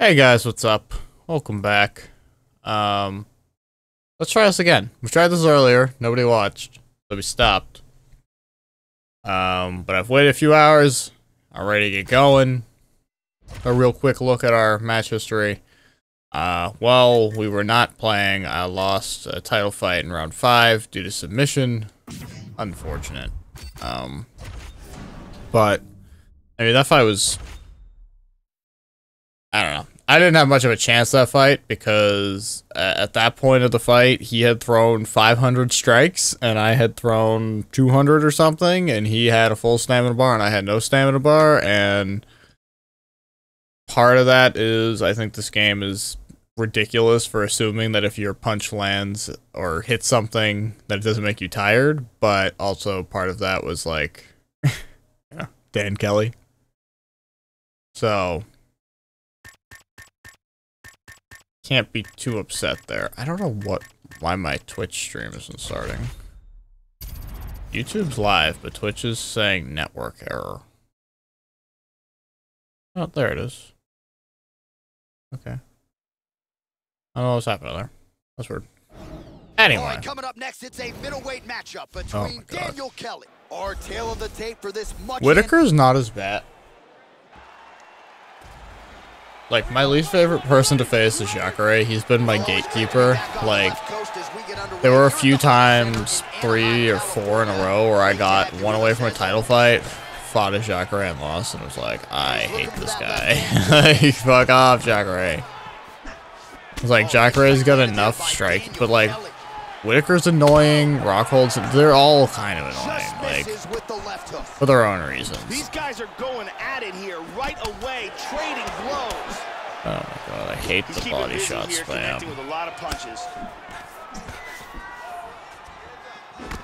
Hey guys, what's up? Welcome back. Let's try this again. We tried this earlier, nobody watched, so we stopped. But I've waited a few hours, I'm ready to get going. A real quick look at our match history. While we were not playing, I lost a title fight in round 5 due to submission. Unfortunate. But, I mean, that fight was... I don't know. I didn't have much of a chance that fight because at that point of the fight, he had thrown 500 strikes and I had thrown 200 or something, and he had a full stamina bar and I had no stamina bar, and part of that is I think this game is ridiculous for assuming that if your punch lands or hits something that it doesn't make you tired, but also part of that was like Dan Kelly. So can't be too upset there. I don't know why my Twitch stream isn't starting. YouTube's live, but Twitch is saying network error. Oh, there it is. Okay. I don't know what's happening there. That's weird. Anyway. Right, coming up next, it's a middleweight matchup between Daniel Kelly. Our tail of the tape for this much. Whitaker's not as bad. Like, my least favorite person to face is Jacare. He's been my gatekeeper. Like, there were a few times, 3 or 4 in a row, where I got one away from a title fight, fought a Jacare and lost, and was like, I hate this guy. Like, fuck off, Jacare. It's like, Jacare's got enough strike, but like, Whitaker's annoying, Rockhold's, they're all kind of annoying, like, for their own reasons. These guys are going at it here right away, trading blows. Oh my god, I hate the body shot spam. With a lot of punches.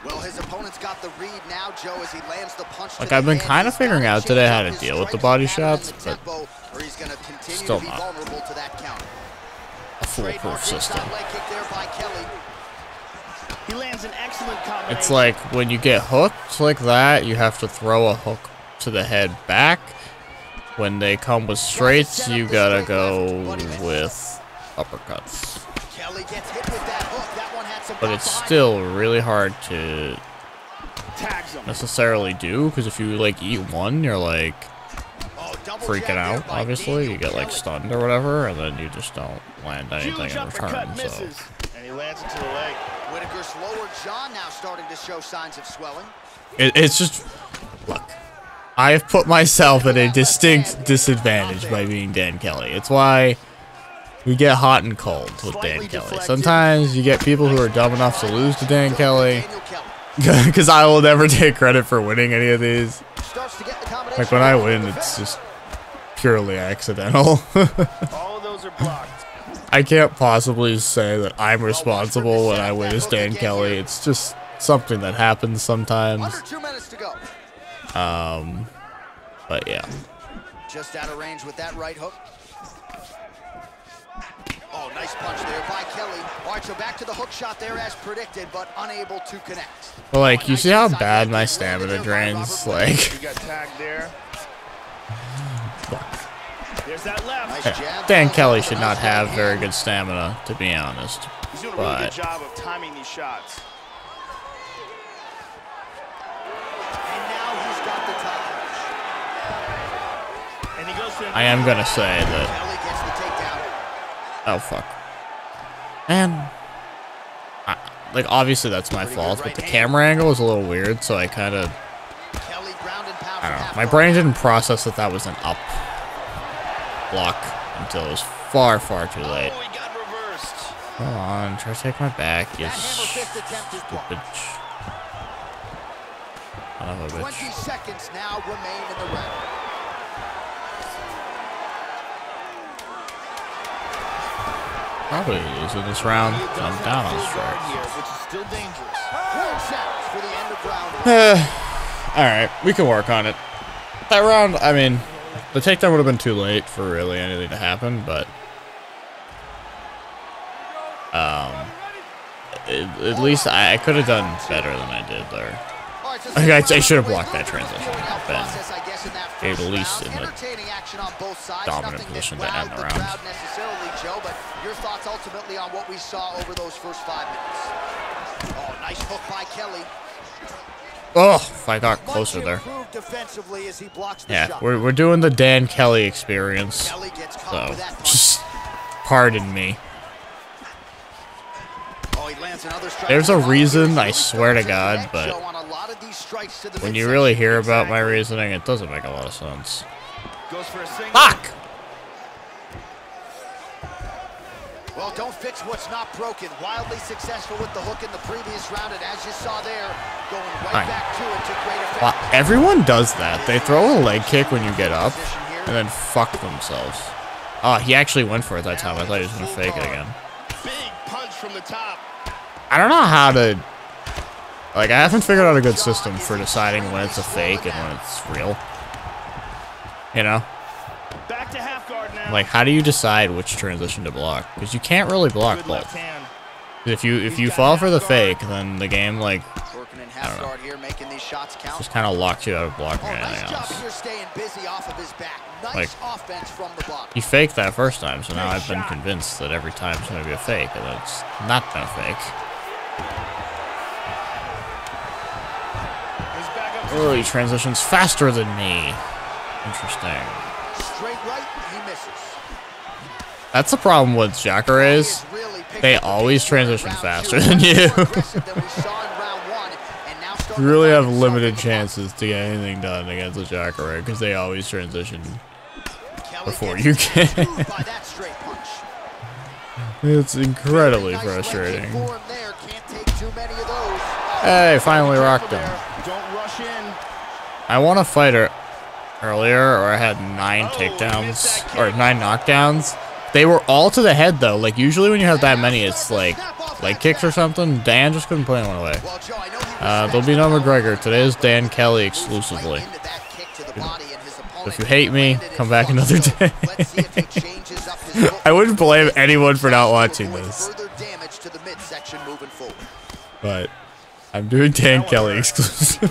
Well, his opponent's got the read now, Joe, as he lands the punch. Like, I've been kind of figuring out today how to deal with the body shots, but still not a foolproof system. He lands an excellent combination. It's like, when you get hooked like that, you have to throw a hook to the head back. When they come with straights, you gotta go with uppercuts. But it's still really hard to necessarily do, because if you like eat one, you're like freaking out, obviously. You get like stunned or whatever, and then you just don't land anything in return, so. And he lands into the leg. Whitaker's lower jaw now starting to show signs of swelling. It's just, look, I have put myself at a distinct disadvantage by being Dan Kelly. It's why we get hot and cold with Dan Kelly. Sometimes you get people who are dumb enough to lose to Dan Kelly, because I will never take credit for winning any of these. Like, when I win, it's just purely accidental. All of those are blocked. I can't possibly say that I'm responsible when I win as Dan Kelly. It's just something that happens sometimes. Under 2 minutes to go. But yeah. Just out of range with that right hook. Oh, nice punch there by Kelly. All right, so back to the hook shot there as predicted, but unable to connect. Well, like, you see how bad my stamina drains? Like, You got tagged there. There's that left. yeah, Dan Kelly should not have very good stamina, to be honest. He's doing a really good job of timing these shots. And now he's got the top. And he goes to I am gonna say that. Kelly gets the takedown. Oh fuck, man. Like, obviously that's my fault, but the camera angle is a little weird, so I kind of, Kelly ground and pound. I don't know. My brain didn't process that was an up block until it was far, far too late. Oh, he got reversed. Come on, try to take my back, you stupid son of a 20 bitch. seconds now remain in the round. Probably losing this round. I'm down on strikes. Which is still dangerous. For the end of round. Alright, we can work on it. That round, I mean, the takedown would have been too late for really anything to happen, but at least I could have done better than I did there. I should have blocked that transition. Been at least in the dominant position to end the round. But your thoughts ultimately on what we saw over those first 5 minutes. Oh, nice hook by Kelly. Oh, if I got closer there. Yeah, we're doing the Dan Kelly experience. So, just pardon me. There's a reason, I swear to God, but when you really hear about my reasoning, it doesn't make a lot of sense. Fuck! Well, don't fix what's not broken. Wildly successful with the hook in the previous round, and as you saw there, going right back to it to great effect. Well, everyone does that. They throw a leg kick when you get up, and then fuck themselves. Oh, he actually went for it that time. I thought he was going to fake it again. Big punch from the top. I don't know how to... Like, I haven't figured out a good system for deciding when it's a fake and when it's real. You know? Back to half guard now. Like, how do you decide which transition to block? Because you can't really block both. If you fall for the fake, then the game, like, I don't know, just kind of locks you out of blocking anything else. Like, he faked that first time, so now I've been convinced that every time it's going to be a fake, and it's not been a fake. Oh, he transitions faster than me. Interesting. Straight right, he misses. That's the problem with Jacare. They always transition faster than you. You really have limited chances to get anything done against a Jacare because they always transition before you can. It's incredibly frustrating. Hey, finally rocked him. I won a fighter earlier, or I had 9 takedowns, or 9 knockdowns. They were all to the head, though. Like, usually when you have that many, it's like leg kicks or something. Dan just couldn't put anyone away. There'll be no McGregor. Today is Dan Kelly exclusively. If you hate me, come back another day. I wouldn't blame anyone for not watching this. But I'm doing Dan Kelly exclusively.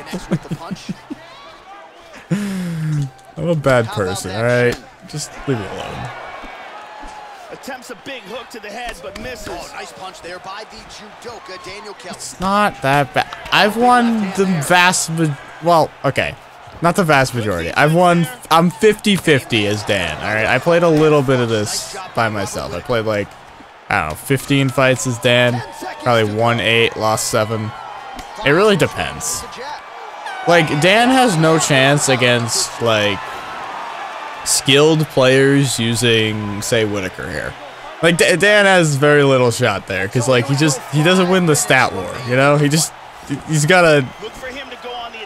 I'm a bad person, alright? Just leave me alone. Attempts a big hook to the head, but misses. Oh, nice punch there by the judoka, Daniel Kelly. It's not that bad. I've won the well, okay. Not the vast majority. I'm 50-50 as Dan, alright? I played a little bit of this by myself. I played like, I don't know, 15 fights as Dan. Probably won 8, lost 7. It really depends. Like, Dan has no chance against, like, skilled players using, say, Whitaker here. Like, Dan has very little shot there, because, like, he doesn't win the stat war, you know? He's got a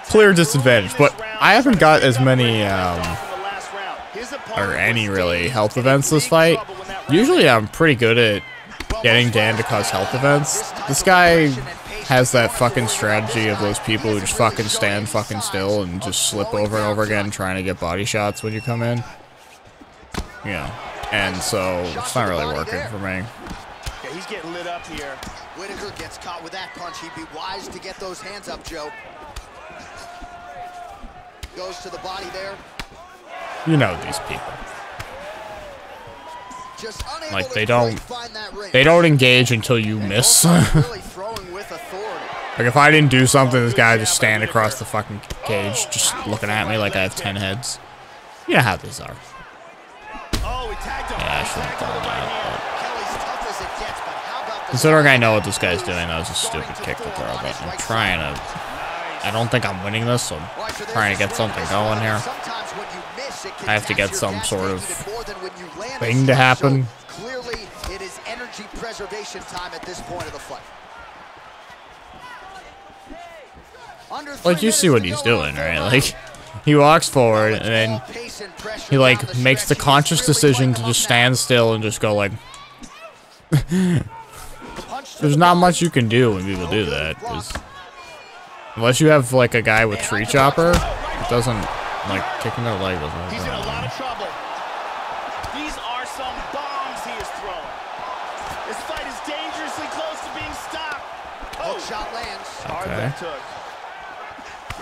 clear disadvantage, but I haven't got as many, or any, really, health events this fight. Usually I'm pretty good at getting Dan to cause health events. This guy has that fucking strategy of those people who just fucking stand fucking still and just slip over and over again trying to get body shots when you come in. Yeah. And so it's not really working for me. Okay, he's getting lit up here. Whitaker gets caught with that punch. He'd be wise to get those hands up, Joe. Goes to the body there. You know these people. Like, they don't engage until you miss. Like, if I didn't do something, this guy just stand across the fucking cage just looking at me like I have 10 heads. You know how these are. Yeah, I shouldn't have done that, but considering I know what this guy's doing, that was a stupid kick to throw, but I'm trying to... I don't think I'm winning this, so I'm trying to get something going here. I have to get some sort of thing to happen. Clearly, it is energy preservation time at this point of the fight. Like, you see what he's doing, right? Like, he walks forward, and then he, like, makes the conscious decision to just stand still and just go, like... There's not much you can do when people do that, 'cause unless you have, like, a guy with tree chopper, it doesn't, like, kicking their leg doesn't He's in a lot of trouble. These are some bombs he is throwing. This fight is dangerously close to being stopped. Oh, shot lands. Okay.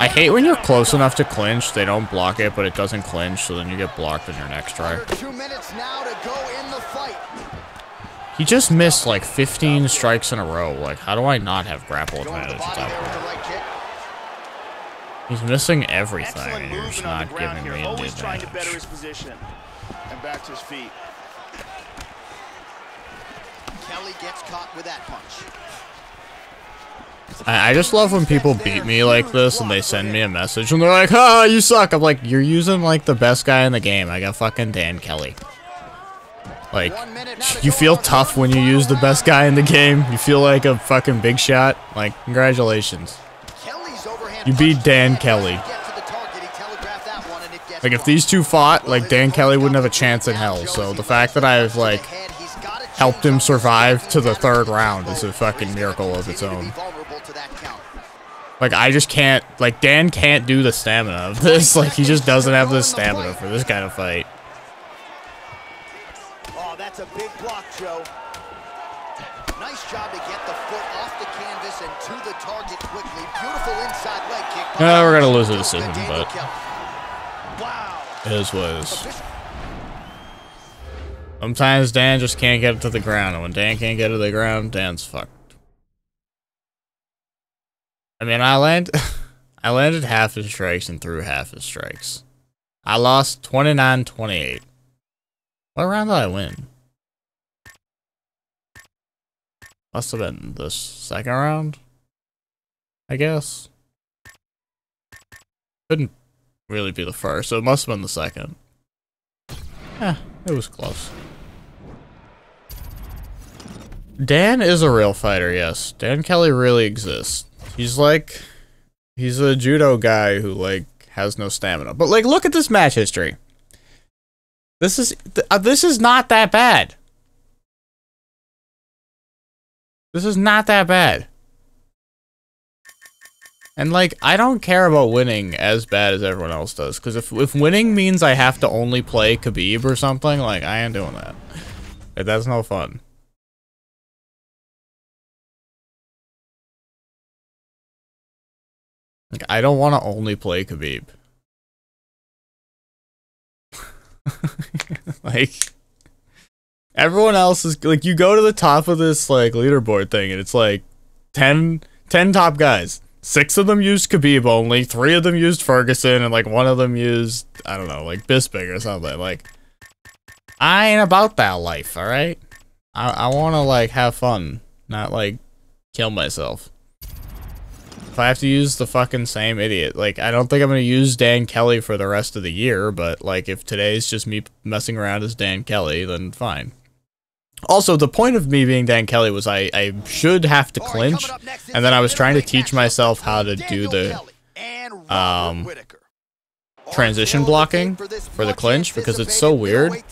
I hate when you're close enough to clinch, they don't block it, but it doesn't clinch, so then you get blocked on your next try. 2 minutes now to go in the fight. He just missed like 15 strikes in a row. Like, how do I not have grapple advantage at that point? He's missing everything, and you're just not giving me the advantage. And back to his feet. Kelly gets caught with that punch. I just love when people beat me like this and they send me a message and they're like, "Ah, you suck." I'm like, you're using like the best guy in the game. I got fucking Dan Kelly. Like, you feel tough when you use the best guy in the game. You feel like a fucking big shot. Like, congratulations. You beat Dan Kelly. Like, if these two fought, like, Dan Kelly wouldn't have a chance in hell. So the fact that I've, like, helped him survive to the 3rd round is a fucking miracle of its own. Like, I just can't, like, Dan can't do the stamina of this. Like, he just doesn't have the stamina for this kind of fight. Oh, that's a big block, Joe. Nice job to get the foot off the canvas and to the target quickly. Beautiful inside leg kick. We're gonna lose the decision, but it is what it is. Sometimes Dan just can't get it to the ground, and when Dan can't get it to the ground, Dan's fucked. I mean, I landed half his strikes and threw half his strikes. I lost 29-28. What round did I win? Must have been the 2nd round, I guess. Couldn't really be the 1st, so it must have been the 2nd. Yeah, it was close. Dan is a real fighter, yes. Dan Kelly really exists. He's like, he's a judo guy who, like, has no stamina. But, like, look at this match history. This is not that bad. This is not that bad. And, like, I don't care about winning as bad as everyone else does. Because if winning means I have to only play Khabib or something, like, I ain't doing that. Like, that's no fun. Like, I don't want to only play Khabib. Like, everyone else is, like, you go to the top of this, like, leaderboard thing, and it's, like, 10 top guys. 6 of them used Khabib only, 3 of them used Ferguson, and, like, 1 of them used, I don't know, like, Bisping or something. Like, I ain't about that life, alright? I want to, like, have fun, not, like, kill myself. If I have to use the fucking same idiot, like, I don't think I'm gonna use Dan Kelly for the rest of the year, but, like, if today's just me messing around as Dan Kelly, then fine. Also, the point of me being Dan Kelly was I should have to clinch, and then I was trying to teach myself how to do the, transition blocking for the clinch, because it's so weird.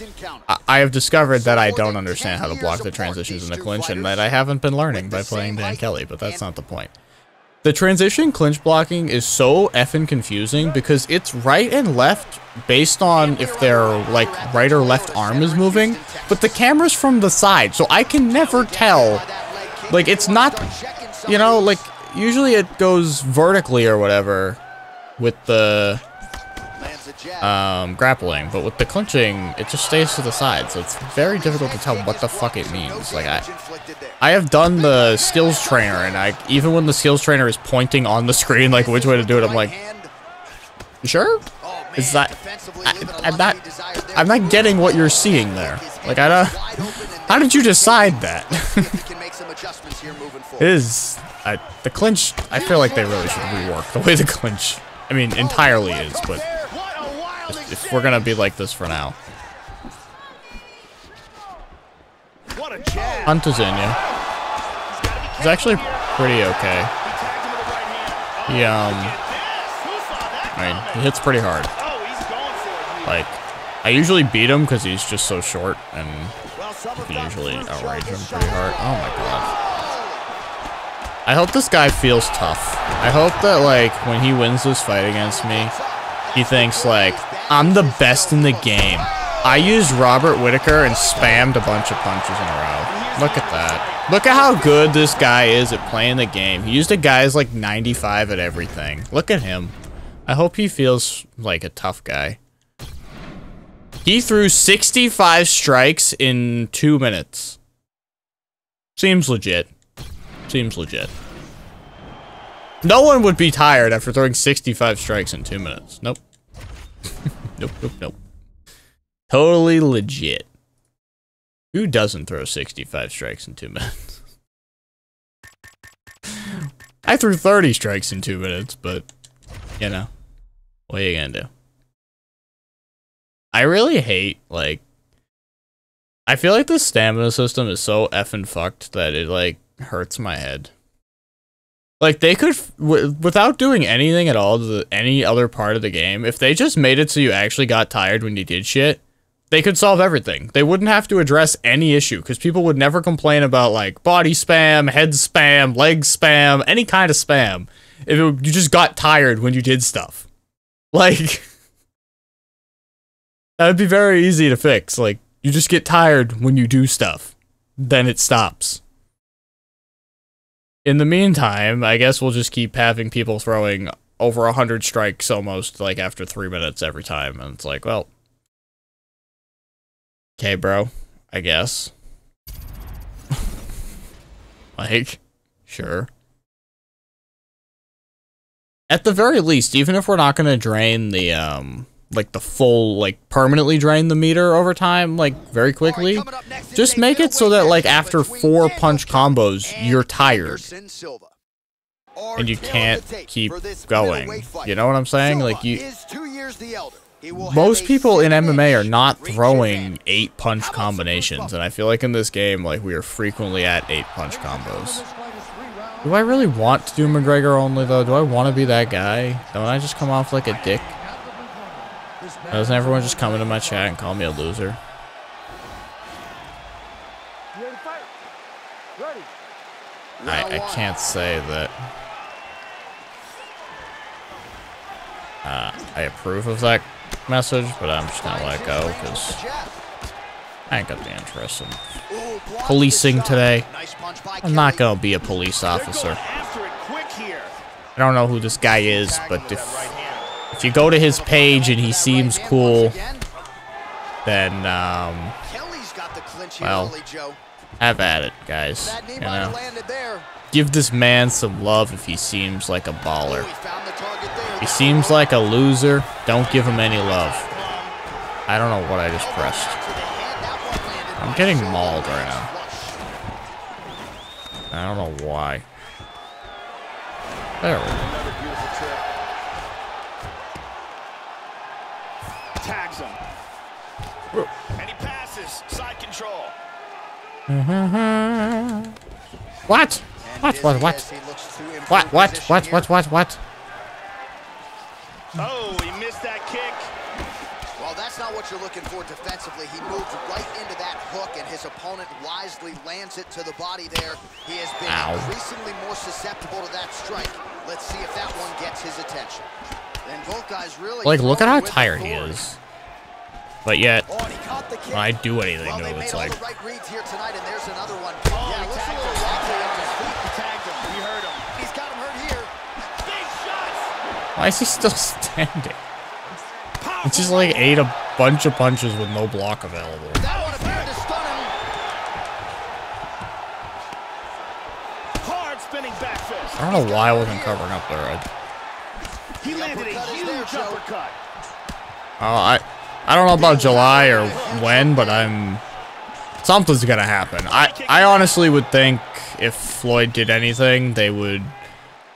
I have discovered that I don't understand how to block the transitions in the clinch, and that I haven't been learning by playing Dan Kelly, but that's not the point. The transition clinch blocking is so effing confusing because it's right and left based on if their, like, right or left arm is moving, but the camera's from the side, so I can never tell. Like, it's not, you know, like, usually it goes vertically or whatever with the grappling, but with the clinching, it just stays to the side, so it's very difficult to tell what the fuck it means. Like, I have done the skills trainer, and even when the skills trainer is pointing on the screen, like, which way to do it, I'm like, you sure? Is that, I'm not getting what you're seeing there. Like, how did you decide that? The clinch, I feel like they really should rework the way the clinch, I mean, entirely is, but if we're gonna be like this for now. Antozenia. He's actually pretty okay. I mean, he hits pretty hard. Like, I usually beat him because he's just so short, and I can usually outrage him pretty hard. Oh my god. I hope this guy feels tough. I hope that, like, when he wins this fight against me, he thinks, like, I'm the best in the game. I used Robert Whittaker and spammed a bunch of punches in a row. Look at that. Look at how good this guy is at playing the game. He used a guy's like 95 at everything. Look at him. I hope he feels like a tough guy. He threw 65 strikes in 2 minutes. Seems legit. Seems legit. No one would be tired after throwing 65 strikes in 2 minutes. Nope. Nope, nope, nope. Totally legit. Who doesn't throw 65 strikes in 2 minutes? I threw 30 strikes in 2 minutes, but, you know, what are you gonna do? I really hate, like, I feel like the stamina system is so effing fucked that it, like, hurts my head. Like, they could, without doing anything at all to any other part of the game, if they just made it so you actually got tired when you did shit, they could solve everything. They wouldn't have to address any issue, because people would never complain about, like, body spam, head spam, leg spam, any kind of spam, if you just got tired when you did stuff. Like, that would be very easy to fix. Like, you just get tired when you do stuff. Then it stops. In the meantime, I guess we'll just keep having people throwing over 100 strikes almost, like, after 3 minutes every time, and it's like, well... Okay, bro. I guess. Like, sure. At the very least, even if we're not gonna drain the, like, the full, like, permanently drain the meter over time, like, very quickly, just make it so that, like, after 4 punch combos, you're tired. And you can't keep going. You know what I'm saying? Like, most people in MMA are not throwing 8 punch combinations, and I feel like in this game, like, we are frequently at 8 punch combos. Do I really want to do McGregor only, though? Do I want to be that guy? Don't I just come off like a dick? Doesn't everyone just come into my chat and call me a loser? I can't say that I approve of that message, but I'm just gonna let it go because I ain't got the interest in policing today. I'm not gonna be a police officer. I don't know who this guy is, but if you go to his page and he seems cool, then well, have at it, guys. You know, give this man some love if he seems like a baller. If he seems like a loser, don't give him any love. I don't know what I just pressed. I'm getting mauled right now. I don't know why. There we go. Tags him. And he passes. Side control. What? What? Oh, he missed that kick. Well, that's not what you're looking for defensively. He moved right into that hook, and his opponent wisely lands it to the body there. He has been increasingly more susceptible to that strike. Let's see if that one gets his attention. Then both guys really, like, look at how tired he is. But yet, when I do anything to him, it's like... Right reads here tonight, and there's another one. Oh, yeah, he tagged him. He tagged him. We heard him. He's got him hurt here. Big shots. Why is he still standing? He just, like, ate a bunch of punches with no block available. That one appeared to stun him. Hard spinning back fist. I don't know why I wasn't covering up there. He landed a huge uppercut. I don't know about July or when, but something's gonna happen. I honestly would think if Floyd did anything, they would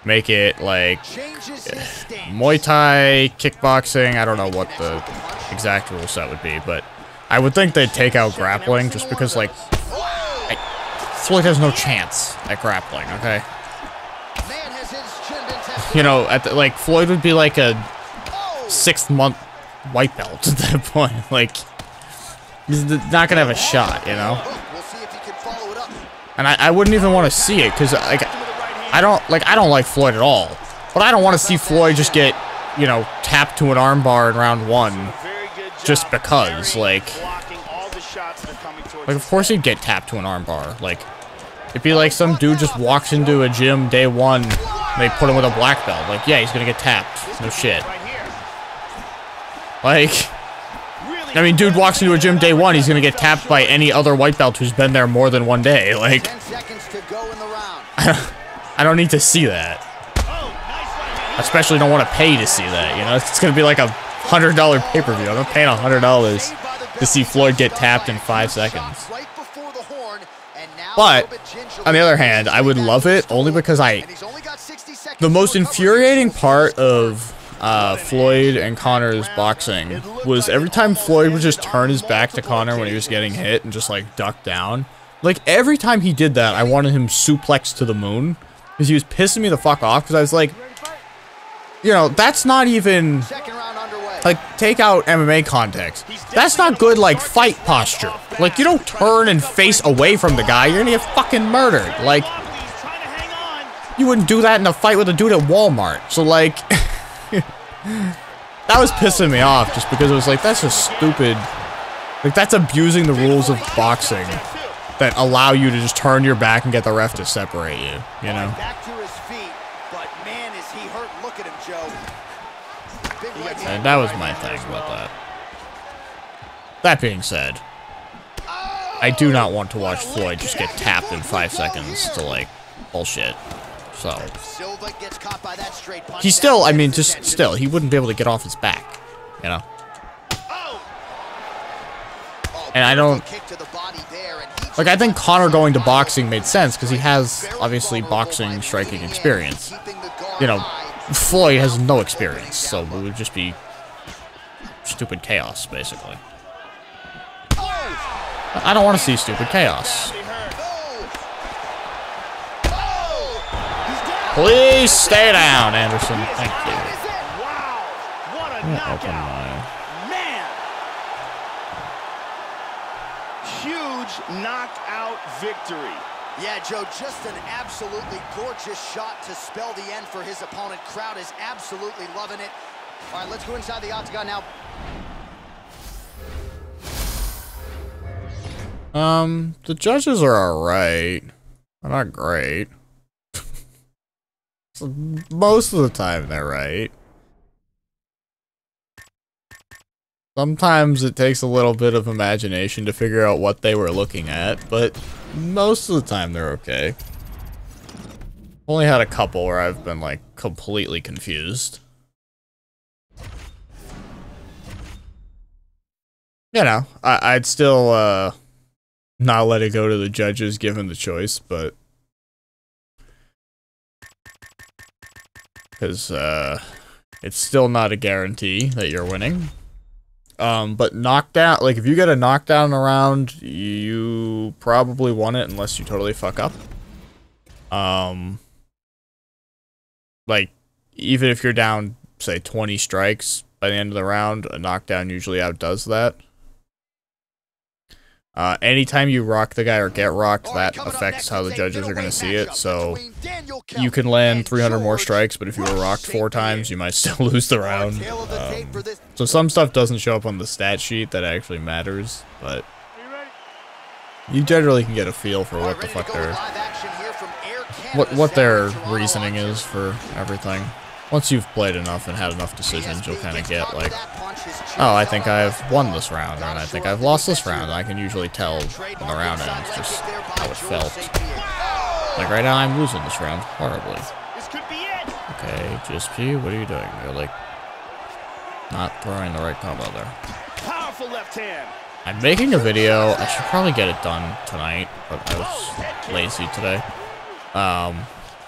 make it like Muay Thai, kickboxing. I don't know what the exact rule set would be, but I would think they'd take out grappling just because, like, Floyd has no chance at grappling, okay? You know, like, Floyd would be like a 6th month white belt at that point. Like, he's not gonna have a shot, you know? And I wouldn't even want to see it, because, like, I don't like Floyd at all. But I don't want to see Floyd just get, you know, tapped to an armbar in round 1 just because, like, of course he'd get tapped to an armbar. Like, it'd be like some dude just walks into a gym day one, and they put him with a black belt. Like, yeah, he's gonna get tapped. No shit. Like, I mean, dude walks into a gym day one, he's gonna get tapped by any other white belt who's been there more than one day. Like, I don't need to see that. I especially don't want to pay to see that, you know? It's gonna be like a $100 pay-per-view. I'm not paying $100 to see Floyd get tapped in 5 seconds. But, on the other hand, I would love it only because the most infuriating part of Floyd and Conor's boxing was every time Floyd would just turn his back to Conor when he was getting hit and just, like, duck down. Like, every time he did that, I wanted him suplexed to the moon. Because he was pissing me the fuck off, because I was like, you know, that's not even, like, take out MMA context. That's not good, like, fight posture. Like, you don't turn and face away from the guy, you're gonna get fucking murdered. Like, you wouldn't do that in a fight with a dude at Walmart. So, like, that was pissing me off, just because it was like, that's just stupid. Like, that's abusing the rules of boxing that allow you to just turn your back and get the ref to separate you, you know? Back to his feet, but man, is he hurt. Look at him, Joe. And that was my thing about that. That being said, I do not want to watch Floyd just get tapped in 5 seconds to, like, bullshit. So, he still, I mean, just still, he wouldn't be able to get off his back, you know? And I don't, like, I think Conor going to boxing made sense because he has, obviously, boxing striking experience. You know, Floyd has no experience, so it would just be stupid chaos, basically. I don't want to see stupid chaos. Please stay down, Anderson. Thank you. Open my... knockout victory. Yeah, Joe, just an absolutely gorgeous shot to spell the end for his opponent. Crowd is absolutely loving it. All right, let's go inside the octagon now. The judges are alright. They're not great. So most of the time, they're right. Sometimes it takes a little bit of imagination to figure out what they were looking at, but most of the time they're okay. Only had a couple where I've been, like, completely confused. You know, I'd still, not let it go to the judges given the choice, but... Because, it's still not a guarantee that you're winning. But knockdown, like, if you get a knockdown in a round, you probably won it unless you totally fuck up. Like, even if you're down, say, 20 strikes by the end of the round, a knockdown usually outdoes that. Anytime you rock the guy or get rocked, that affects how the judges are going to see it, so you can land 300 more strikes, but if you were rocked 4 times, you might still lose the round. So some stuff doesn't show up on the stat sheet that actually matters, but you generally can get a feel for what the fuck what their reasoning is for everything. Once you've played enough and had enough decisions, you'll kind of get, like, oh, I think I've won this round, and I think I've lost this round. I can usually tell when the round ends just how it felt. Like, right now, I'm losing this round horribly. Okay, GSP, what are you doing? You're, like, not throwing the right combo there. Powerful left hand. I'm making a video. I should probably get it done tonight, but I was lazy today.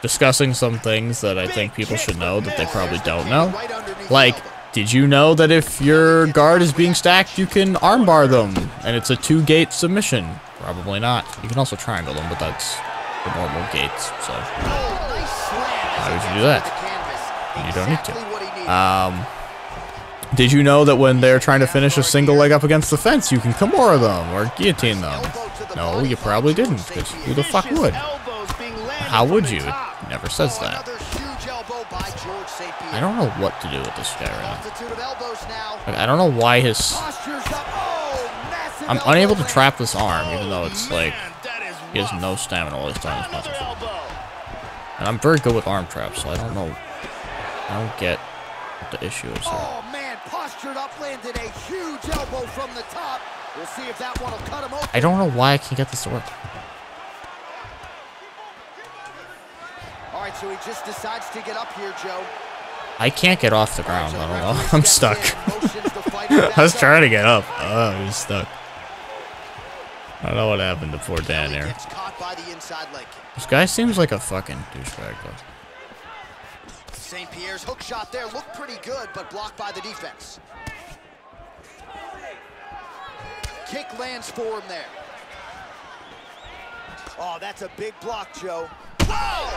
Discussing some things that I think people should know that they probably don't know. Like, did you know that if your guard is being stacked, you can armbar them, and it's a 2-gate submission? Probably not. You can also triangle them, but that's the normal gates, so why would you do that? You don't need to. Did you know that when they're trying to finish a single leg up against the fence, you can Kimura them or guillotine them? No, you probably didn't, because who the fuck would? How would you? It never says that. I don't know what to do with this guy right now. Like, I don't know why his... I'm unable to trap this arm, even though it's like... He has no stamina while he's throwing his punches. And I'm very good with arm traps, so I don't know... I don't get what the issue is here. Oh man, postured up, landed a huge elbow from the top. We'll see if that one will cut him open. I don't know why I can't get this to work. All right, so he just decides to get up here, Joe. I can't get off the ground. I don't know. I'm stuck. I was trying to get up. Oh, I'm stuck. I don't know what happened to poor Dan here. This guy seems like a fucking douchebag, though. St. Pierre's hook shot there looked pretty good, but blocked by the defense. Kick lands for him there. Oh, that's a big block, Joe. Whoa!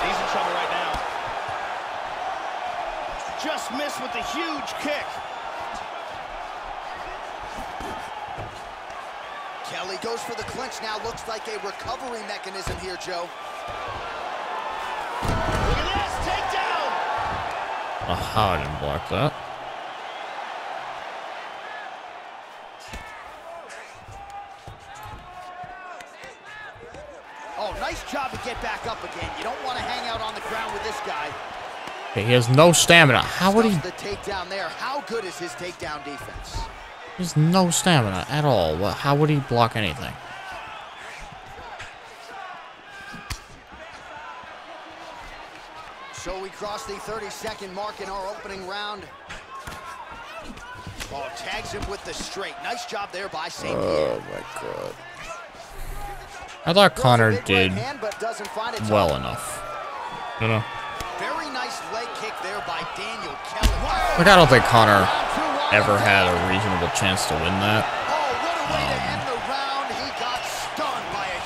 He's in trouble right now. Just missed with the huge kick. Kelly goes for the clinch now. Looks like a recovery mechanism here, Joe. Look at this, takedown! Aha, I didn't block that. Oh, nice job to get back up again. You don't want to hang out on the ground with this guy. Okay, he has no stamina. How would he... The takedown there. How good is his takedown defense? He has no stamina at all. How would he block anything? So we cross the 30-second mark in our opening round. Oh, tags him with the straight. Nice job there by St. Pierre. Oh my god. I thought Connor did well enough. I don't know. Very nice leg kick there by Daniel Kelly. Like, I don't think Connor ever had a reasonable chance to win that.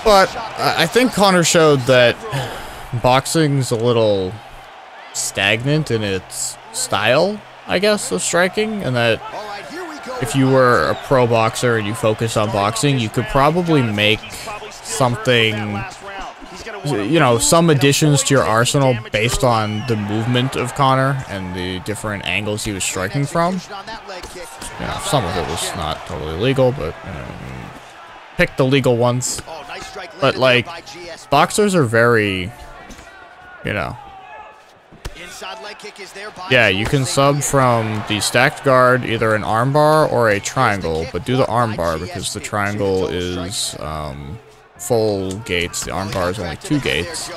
But I think Connor showed that boxing's a little stagnant in its style, I guess, of striking, and that if you were a pro boxer and you focus on boxing, you could probably make something, you know, some additions to your arsenal based on the movement of Connor and the different angles he was striking from. You know, some of it was not totally legal, but pick the legal ones. But like, boxers are very, you know. Yeah, you can sub from the stacked guard, either an armbar or a triangle, but do the armbar because the triangle is full gates, the armbar is only 2 gates.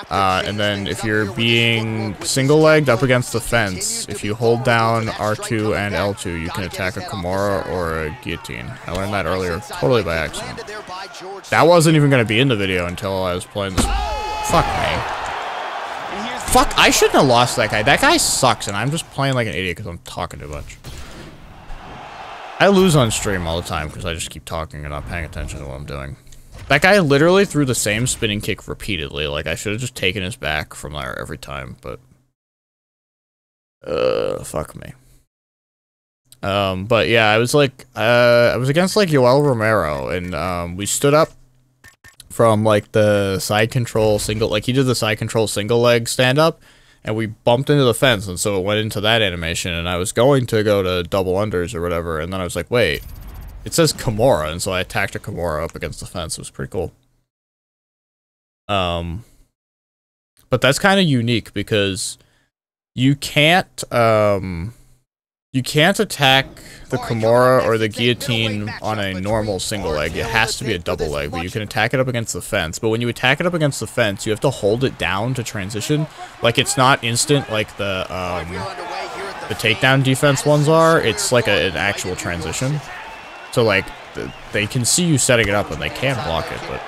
And then if you're being single-legged up against the fence, if you hold down R2 and L2, you can attack a Kimura or a guillotine. I learned that earlier, totally by accident. That wasn't even going to be in the video until I was playing this. Fuck me. Fuck, I shouldn't have lost that guy. That guy sucks, and I'm just playing like an idiot because I'm talking too much. I lose on stream all the time because I just keep talking and not paying attention to what I'm doing. That guy literally threw the same spinning kick repeatedly. Like, I should have just taken his back from there every time, but... fuck me. But yeah, I was like, I was against like Yoel Romero, and we stood up from like the side control single, like he did the side control single leg stand up, and we bumped into the fence, and so it went into that animation, and I was going to go to double unders or whatever, and then I was like, wait, it says Kimura, and so I attacked a Kimura up against the fence. It was pretty cool. But that's kind of unique because you can't attack the Kimura or the guillotine on a normal single leg. It has to be a double leg, but you can attack it up against the fence. But when you attack it up against the fence, you have to hold it down to transition. Like, it's not instant like the takedown defense ones are. It's like an actual transition. So, like, they can see you setting it up and they can block it, but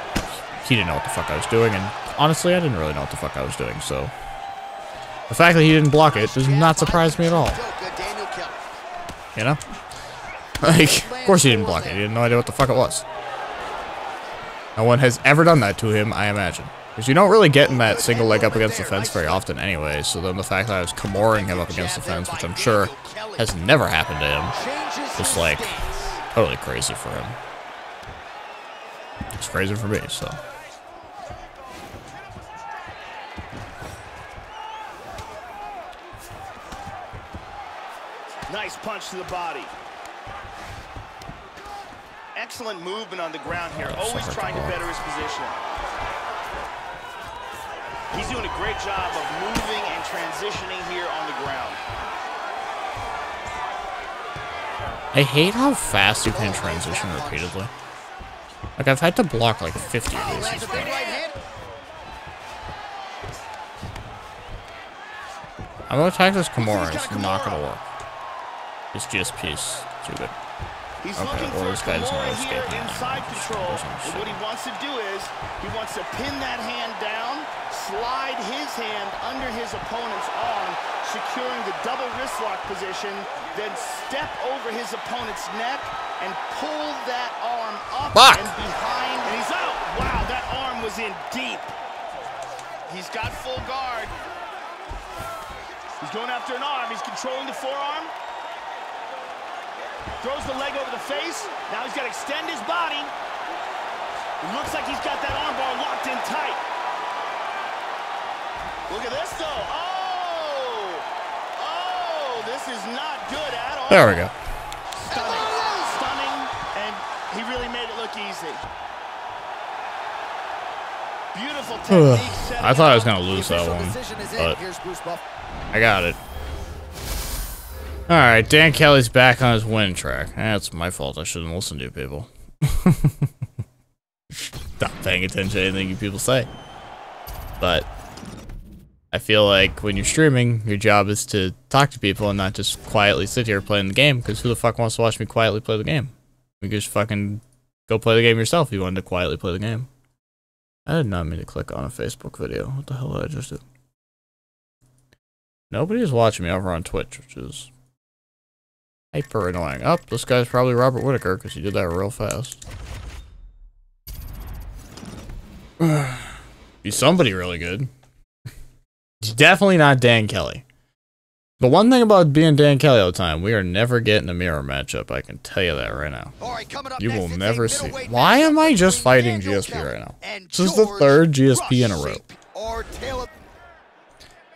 he didn't know what the fuck I was doing, and honestly, I didn't really know what the fuck I was doing, so... The fact that he didn't block it does not surprise me at all. You know? Like, of course he didn't block it. He had no idea what the fuck it was. No one has ever done that to him, I imagine. Because you don't really get in that single leg up against the fence very often anyway, so then the fact that I was Kimuring him up against the fence, which I'm sure has never happened to him, was like, totally crazy for him. It's crazy for me, so... punch to the body. Excellent movement on the ground here, always trying to better his position. He's doing a great job of moving and transitioning here on the ground. I hate how fast you can transition repeatedly. Like, I've had to block like 50 of these. I'm gonna attack this Kimura. It's not gonna work. This GSP's too good. Okay, well, this guy's not escaping. Inside control. What he wants to do is he wants to pin that hand down, slide his hand under his opponent's arm, securing the double wrist lock position, then step over his opponent's neck and pull that arm up and behind, and he's out. Wow, that arm was in deep. He's got full guard. He's going after an arm. He's controlling the forearm. Throws the leg over the face. Now he's got to extend his body. It looks like he's got that arm bar locked in tight. Look at this, though. Oh! Oh, this is not good at all. There we go. Stunning. Stunning, and he really made it look easy. Beautiful technique. I thought I was going to lose that one, but I got it. Alright, Dan Kelly's back on his win track. That's my fault. I shouldn't listen to you people. Not paying attention to anything you people say. But I feel like when you're streaming, your job is to talk to people and not just quietly sit here playing the game, because who the fuck wants to watch me quietly play the game? You just fucking go play the game yourself if you wanted to quietly play the game. I did not mean to click on a Facebook video. What the hell did I just do? Nobody is watching me over on Twitch, which is hyper annoying. Oh, this guy's probably Robert Whittaker because he did that real fast. He's somebody really good. He's definitely not Dan Kelly. The one thing about being Dan Kelly all the time, we are never getting a mirror matchup. I can tell you that right now. You will never see. Why am I just fighting GSP right now? This is the third GSP in a row.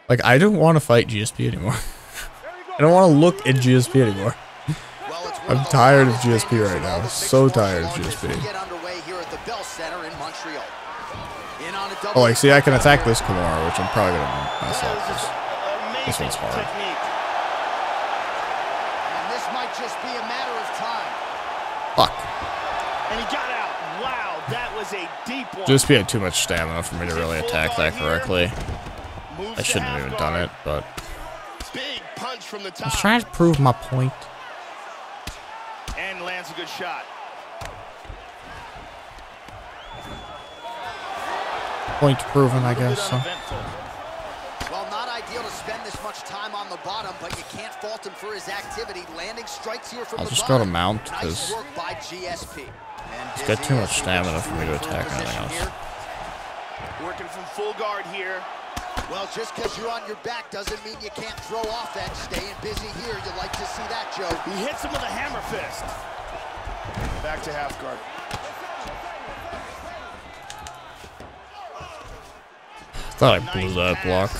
Like, I don't want to fight GSP anymore. I don't want to look at GSP anymore. I'm tired of GSP right now. So tired of GSP. Oh, like, see, I can attack this Kimura, which I'm probably going to mess up. This one's hard. And this might just be a matter of time. Fuck. And he got out. Wow, that was a deep one. GSP had too much stamina for me to really attack that correctly. I shouldn't have even done it, but big punch from the top. I was trying to prove my point. And lands a good shot. Point proven, I guess. So. Well, not ideal to spend this much time on the bottom, but you can't fault him for his activity. Landing strikes here from I'll just go to mount because it's got too much stamina for me to attack anything else. Working from full guard here. Well, just because you're on your back doesn't mean you can't throw offense. Staying busy here, you like to see that, Joe. He hits him with a hammer fist. Back to half guard. Thought I blew that block.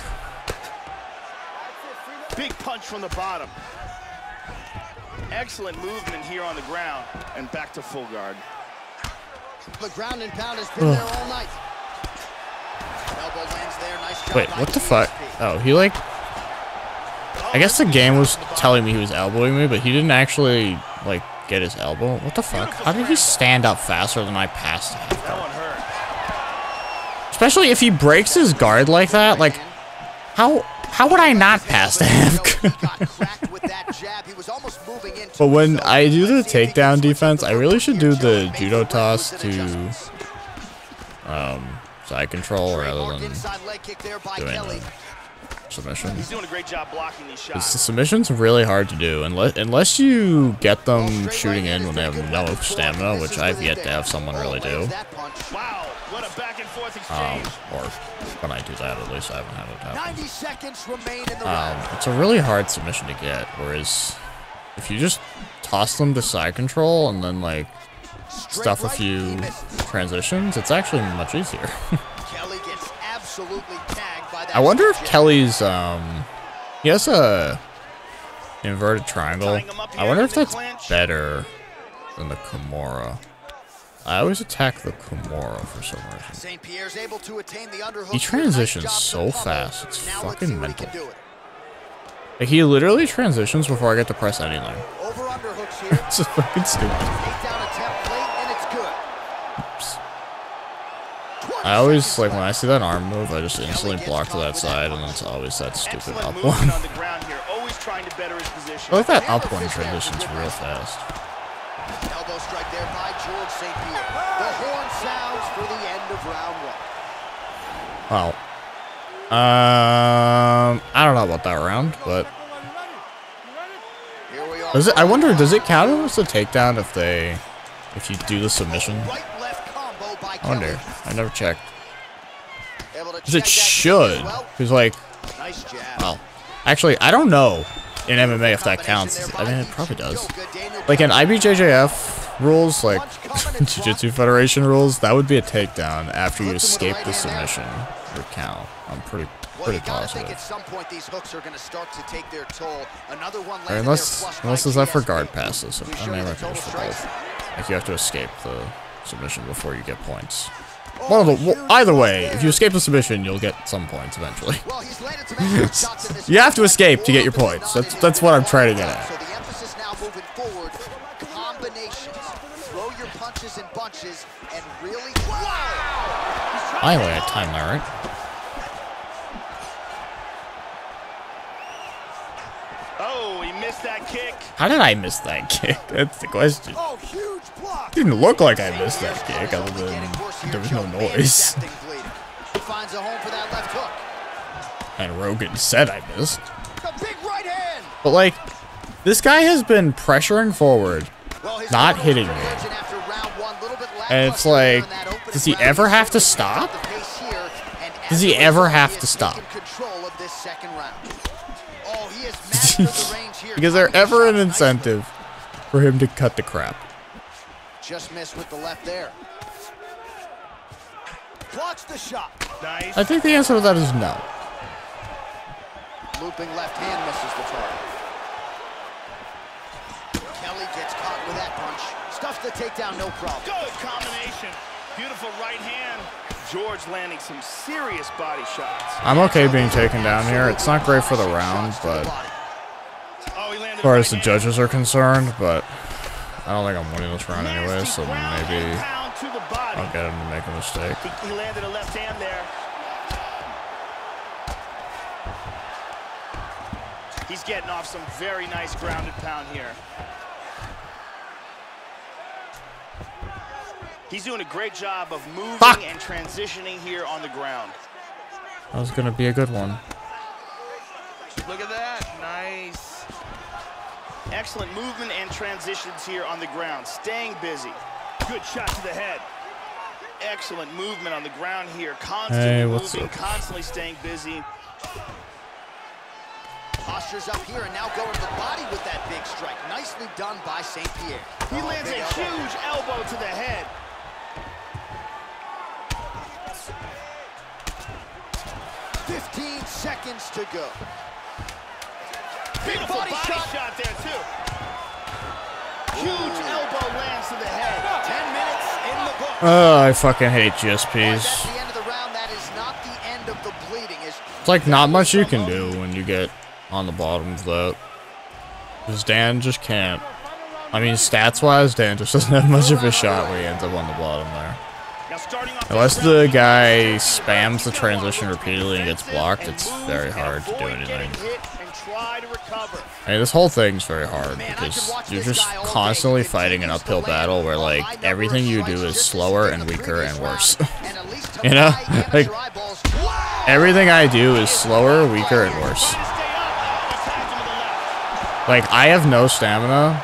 Big punch from the bottom. Excellent movement here on the ground. And back to full guard. The ground and pound has been there all night. Elbow lands there. Nice job. Wait, what the fuck? Oh, he like... I guess the game was telling me he was elbowing me, but he didn't actually, like, get his elbow. What the fuck? How did he stand up faster than I passed half guard? Especially if he breaks his guard like that, like, how would I not pass the half guard? But when I do the takedown defense, I really should do the judo toss to side control rather than doing submission. He's doing a great job blocking these shots. The submission's really hard to do unless you get them shooting in when they have no stamina, which I've yet to have someone really do. Wow, what a back and forth exchange. Or when I do that, at least I haven't had it happen. 90 seconds remain in the round. It's a really hard submission to get, whereas if you just toss them to side control and then like stuff a few transitions, it's actually much easier. Kelly gets absolutely tagged by that. I wonder if Kelly's he has a Inverted triangle. I wonder if that's better than the Kimura. I always attack the Kimura for some reason. He transitions so fast, it's fucking mental. Like, he literally transitions before I get to press anything. It's just fucking stupid. Oops. I always, like, when I see that arm move, I just instantly block to that side, and it's always that stupid up one. I like that up one transitions real fast. Elbow strike there by George St. Pierre. The horn sounds for the end of round one. Well, I don't know about that round, but does it? I wonder, does it count as a takedown if you do the submission? I wonder. I never checked. Because it should. Because like, well, actually, I don't know in MMA if that counts. I mean, it probably does. Like in IBJJF rules, like Jiu-Jitsu Federation rules, that would be a takedown after you escape the submission or count. I'm pretty positive. Or unless there's that for guard passes. So I mean, for both. Like you have to escape the submission before you get points. Either way, if you escape the submission, you'll get some points eventually. You have to escape to get your points. That's what I'm trying to get at. So the emphasis now moving forward, combinations, throw your punches in bunches, and really Finally, I timed that right. Oh, he missed that kick. How did I miss that kick? That's the question. Oh, huge block. Didn't look like I missed that kick, other than there was no noise. Finds a home for that left hook. And Rogan said I missed. The big right hand. But like, this guy has been pressuring forward, not hitting me. And it's like, does he ever have to stop? Does he ever have to stop? Is there ever an incentive for him to cut the crap? Just missed with the left there. Blocks the shot. Nice. I think the answer to that is no. Looping left hand misses the target. Kelly gets caught with that punch. Stuffs the takedown, no problem. Good combination. Beautiful right hand. George landing some serious body shots. I'm okay being taken down here. It's not great for the round, but as far as the judges are concerned, but I don't think I'm winning this round anyway, so maybe I'll get him to make a mistake. He landed a left hand there. He's getting off some very nice grounded pound here. He's doing a great job of moving and transitioning here on the ground. That was going to be a good one. Look at that. Nice. Excellent movement and transitions here on the ground. Staying busy. Good shot to the head. Excellent movement on the ground here. Constantly moving, constantly staying busy. Postures up here and now going to the body with that big strike. Nicely done by St. Pierre. He lands a huge elbow to the head. Seconds to go. Big body shot there too. Huge elbow lands to the head. 10 minutes in the book. Oh, I fucking hate GSPs. That's the end of the round. That is not the end of the bleeding. It's like not much you can do when you get on the bottom of that. Because Dan just can't. I mean, stats-wise, Dan just doesn't have much of a shot when he ends up on the bottom there. Unless the guy spams the transition repeatedly and gets blocked, it's very hard to do anything. I mean, this whole thing's very hard because you're just constantly fighting an uphill battle where, like, everything you do is slower and weaker and worse. You know? Like, everything I do is slower, weaker, and worse. Like, I have no stamina.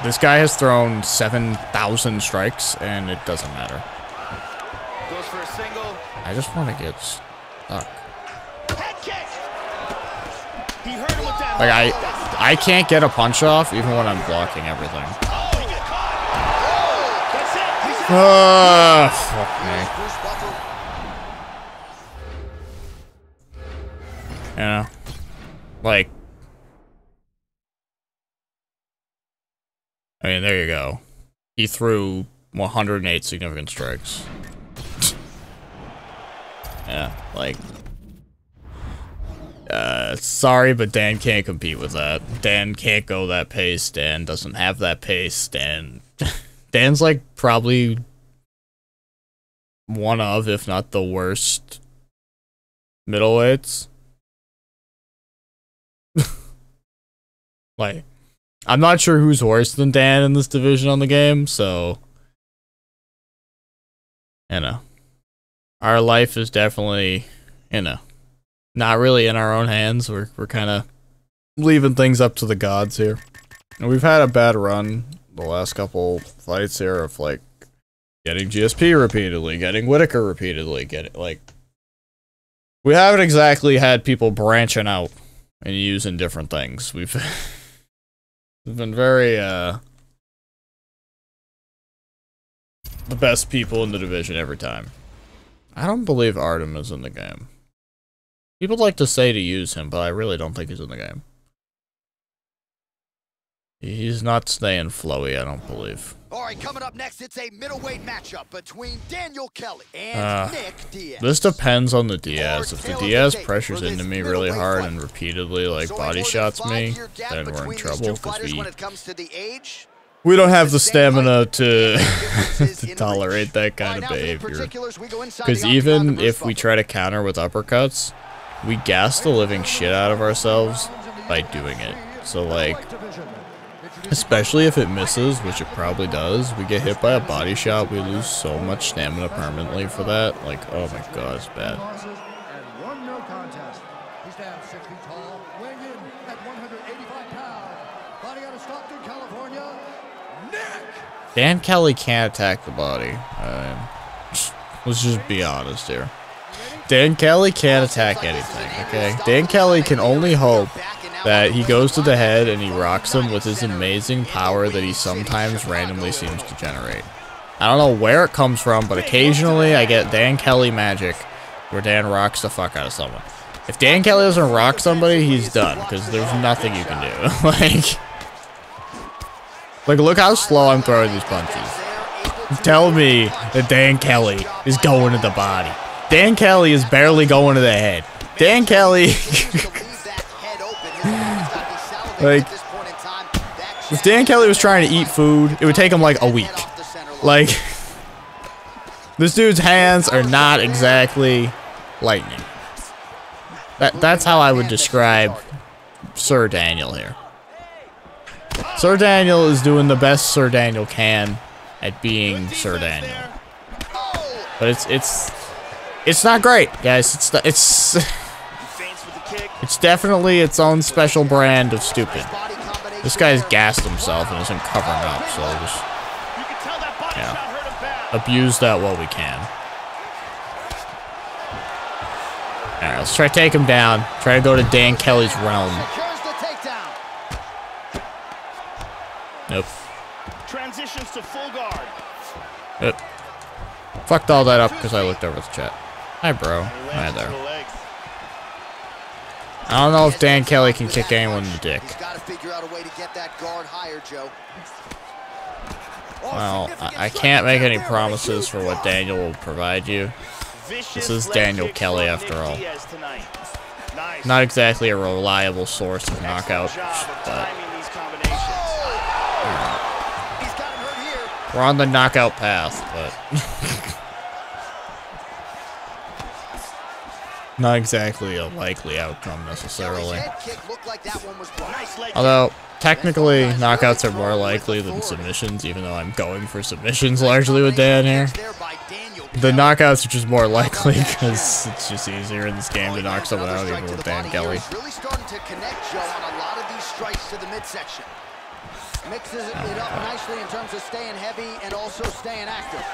This guy has thrown 7,000 strikes, and it doesn't matter. I just want to get stuck. Like, I can't get a punch off even when I'm blocking everything. Fuck me. You know? Like, I mean, there you go. He threw 108 significant strikes. Yeah, like... sorry, but Dan can't compete with that. Dan can't go that pace. Dan doesn't have that pace. Dan's like probably one of, if not the worst, middleweights. Like, I'm not sure who's worse than Dan in this division on the game, so, you know, our life is definitely, you know, not really in our own hands. We're kind of leaving things up to the gods here. And we've had a bad run the last couple fights here of, like, getting GSP repeatedly, getting Whitaker repeatedly, we haven't exactly had people branching out and using different things. We've been very, the best people in the division every time. I don't believe Artem is in the game. People like to say to use him, but I really don't think he's in the game. He's not staying flowy, I don't believe. All right, coming up next, it's a middleweight matchup between Daniel Kelly and Nick Diaz. This depends on the Diaz. If the Diaz pressures into me really hard and repeatedly, like, body shots me, then we're in trouble, because we don't have the stamina to, to tolerate that kind of behavior. Because even if we try to counter with uppercuts, we gas the living shit out of ourselves by doing it. So, like, especially if it misses, which it probably does, we get hit by a body shot, we lose so much stamina permanently for that. Like, oh my god, it's bad. Dan Kelly can't attack the body. Let's just be honest here. Dan Kelly can't attack anything, okay? Dan Kelly can only hope that he goes to the head and he rocks him with his amazing power that he sometimes randomly seems to generate. I don't know where it comes from, but occasionally I get Dan Kelly magic where Dan rocks the fuck out of someone. If Dan Kelly doesn't rock somebody, he's done, because there's nothing you can do. Like, look how slow I'm throwing these punches. Tell me that Dan Kelly is going to the body. Dan Kelly is barely going to the head. Dan Kelly... like, if Dan Kelly was trying to eat food, it would take him like a week. Like, this dude's hands are not exactly lightning. That's how I would describe Sir Daniel here. Sir Daniel is doing the best Sir Daniel can at being Sir Daniel. But it's not great, guys. It's definitely its own special brand of stupid. This guy's gassed himself and isn't covering up, so just, yeah, abuse that while we can. Alright, let's try to take him down. Try to go to Dan Kelly's realm. Nope. Transitions to full guard. Yep. Fucked all that up because I looked over the chat. Hi, bro. Hi there. I don't know if Dan Kelly can kick anyone in the dick. Well, I can't make any promises for what Daniel will provide you. This is Daniel Kelly, after all. Not exactly a reliable source of knockout, but we're on the knockout path, but not exactly a likely outcome necessarily. Although, technically, knockouts are more likely than submissions, even though I'm going for submissions largely with Dan here. The knockouts are just more likely because it's just easier in this game to knock someone out, even with Dan Kelly. Mixes it up nicely in terms of staying heavy and also staying active.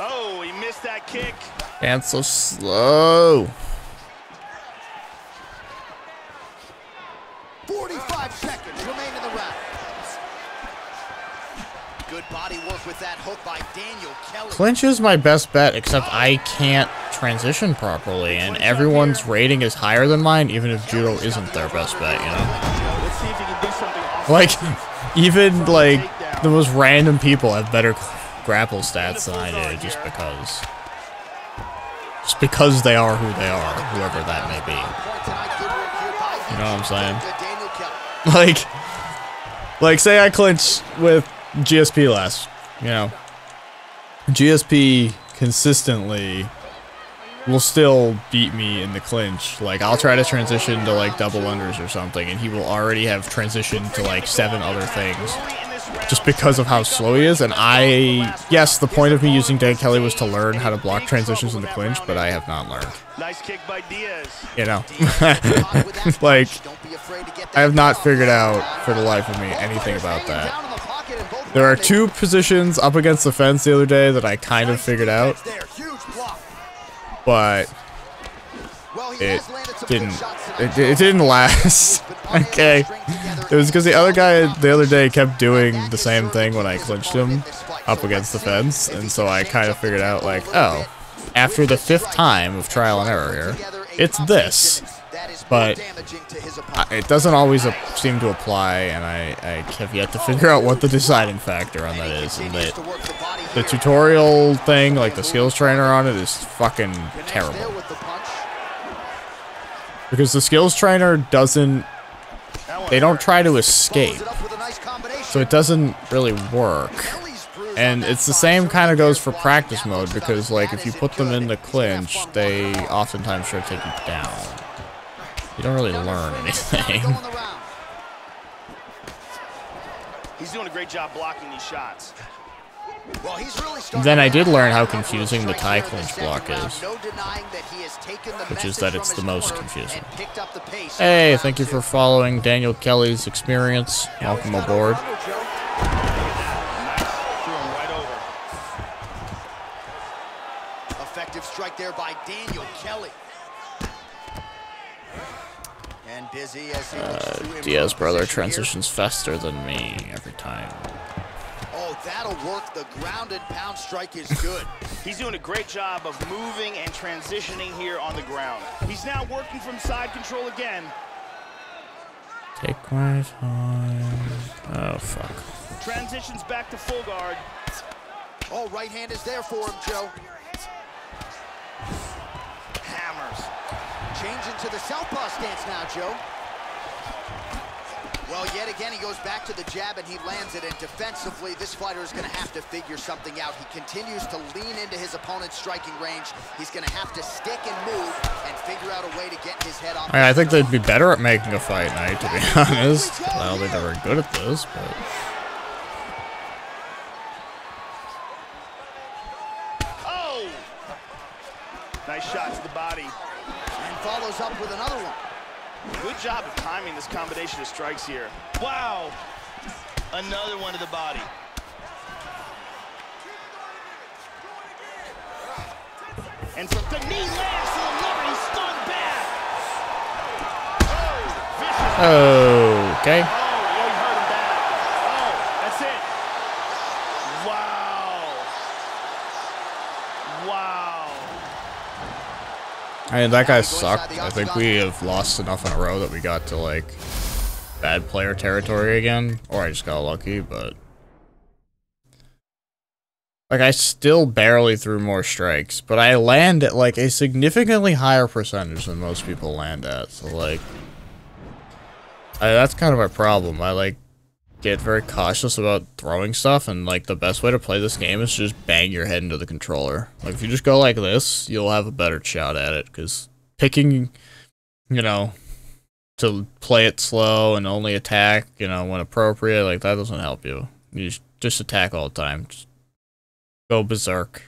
Oh, he missed that kick. And so slow. 45 seconds remain in the round. Good body work with that hook by Daniel Kelly. Clinch is my best bet, except I can't transition properly, and everyone's rating is higher than mine, even if judo isn't their best bet, you know? Let's see if he can do something Like, even, like, the most random people have better grapple stats than I do, just because. Just because they are who they are, whoever that may be. You know what I'm saying? Like, say I clinch with GSP last, you know. GSP consistently will still beat me in the clinch. Like, I'll try to transition to, like, double unders or something, and he will already have transitioned to, like, 7 other things. Just because of how slow he is, and yes, the point of me using Dan Kelly was to learn how to block transitions in the clinch, but I have not learned. Nice kick by Diaz. You know, like, I have not figured out, for the life of me, anything about that. There are 2 positions up against the fence the other day that I kind of figured out, but it didn't last. Okay. It was because the other guy the other day kept doing the same thing when I clinched him up against the fence, and so I kind of figured out, like, oh, after the 5th time of trial and error here, it's this. But it doesn't always seem to apply, and I have yet to figure out what the deciding factor on that is. And the tutorial thing, like the skills trainer on it, is fucking terrible. Because the skills trainer doesn't... They don't try to escape. So it doesn't really work. And it's the same kind of goes for practice mode, because, like, if you put them in the clinch, they oftentimes try to take you down. You don't really learn anything. He's doing a great job blocking these shots. Then I did learn how confusing the Thai clinch block is, which is that it's the most confusing. Hey, thank you for following Daniel Kelly's experience. Welcome aboard. Effective strike there by Daniel Kelly. And busy as he Diaz brother transitions faster than me every time. Oh, that'll work. The ground and pound strike is good. He's doing a great job of moving and transitioning here on the ground. He's now working from side control again. Take my time. Oh, fuck. Transitions back to full guard. Oh, right hand is there for him, Joe. Hammers. Change into the southpaw stance now, Joe. Well, yet again, he goes back to the jab and he lands it. And defensively, this fighter is going to have to figure something out. He continues to lean into his opponent's striking range. He's going to have to stick and move and figure out a way to get his head off. I think they'd be better at making a fight night, to be honest. I don't think they're very good at this, but... Oh! Nice shot to the body. And follows up with another one. Good job of timing this combination of strikes here. Wow! Another one to the body. And from the knee lands to the liver, he's stunned back. Oh, vicious. Oh, okay. Oh, yeah, he hurt him bad. Oh, that's it. Wow. Wow. I mean, that guy sucked. I think we have lost enough in a row that we got to, like, bad player territory again. Or I just got lucky, but... Like, I still barely threw more strikes, but I land at, like, a significantly higher percentage than most people land at. So, like... that's kind of my problem. I, like, get very cautious about throwing stuff, and, like, the best way to play this game is to just bang your head into the controller. Like, if you just go like this, you'll have a better shot at it, because picking, you know, to play it slow and only attack, you know, when appropriate, like, that doesn't help you. You just attack all the time. Just go berserk.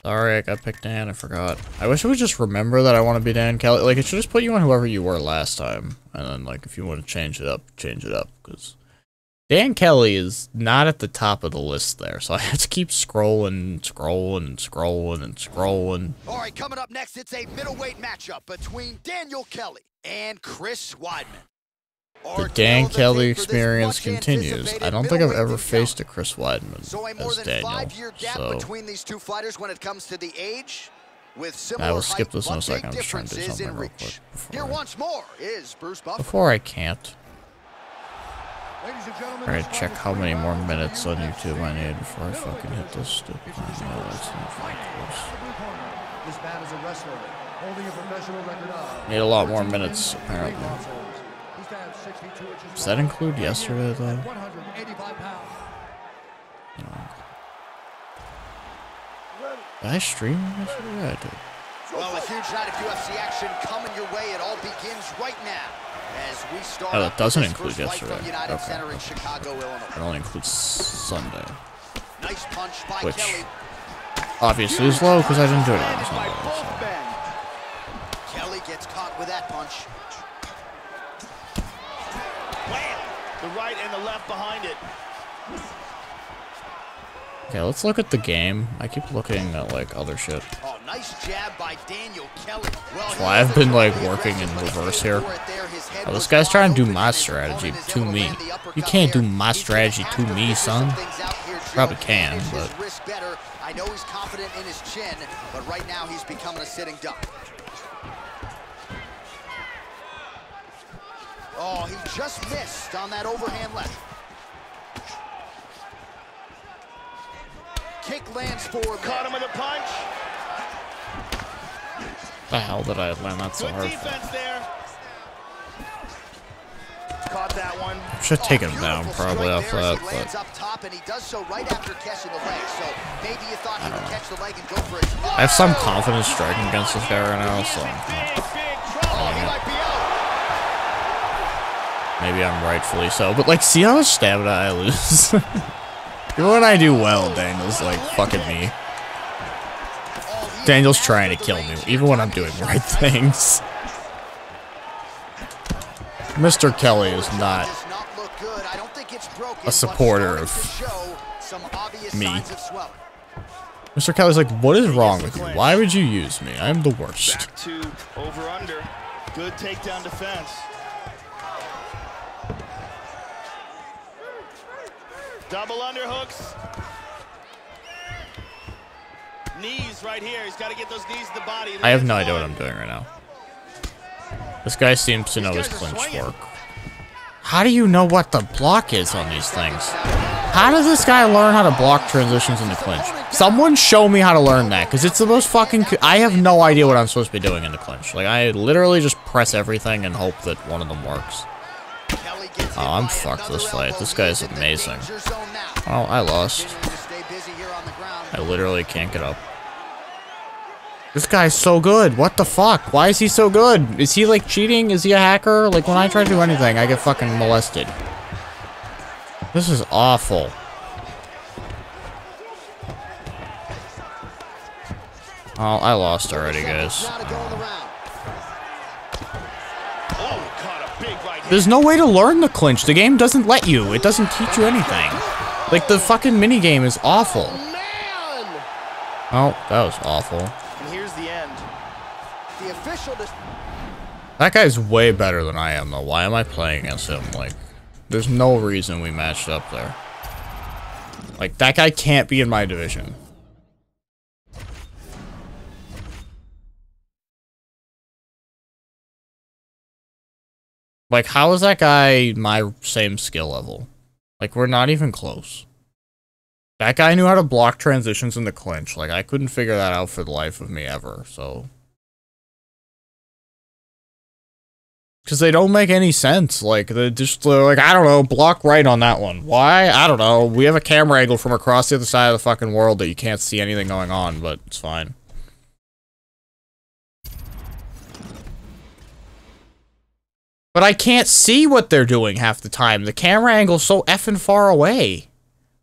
Sorry, I got picked Dan, I forgot. I wish I would just remember that I want to be Dan Kelly. Like, it should just put you on whoever you were last time. And then, like, if you want to change it up, because Dan Kelly is not at the top of the list there. So I have to keep scrolling. All right, coming up next, it's a middleweight matchup between Daniel Kelly and Chris Weidman. The Dan Kelly experience continues. I don't think I've ever faced a Chris Weidman So a more as than Daniel. 5-year gap between these two fighters when it comes to the age. I will skip this in a second. I'm just trying to do something real quick. Here once more is Bruce Buffer. Before I can't. Alright, check how many more minutes on YouTube I need before I fucking hit this stupid thing. No, that's not close. Need a lot more minutes, apparently. Does that include yesterday, though? No. Did I stream yesterday? Yeah, I did. Well, a huge night of UFC action coming your way. It all begins right now as we start. Oh, it doesn't include yesterday. Okay. In Chicago, Illinois. It only includes Sunday. Nice punch by which Kelly. Obviously is low because I didn't do it on Sunday. So. Kelly gets caught with that punch. Wham! The right and the left behind it. Okay, let's look at the game. I keep looking at like other shit. Oh, nice jab by Daniel Kelly. Well, so I've been like working in reverse here. Oh, this guy's trying to do my strategy to me. You can't do my strategy to me, son. Probably can, but I know he's confident in his chin, but right now he's becoming a sitting duck. Oh, he just missed on that overhand left. Kick lands forward. Caught him with a punch. The hell did I land that so hard? Defense there. Caught that one. Should take him down probably off that, but up top and he does so right after catching the leg. So maybe you thought he would catch the leg and go for it. I have some confidence striking against this guy right now, so maybe I'm rightfully so. But like, see how much stamina I lose? Even when I do well, Daniel's like fucking me. Daniel's trying to kill me, even when I'm doing right things. Mr. Kelly is not a supporter of me. Mr. Kelly's like, what is wrong with you? Why would you use me? I'm the worst. Back to over under. Good takedown defense. Double underhooks. Knees right here. He's got to get those knees to the body. I have no idea what I'm doing right now. This guy seems to know his clinch work. How do you know what the block is on these things? How does this guy learn how to block transitions in the clinch? Someone show me how to learn that, because it's the most fucking... I have no idea what I'm supposed to be doing in the clinch. Like, I literally just press everything and hope that one of them works. Oh, I'm fucked this fight. This guy is amazing. Oh, I lost. I literally can't get up. This guy's so good. What the fuck? Why is he so good? Is he like cheating? Is he a hacker? Like when I try to do anything, I get fucking molested. This is awful. Oh, I lost already, guys. There's no way to learn the clinch. The game doesn't let you. It doesn't teach you anything. Like, the fucking minigame is awful. Oh, that was awful. And here's the end. The official... That guy's way better than I am, though. Why am I playing against him? Like, there's no reason we matched up there. Like, that guy can't be in my division. Like, how is that guy my same skill level? Like, we're not even close. That guy knew how to block transitions in the clinch. Like, I couldn't figure that out for the life of me ever, so... Because they don't make any sense. Like, they're like, I don't know, block right on that one. Why? I don't know. We have a camera angle from across the other side of the fucking world that you can't see anything going on, but it's fine. But I can't see what they're doing half the time. The camera angle's so effing far away.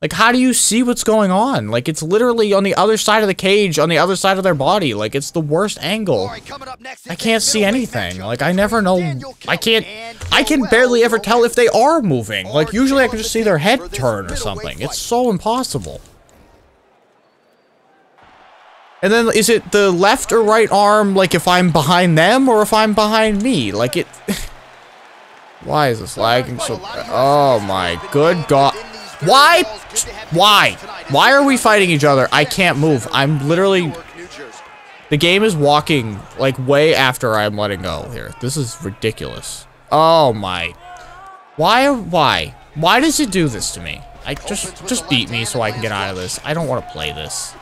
Like, how do you see what's going on? Like, it's literally on the other side of the cage, on the other side of their body. Like, it's the worst angle. I can't see anything. Like, I never know. I can barely ever tell if they are moving. Like, usually I can just see their head turn or something. It's so impossible. And then, is it the left or right arm, like, if I'm behind them or if I'm behind me? Like, it... Why is this lagging so bad? Oh my good god. Why? Why? Why are we fighting each other? I can't move. I'm literally... The game is walking, like, way after I'm letting go here. This is ridiculous. Oh, my. Why? Why does it do this to me? Just beat me so I can get out of this. I don't want to play this.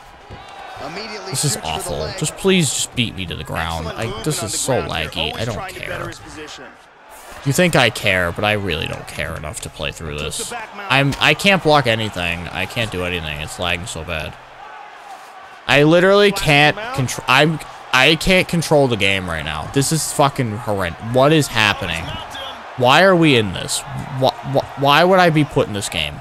This is awful. Please beat me to the ground. This is so laggy. I don't care. You think I care, but I really don't care enough to play through this. I can't block anything. I can't do anything. It's lagging so bad. I literally can't control. I can't control the game right now. This is fucking horrendous. What is happening? Why are we in this? Why would I be put in this game?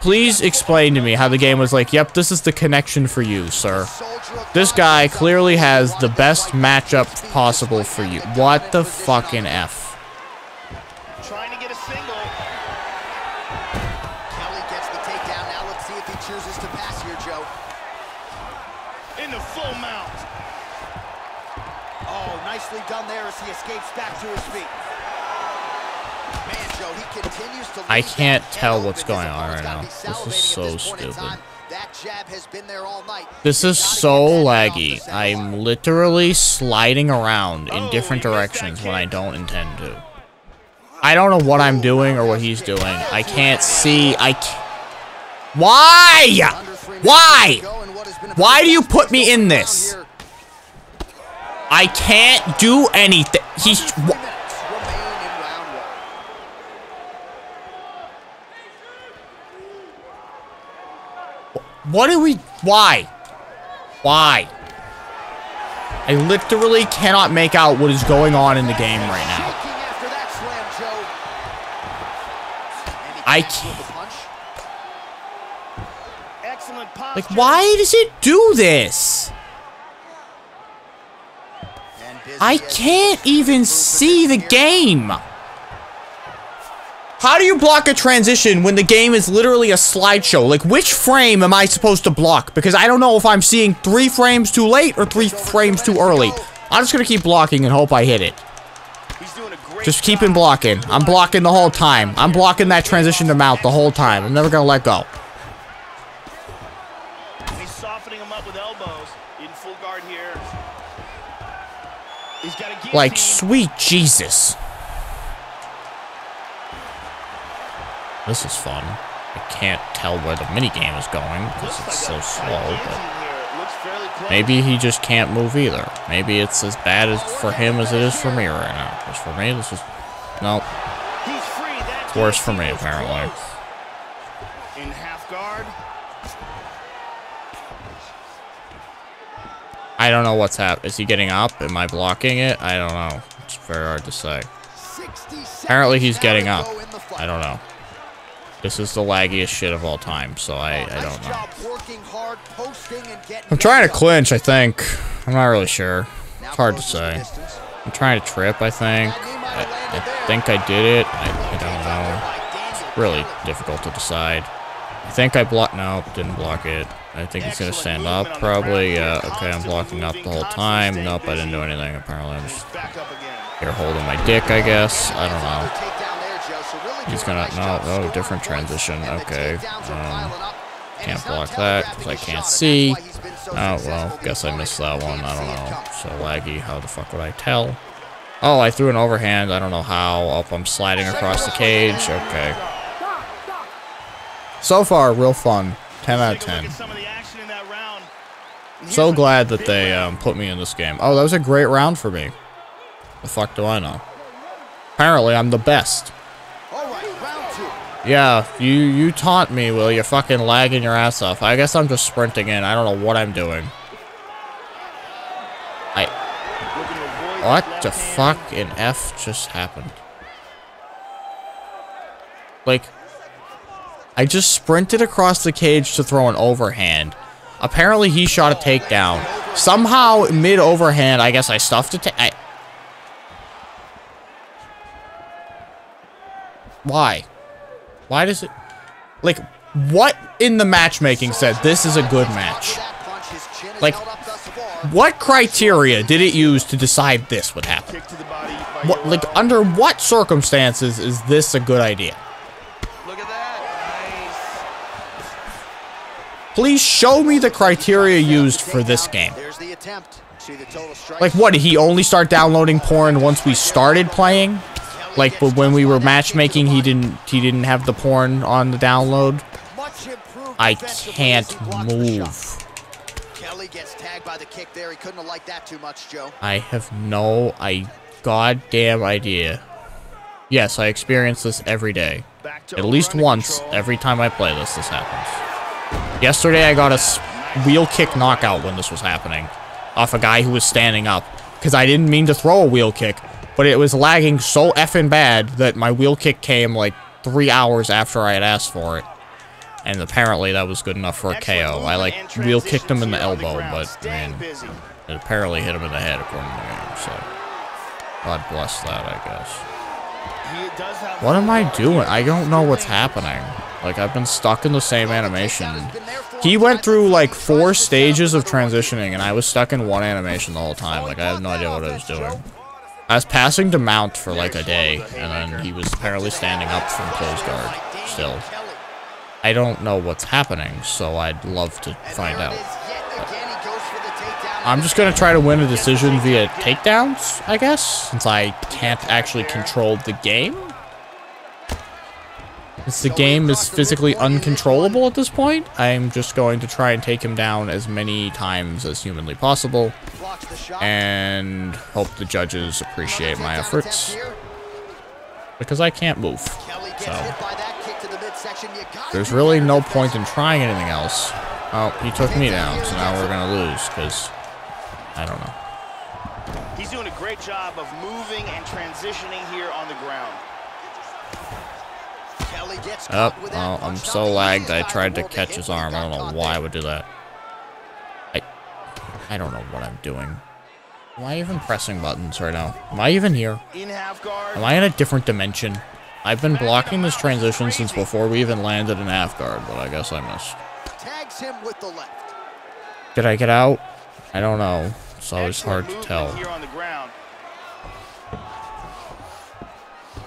Please explain to me how the game was like, yep, this is the connection for you, sir. This guy clearly has the best matchup possible for you. What the fucking F? Trying to get a single. Kelly gets the takedown. Now let's see if he chooses to pass here, Joe. In the full mount. Oh, nicely done there as he escapes back to his feet. Man, Joe, he continues to I can't tell what's going on right now. This is so stupid. That jab has been there all night. This is so laggy. I'm literally sliding around in different directions when I don't intend to. I don't know what I'm doing or what he's doing. I can't see. Why? Why? Why do you put me in this? I can't do anything. What are we... Why? Why? I literally cannot make out what is going on in the game right now. I can't... Like, why does it do this? I can't even see the game. How do you block a transition when the game is literally a slideshow? Like, which frame am I supposed to block? Because I don't know if I'm seeing 3 frames too late or 3 frames too early. I'm just gonna keep blocking and hope I hit it. Just keeping blocking. I'm blocking the whole time. I'm blocking that transition to mount the whole time. I'm never gonna let go. He's softening him up with elbows in full guard here. He's got a guillotine. Like, sweet Jesus. This is fun. I can't tell where the minigame is going because it's so slow, but maybe he just can't move either. Maybe it's as bad as for him as it is for me right now. Because for me, this is... Nope. It's worse for me, apparently. In half guard. I don't know what's happening. Is he getting up? Am I blocking it? I don't know. It's very hard to say. Apparently he's getting up. I don't know. This is the laggiest shit of all time, so I don't know. I'm trying to clinch, I think. I'm not really sure. It's hard to say. I'm trying to trip, I think. I think I did it. I don't know. It's really difficult to decide. I think I blocked. No, didn't block it. I think he's gonna stand up, probably. Yeah, okay, I'm blocking up the whole time. Nope, I didn't do anything. Apparently, I'm just here holding my dick, I guess. I don't know. He's gonna... No, different transition. Okay. Can't block that because I can't see. Oh, well, guess I missed that one. I don't know. So laggy. How the fuck would I tell? Oh, I threw an overhand. I don't know how. Oh, I'm sliding across the cage. Okay. So far, real fun. 10 out of 10. So glad that they put me in this game. Oh, that was a great round for me. The fuck do I know? Apparently, I'm the best. Yeah, you taunt me, Will. You're fucking lagging your ass off. I guess I'm just sprinting in. I don't know what I'm doing. What the fucking F just happened? Like, I just sprinted across the cage to throw an overhand. Apparently, he shot a takedown. Somehow, mid-overhand, I guess I stuffed it. Why? Why does it... Like, what in the matchmaking said this is a good match? Like, what criteria did it use to decide this would happen? What, like, under what circumstances is this a good idea? Look at that. Please show me the criteria used for this game. Like, what, did he only start downloading porn once we started playing? Like, but when we were matchmaking, he didn't have the porn on the download? I can't move. Kelly gets tagged by the kick there. He couldn't have liked that too much, Joe. I have no goddamn idea. Yes, I experience this every day. At least once every time I play this happens. Yesterday I got a wheel kick knockout when this was happening off a guy who was standing up because I didn't mean to throw a wheel kick, but it was lagging so effing bad that my wheel kick came like 3 hours after I had asked for it. And apparently that was good enough for a KO. I like wheel kicked him in the elbow, but I mean, it apparently hit him in the head according to the game, so God bless that, I guess. What am I doing? I don't know what's happening. Like, I've been stuck in the same animation. He went through like 4 stages of transitioning, and I was stuck in one animation the whole time. Like, I have no idea what I was doing. I was passing to mount for like a day, and then he was apparently standing up from close guard still. I don't know what's happening, so I'd love to find out. I'm just gonna try to win a decision via takedowns, I guess, since I can't actually control the game. Since the game is physically uncontrollable at this point, I'm just going to try and take him down as many times as humanly possible, and hope the judges appreciate my efforts, because I can't move, so there's really no point in trying anything else. Oh, he took me down, so now we're gonna lose, because I don't know. He's doing a great job of moving and transitioning here on the ground. Oh, I'm so lagged, I tried to catch his arm. I don't know why I would do that. I don't know what I'm doing. Am I even pressing buttons right now? Am I even here? Am I in a different dimension? I've been blocking this transition since before we even landed in half guard, but I guess I missed. Tags him with the left. Did I get out? I don't know. It's always hard to tell. Here on the ground.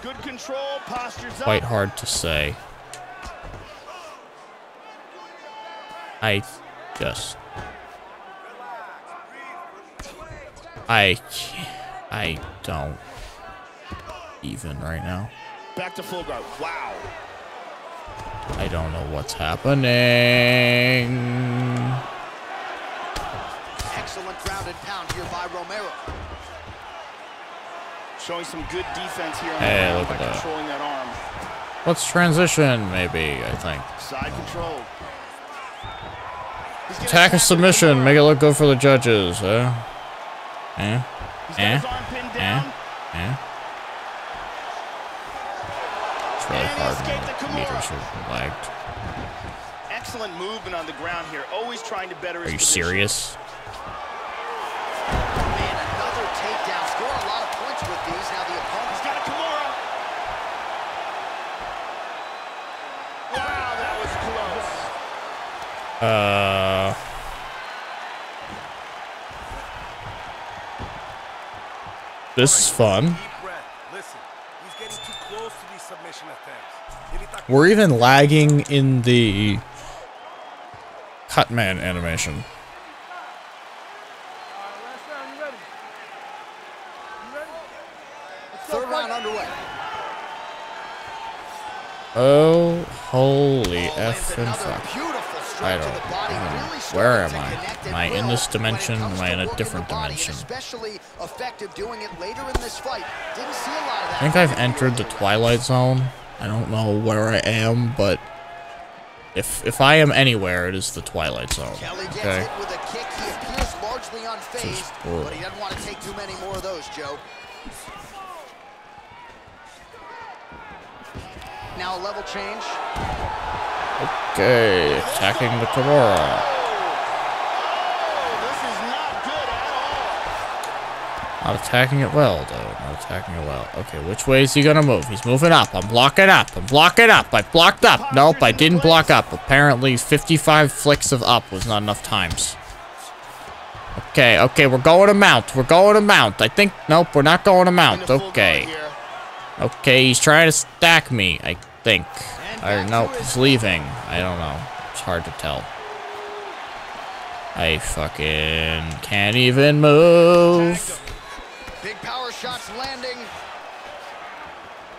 Good control, postures up. Quite hard to say. I don't even right now. Back to full guard. Wow. I don't know what's happening. Excellent grounded pound here by Romero. Showing some good defense here on hey, the look by at that. Controlling that arm. Let's transition, maybe, I think. Side control. Attack a submission. Make it look good for the judges. It's really hard when the meters are lagged. Excellent movement on the ground here. Always trying to better his Are you position. serious? Man, another takedown. Scoring a lot of points with these. Now the opponent's got a Kimura. Wow, that was close. This is fun. We're even lagging in the Cutman animation. Third round underway. Oh, holy effing fuck. I don't even, where am I? Am I in this dimension? Am I in a different dimension? I think I've entered the Twilight Zone. I don't know where I am, but if I am anywhere, it is the Twilight Zone. Okay. This is brutal. But he doesn't want to take too many more of those, Joe. Now a level change. Okay, attacking the Kimura. This is not good at all. Not attacking it well, though. Not attacking it well. Okay, which way is he gonna move? He's moving up. I'm blocking up. I'm blocking up. I blocked up. Nope, I didn't block up. Apparently, 55 flicks of up was not enough times. Okay, okay, we're going to mount. We're going to mount. I think, nope, we're not going to mount. Okay. Okay, he's trying to stack me, I think. Or, no, he's leaving. I don't know. It's hard to tell. I fucking can't even move. Big power shots landing.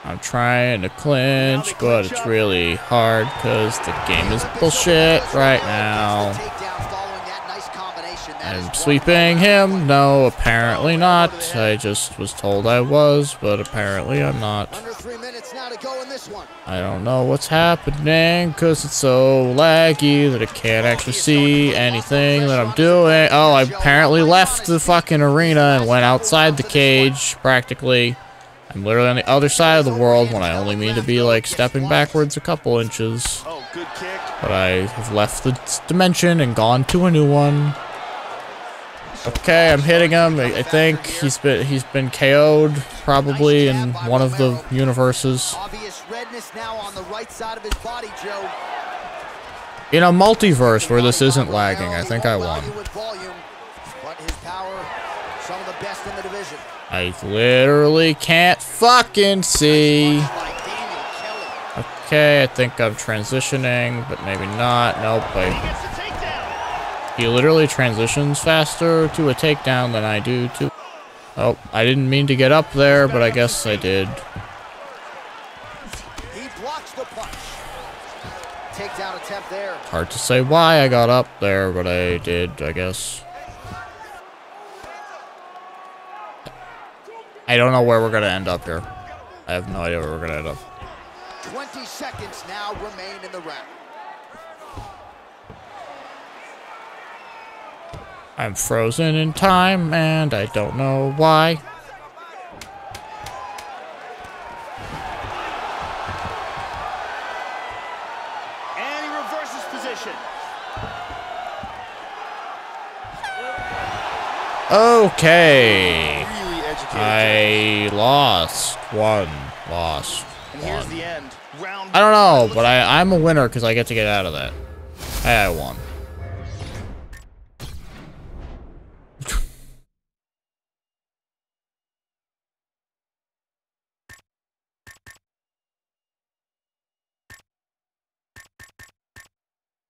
I'm trying to clinch, but it's really hard because the game is bullshit right now. I'm sweeping him. No, apparently not. I just was told I was, but apparently I'm not. Under 3 minutes now to go in this one. I don't know what's happening because it's so laggy that I can't actually see anything that I'm doing. Oh, I apparently left the fucking arena and went outside the cage, practically. I'm literally on the other side of the world when I only mean to be, like, stepping backwards a couple inches. But I have left the dimension and gone to a new one. Okay, I'm hitting him. I think he's been KO'd probably in one of the universes. In a multiverse where this isn't lagging, I think I won. I literally can't fucking see. Okay, I think I'm transitioning, but maybe not. Nope. He literally transitions faster to a takedown than I do to... Oh, I didn't mean to get up there, but I guess I did. He blocks the punch. Takedown attempt there. Hard to say why I got up there, but I did, I guess. I don't know where we're gonna end up here. I have no idea where we're gonna end up. 20 seconds now remain in the round. I'm frozen in time, and I don't know why. And he reverses position. Okay. I lost. Lost. And here's the end. Round I don't know, but I'm a winner because I get to get out of that. Hey, I won.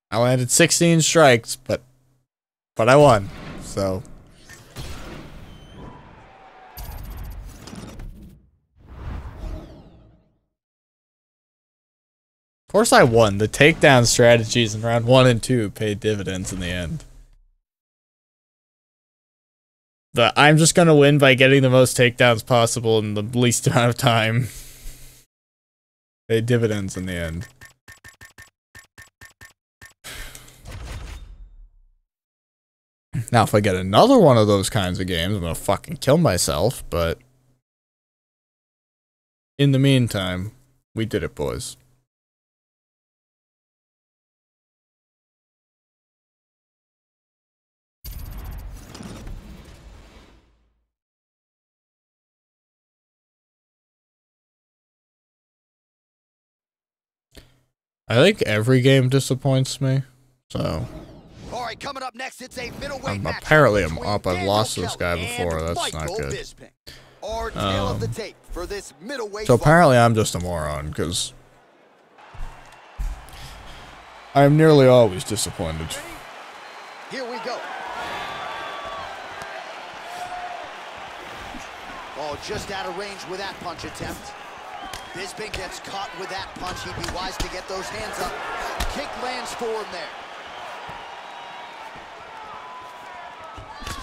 I landed 16 strikes, but I won, so. Of course I won. The takedown strategies in round 1 and 2 paid dividends in the end. I'm just gonna win by getting the most takedowns possible in the least amount of time. Paid dividends in the end. Now, if I get another one of those kinds of games, I'm gonna fucking kill myself, but... in the meantime, we did it, boys. I think every game disappoints me, so... All right, coming up next, it's a middleweight match. Apparently I'm up. I've lost to this guy before. That's not good. So apparently I'm just a moron, because I'm nearly always disappointed. Here we go. Oh, just out of range with that punch attempt. Bisping gets caught with that punch. He'd be wise to get those hands up. Kick lands for him there.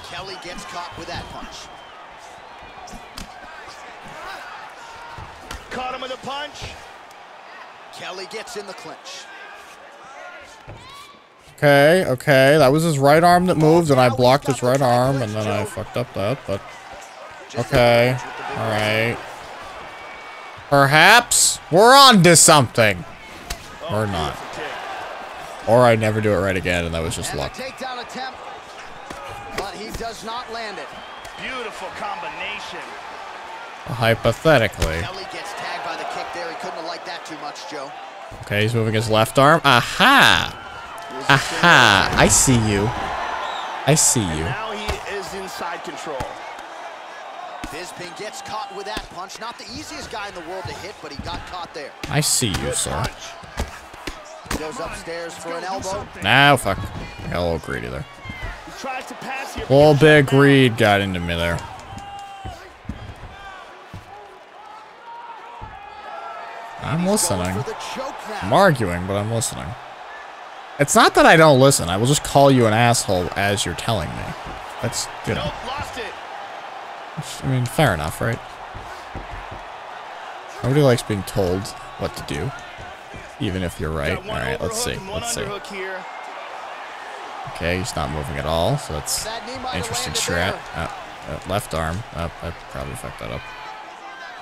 Kelly gets caught with that punch. Caught him with a punch. Kelly gets in the clinch. Okay, okay. That was his right arm that moved, and I blocked his right arm, and then I fucked up that, but... okay. Alright. Perhaps we're on to something. Or not. Or I never do it right again, and that was just luck. Takedown attempt, but he does not land it. Beautiful combination. Hypothetically. Kelly gets tagged by the kick there. He couldn't have liked that too much, Joe. Okay, he's moving his left arm. Aha! Aha! I see you. I see you. Now he is inside control. Bisping gets caught with that punch. Not the easiest guy in the world to hit, but he got caught there. I see you, sir. Goes upstairs for an elbow. Nah, fuck. I got a little greedy there. tries to pass here. All big greed got into me there. I'm listening. I'm arguing, but I'm listening. It's not that I don't listen. I will just call you an asshole as you're telling me. That's, you know. Lost it. I mean, fair enough, right? Nobody likes being told what to do, even if you're right. All right, let's see. Let's see. Okay, he's not moving at all, so that's interesting strat. Left arm. I probably fucked that up.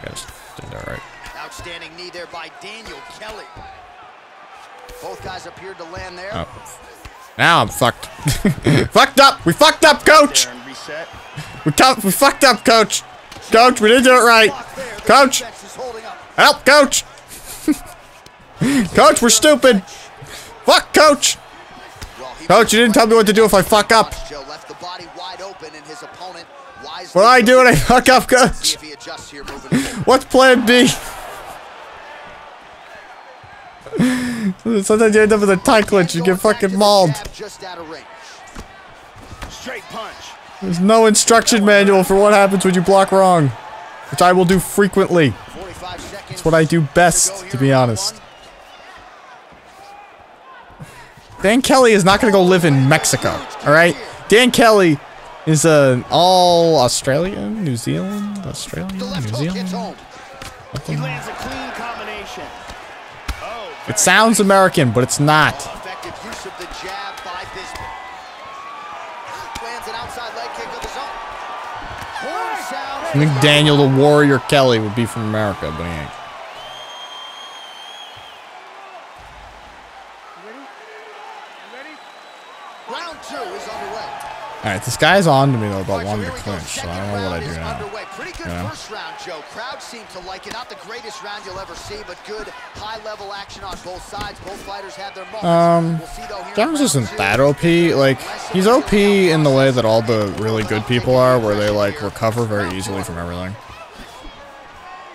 I just did that right. Outstanding knee there by Daniel Kelly. Both guys appeared to land there. Oh. Now I'm fucked. Fucked up. We fucked up, coach. We fucked up, coach. Coach, we didn't do it right. Coach. Help, coach. Coach, we're stupid. Fuck, coach. Coach, you didn't tell me what to do if I fuck up. What do I do when I fuck up, coach? What's plan B? Sometimes you end up with a tie clinch, you get fucking mauled. Straight punch. There's no instruction manual for what happens when you block wrong, which I will do frequently. It's what I do best, to be honest. Dan Kelly is not going to go live in Mexico, alright? Dan Kelly is an all Australian, New Zealand, Australian, New Zealand. He lands a clean combination. It sounds American, but it's not. Effective use of the jab by Bisping. Lands an outside leg kick of his own. I think Daniel the Warrior Kelly would be from America, but he ain't. Round 2 is underway. Alright, this guy's on to me though about wanting to clinch, so I don't know what I do now. Pretty good first round, Joe. Crowd seemed to like it. Not the greatest round you'll ever see, but good high-level action on both sides. Both fighters had their moments. We'll see though here. Jones isn't that OP. Like, he's OP in the way that all the really good people are, where they like recover very easily from everything.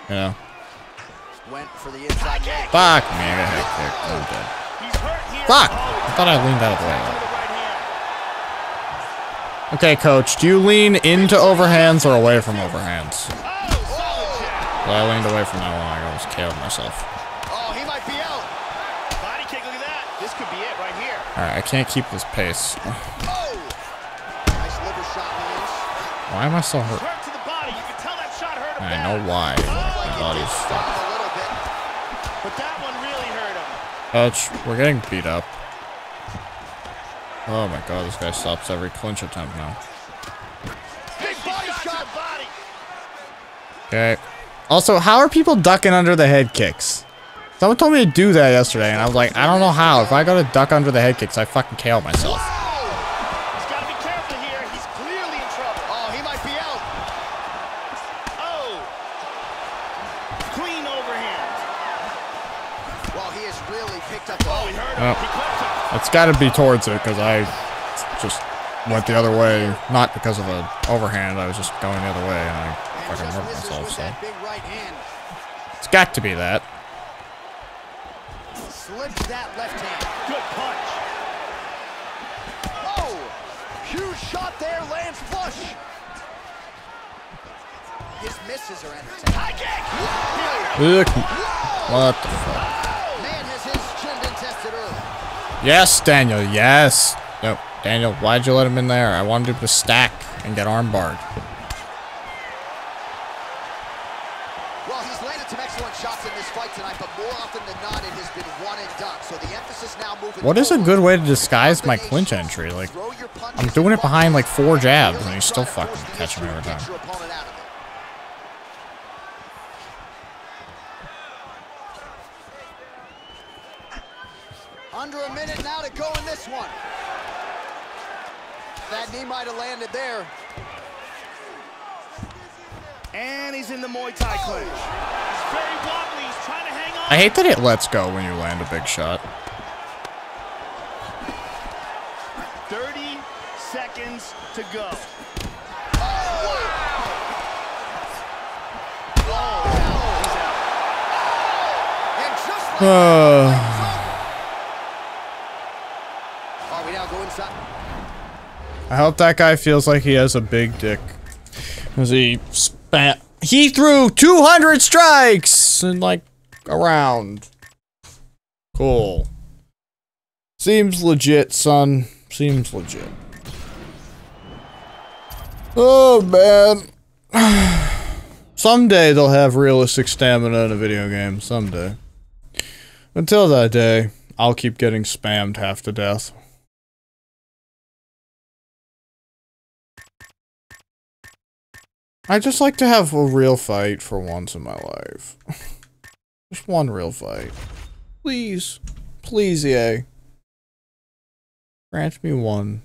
You know? Went for the inside leg. Fuck me, I got head kicked. I'm dead. Fuck! I thought I leaned out of the way. Okay, coach, do you lean into overhands or away from overhands? Well, I leaned away from that one. I almost KO'd myself. Oh, he might be out. Body kick, look at that. This could be it right here. Alright, I can't keep this pace. Oh. Nice liver shot lands. Why am I so hurt? Hurt to the body. You can tell that shot hurt him. I know why. My body's stuck. But that one really hurt him. Coach, we're getting beat up. Oh my god, this guy stops every clinch attempt now. Big body shot. Body. Okay. Also, how are people ducking under the head kicks? Someone told me to do that yesterday, and I was like, I don't know how. If I go to duck under the head kicks, I fucking KO myself. He's got to be careful here. He's clearly in trouble. Oh, he might be out. Oh. Clean overhand. Well, he has really picked up. Oh, he hurt him. He clipped him. It's got to be towards it, because I just went the other way. Not because of an overhand, I was just going the other way, and I fucking hurt myself, so. It's got to be that. Slips that left hand. Good punch. Oh! Huge shot there, lands flush. His misses are entertaining. High kick. Look. What the fuck? Man has his chin been tested early. Yes, Daniel, yes. No, Daniel, why'd you let him in there? I wanted him to stack and get arm barred. Well, he's landed some excellent shots in this fight tonight, but more often than not, it has been one and done. So the emphasis now moving. What is a good way to disguise my clinch entry? Like, I'm doing it behind like 4 jabs, and he's still fucking catching me every time. Under a minute now to go in this one. That knee might have landed there. And he's in the Muay Thai clinch. He's very wobbly. He's trying to hang on. I hate that it lets go when you land a big shot. 30 seconds to go. I hope that guy feels like he has a big dick. Cause he threw 200 strikes in like a round. Cool. Seems legit, son. Seems legit. Oh, man. Someday they'll have realistic stamina in a video game. Someday. Until that day, I'll keep getting spammed half to death. I just like to have a real fight for once in my life. Just one real fight. Please. Please, EA. Grant me one.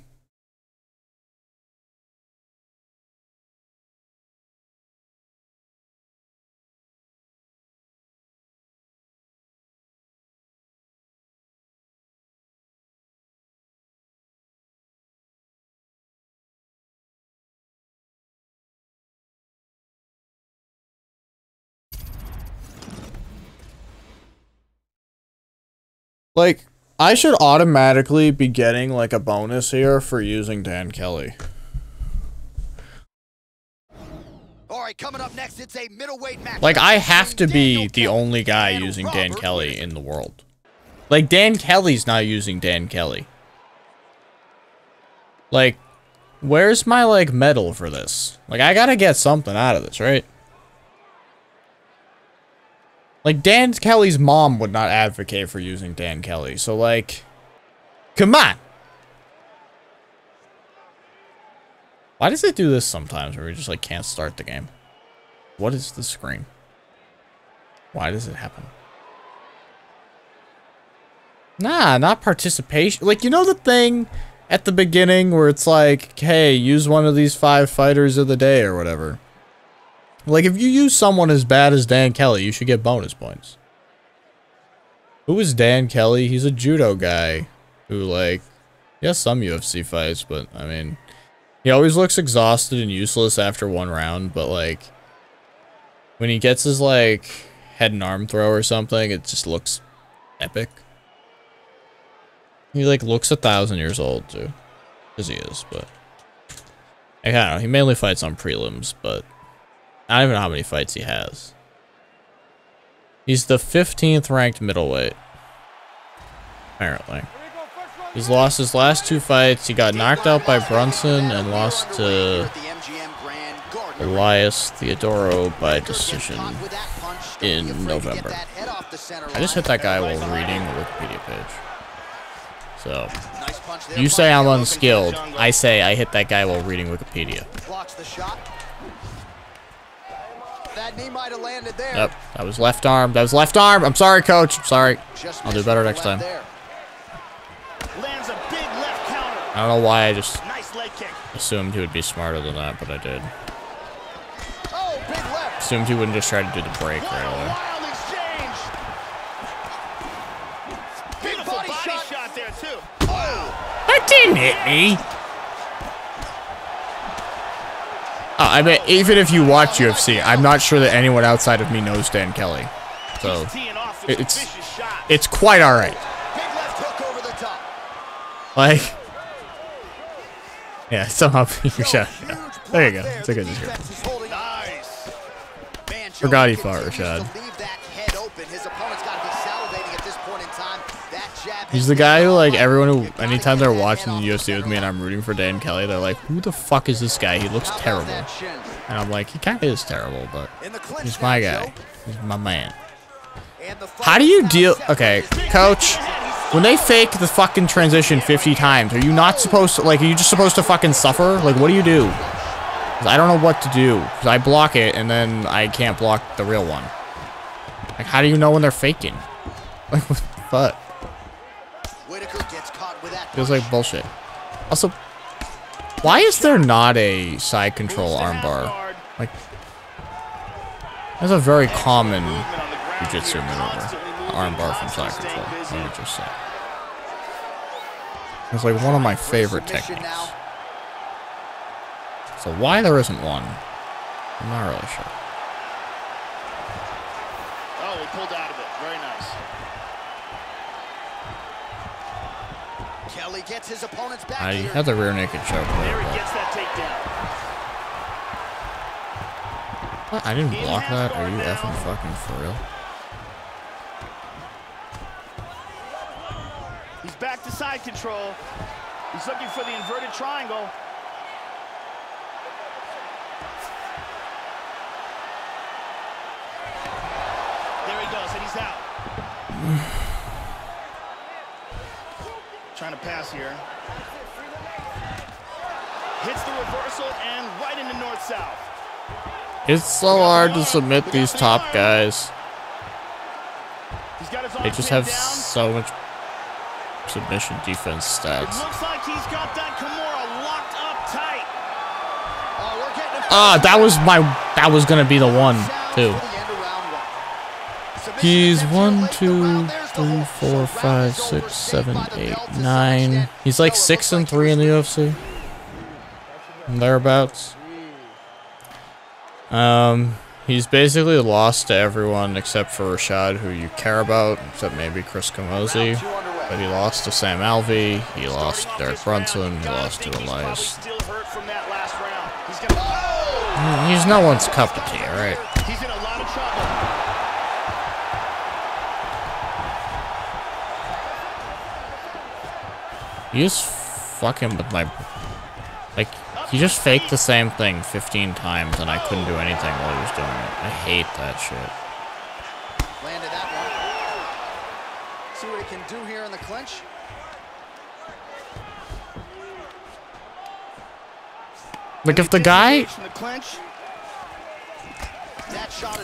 Like, I should automatically be getting, like, a bonus here for using Dan Kelly. Alright, coming up next, it's a middleweight match. Like, I have to be the only guy using Dan Kelly in the world. Like, Dan Kelly's not using Dan Kelly. Like, where's my, like, medal for this? Like, I gotta get something out of this, right? Like, Dan Kelly's mom would not advocate for using Dan Kelly, so, like... Come on! Why does it do this sometimes, where we just, like, can't start the game? What is the screen? Why does it happen? Nah, not participation. Like, you know the thing at the beginning where it's like, hey, use one of these 5 fighters of the day or whatever? Like, if you use someone as bad as Dan Kelly, you should get bonus points. Who is Dan Kelly? He's a judo guy who, like, he has some UFC fights, but, I mean, he always looks exhausted and useless after one round, but, like, when he gets his, like, head and arm throw or something, it just looks epic. He, like, looks 1,000 years old, too. Because he is, but... I don't know, he mainly fights on prelims, but... I don't even know how many fights he has. He's the 15th ranked middleweight. Apparently. He's lost his last 2 fights. He got knocked out by Brunson and lost to Elias Theodoro by decision in November. I just hit that guy while reading the Wikipedia page. So, you say I'm unskilled. I say I hit that guy while reading Wikipedia. That knee might have landed there. Yep, that was left arm. That was left arm. I'm sorry, coach. I'm sorry. I'll do better next time. Lands a big left counter. I don't know why I just Nice leg kick. assumed he would be smarter than that, but I did. Oh, big left. Assumed he wouldn't just try to do the break right away. Wild exchange. Beautiful body shot there too. Oh. That didn't hit me. I mean, even if you watch UFC, I'm not sure that anyone outside of me knows Dan Kelly. So, it's quite alright. Big left hook over the top. Like, yeah, somehow you shot. Yeah. There you go. It's a good description. Nice. Forgot he fought Rashad. He's the guy who, like, everyone who, anytime they're watching the UFC with me and I'm rooting for Dan Kelly, they're like, who the fuck is this guy? He looks terrible. And I'm like, he kind of is terrible, but he's my guy. He's my man. How do you deal? Okay, coach, when they fake the fucking transition 50 times, are you not supposed to, like, are you just supposed to fucking suffer? Like, what do you do? 'Cause I don't know what to do. Because I block it and then I can't block the real one. Like, how do you know when they're faking? Like, what the fuck? Feels like bullshit. Also, why is there not a side control armbar? Like, that's a very common jiu-jitsu maneuver. Armbar from side control, let me just say. It's like one of my favorite techniques. So why there isn't one, I'm not really sure. Oh, he pulled out of it. Very nice. Kelly gets his opponent's back. I had the rear naked choke. There he gets that takedown. What? I didn't block that? Are you effing fucking for real? He's back to side control. He's looking for the inverted triangle. There he goes, and he's out. Trying to pass here. Hits the reversal and right into north-south. It's so hard to submit these top guys. They just have so much submission defense stats. It looks like he's got that Kimura locked up tight. That was gonna be the one too. He's 1, 2, 3, 4, 5, 6, 7, 8, 9. He's like 6 and 3 in the UFC. And thereabouts. He's basically lost to everyone except for Rashad, who you care about, except maybe Chris Camozzi. But he lost to Sam Alvey, he lost to Derek Brunson, he lost to Elias. He's no one's cup of tea, alright? He's in a lot of trouble. You just fuck him with my... Like, he just faked the same thing 15 times and I couldn't do anything while he was doing it. I hate that shit. Landed that one. See what he can do here in the clinch. Like, if the guy...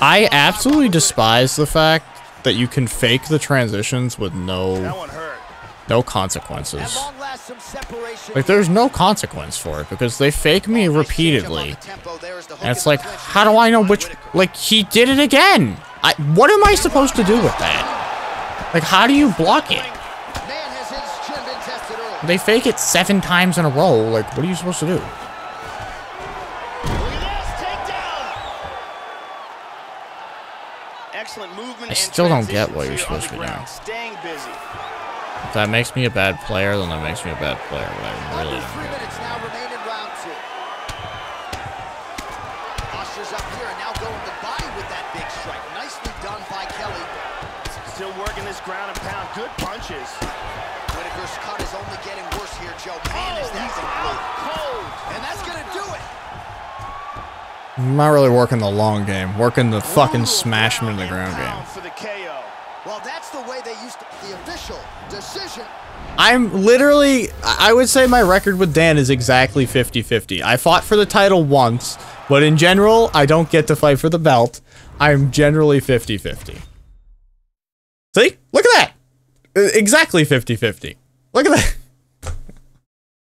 I absolutely despise the fact that you can fake the transitions with no consequences. Like, there's no consequence for it because they fake me repeatedly. And it's like, how do I know which... Like, he did it again! What am I supposed to do with that? Like, how do you block it? They fake it 7 times in a row. Like, what are you supposed to do? I still don't get what you're supposed to be doing. If that makes me a bad player, then that makes me a bad player, but I really don't get it. Postures up here and now going to body with that big strike. Nicely done by Kelly. Still working this ground and pound. Good punches. Whitaker's cut is only getting worse here, Joe. Man, is that thing blue. Cold. And that's going to do it. I'm not really working the long game, working the fucking smash him into the ground game. For the KO. Well, that's the way they used to, the official decision. I'm literally, I would say my record with Dan is exactly 50-50. I fought for the title once, but in general, I don't get to fight for the belt. I'm generally 50-50. See? Look at that! Exactly 50-50. Look at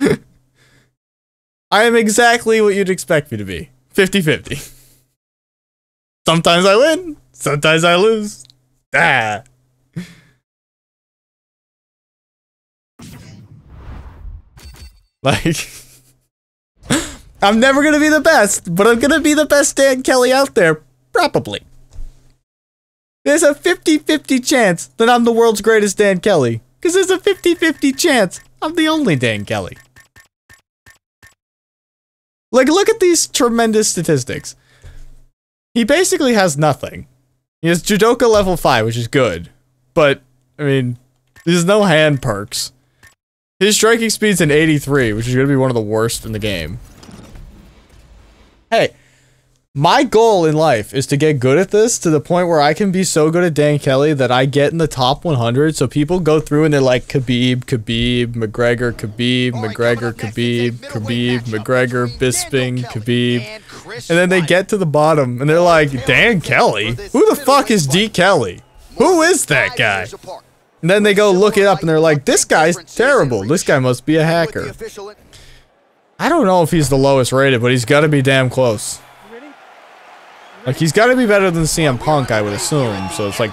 that. I am exactly what you'd expect me to be. 50-50. Sometimes I win, sometimes I lose. Ah. Like, I'm never gonna be the best, but I'm gonna be the best Dan Kelly out there, probably. There's a 50-50 chance that I'm the world's greatest Dan Kelly, because there's a 50-50 chance I'm the only Dan Kelly. Like, look at these tremendous statistics. He basically has nothing. He has Judoka level 5, which is good. But, I mean, there's no hand perks. His striking speed's an 83, which is going to be one of the worst in the game. Hey, my goal in life is to get good at this to the point where I can be so good at Dan Kelly that I get in the top 100, so people go through and they're like, Khabib, McGregor, Khabib, McGregor, Bisping, Khabib. And then they get to the bottom and they're like, Dan Kelly? Who the fuck is D. Kelly? Who is that guy? And then they go look it up and they're like, this guy's terrible. This guy must be a hacker. I don't know if he's the lowest rated, but he's got to be damn close. Like, he's got to be better than CM Punk, I would assume. So it's like,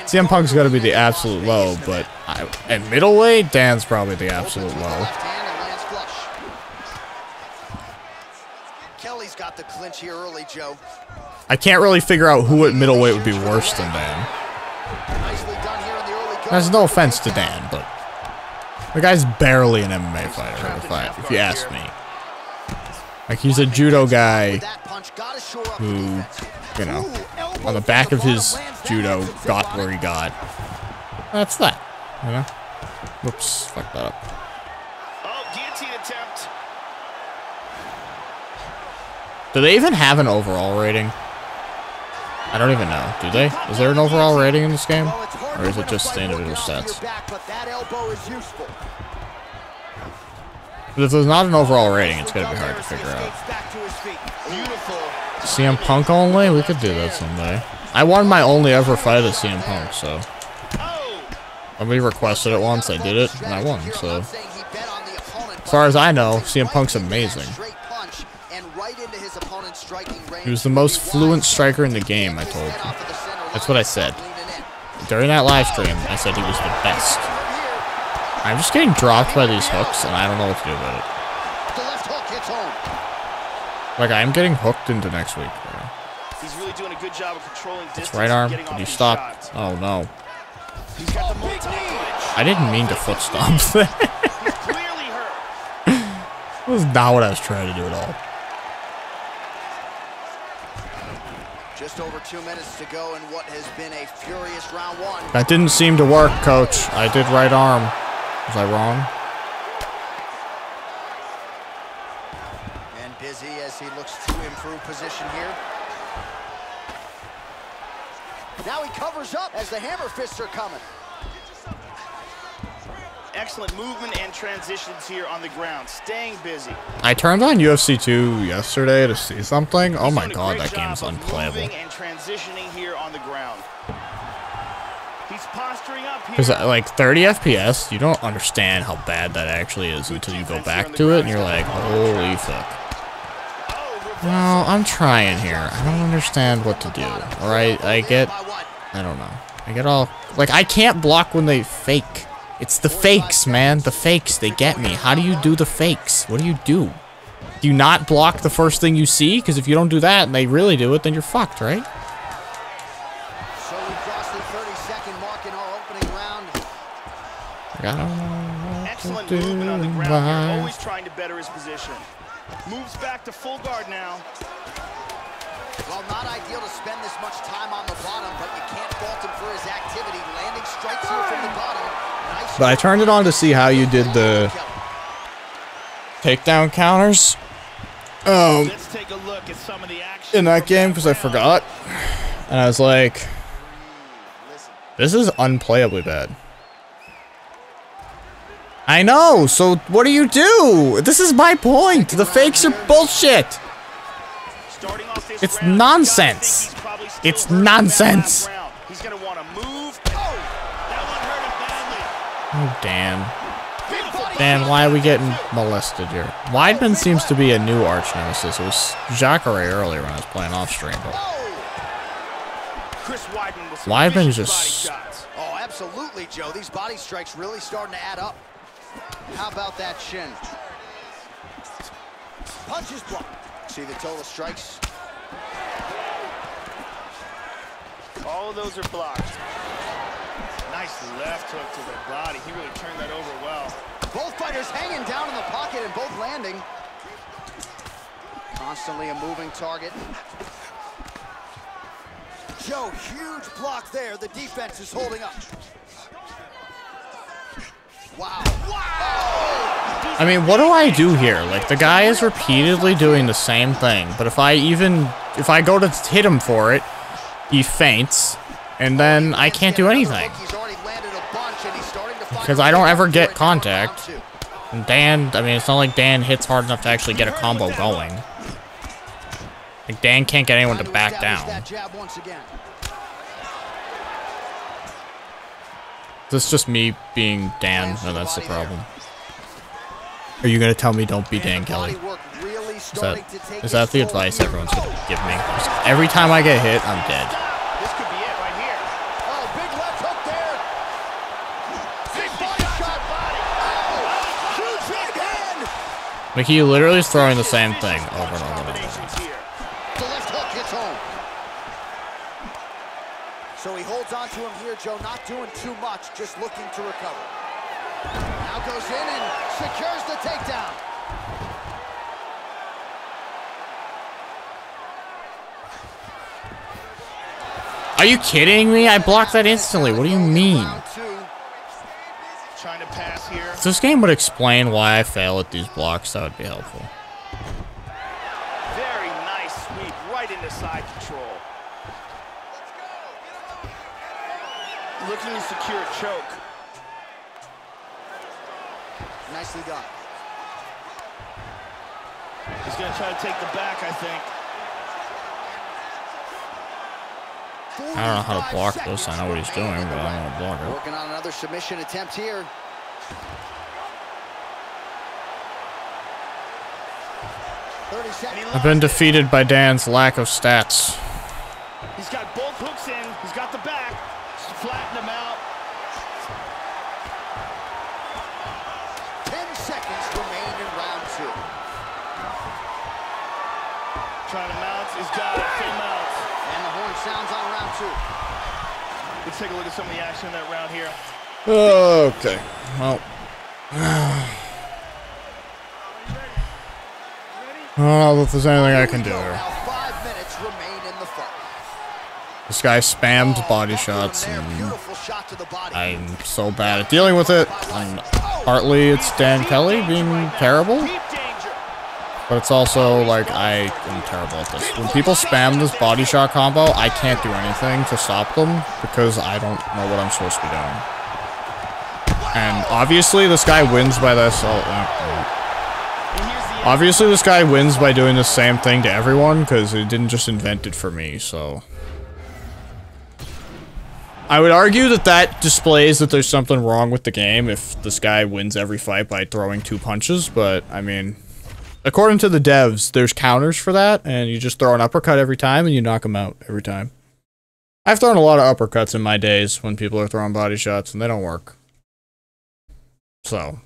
CM Punk's got to be the absolute low, but at middleweight, Dan's probably the absolute low. Kelly's got the clinch here early, Joe. I can't really figure out who at middleweight would be worse than Dan. Nicely done here in the early going. There's no offense to Dan, but The guy's barely an MMA fighter, if you ask me. Like, he's a judo guy who, you know, on the back of his judo got where he got. That's that, you know? Whoops, fucked that up. Oh, guillotine attempt. Do they even have an overall rating? I don't even know. Do they? Is there an overall rating in this game? Or is it just the individual stats? But if there's not an overall rating, it's gonna be hard to figure out. CM Punk only? We could do that someday. I won my only ever fight as CM Punk, so. Somebody requested it once, I did it, and I won, so. As far as I know, CM Punk's amazing. He was the most fluent striker in the game, I told you. That's what I said. During that live stream, I said he was the best. I'm just getting dropped by these hooks, and I don't know what to do about it. Like, I'm getting hooked into next week, bro. He's really doing a good job of controlling distance. It's right arm. Did you stop? Oh, no. I didn't mean to foot stomp that. That was not what I was trying to do at all. Just over 2 minutes to go in what has been a furious round one. That didn't seem to work, coach. I did right arm. Was I wrong? And busy as he looks to improve position here. Now he covers up as the hammer fists are coming. Excellent movement and transitions here on the ground, staying busy. I turned on UFC 2 yesterday to see something. Oh my god, that game's unplayable. And transitioning here on the ground. He's posturing up here. Because like 30 FPS, you don't understand how bad that actually is until you go back to it and you're like, holy fuck. No, I'm trying here. I don't understand what to do. Alright, I don't know. I get all, like, I can't block when they fake. It's the fakes, man. The fakes, they get me. How do you do the fakes? What do you do? Do you not block the first thing you see? Because if you don't do that and they really do it, then you're fucked, right? So we crossed the 30-second mark in our opening round. Excellent movement on the ground here, always trying to better his position. Moves back to full guard now. Well, not ideal to spend this much time on the bottom, but you can't fault him for his activity. Landing strikes here from the bottom. Nice. But I turned it on to see how you did the takedown counters. Let's take a look at some of the action In that game, because I forgot. And I was like, this is unplayably bad. I know, so what do you do? This is my point. The fakes are bullshit. It's nonsense. It's nonsense. He's gonna want to move. Oh, Dan. Dan, why are we getting molested here? Weidman seems to be a new arch-nemesis. It was Jacare earlier when I was playing off-stream, but Weidman's just... Oh, absolutely, Joe. These body strikes really starting to add up. How about that shin? Punches blocked. See the total strikes? All of those are blocked. Nice left hook to the body. He really turned that over well. Both fighters hanging down in the pocket and both landing. Constantly a moving target. Joe, huge block there. The defense is holding up. Wow. Wow. I mean, what do I do here? Like, the guy is repeatedly doing the same thing, but if I go to hit him for it, he faints, and then I can't do anything. Because I don't ever get contact. And Dan, I mean, it's not like Dan hits hard enough to actually get a combo going. Like, Dan can't get anyone to back down. This is just me being Dan, and that's the problem. Are you gonna tell me don't be Dan Kelly? Is that the advice everyone's gonna give me? Every time I get hit, I'm dead. This could be it right here. Oh, big left hook there. Big body shot. Oh, huge right hand. Like, he literally is throwing the same thing over and over and over. The left hook hits home. So he holds on to him here, Joe, not doing too much, just looking to recover. Now goes in and secures the takedown. Are you kidding me? I blocked that instantly. What do you mean? Trying to pass here. If this game would explain why I fail at these blocks, that would be helpful. Very nice sweep right into side control. Looking to secure a choke. Nicely done. He's going to try to take the back, I think. I don't know how to block this. I know what he's doing, but I don't want to block it. Working on another submission attempt here. I've been defeated by Dan's lack of stats. He's got both hooks in. He's got the back. Flatten him out. 10 seconds remain in round 2. Trying to mount. He's got it. Full mount. And the horn sounds on round 2. Let's take a look at some of the action in that round here. Okay. Well. I don't know if there's anything I can do here. Now 5 minutes remain in the fight. This guy spammed body shots, and I'm so bad at dealing with it. And partly it's Dan Kelly being terrible, but it's also like I am terrible at this. When people spam this body shot combo, I can't do anything to stop them because I don't know what I'm supposed to be doing. And obviously this guy wins by this. Obviously this guy wins by doing the same thing to everyone because he didn't just invent it for me, so. I would argue that that displays that there's something wrong with the game if this guy wins every fight by throwing 2 punches, but I mean, according to the devs, there's counters for that, and you just throw an uppercut every time and you knock him out every time. I've thrown a lot of uppercuts in my days when people are throwing body shots and they don't work. So.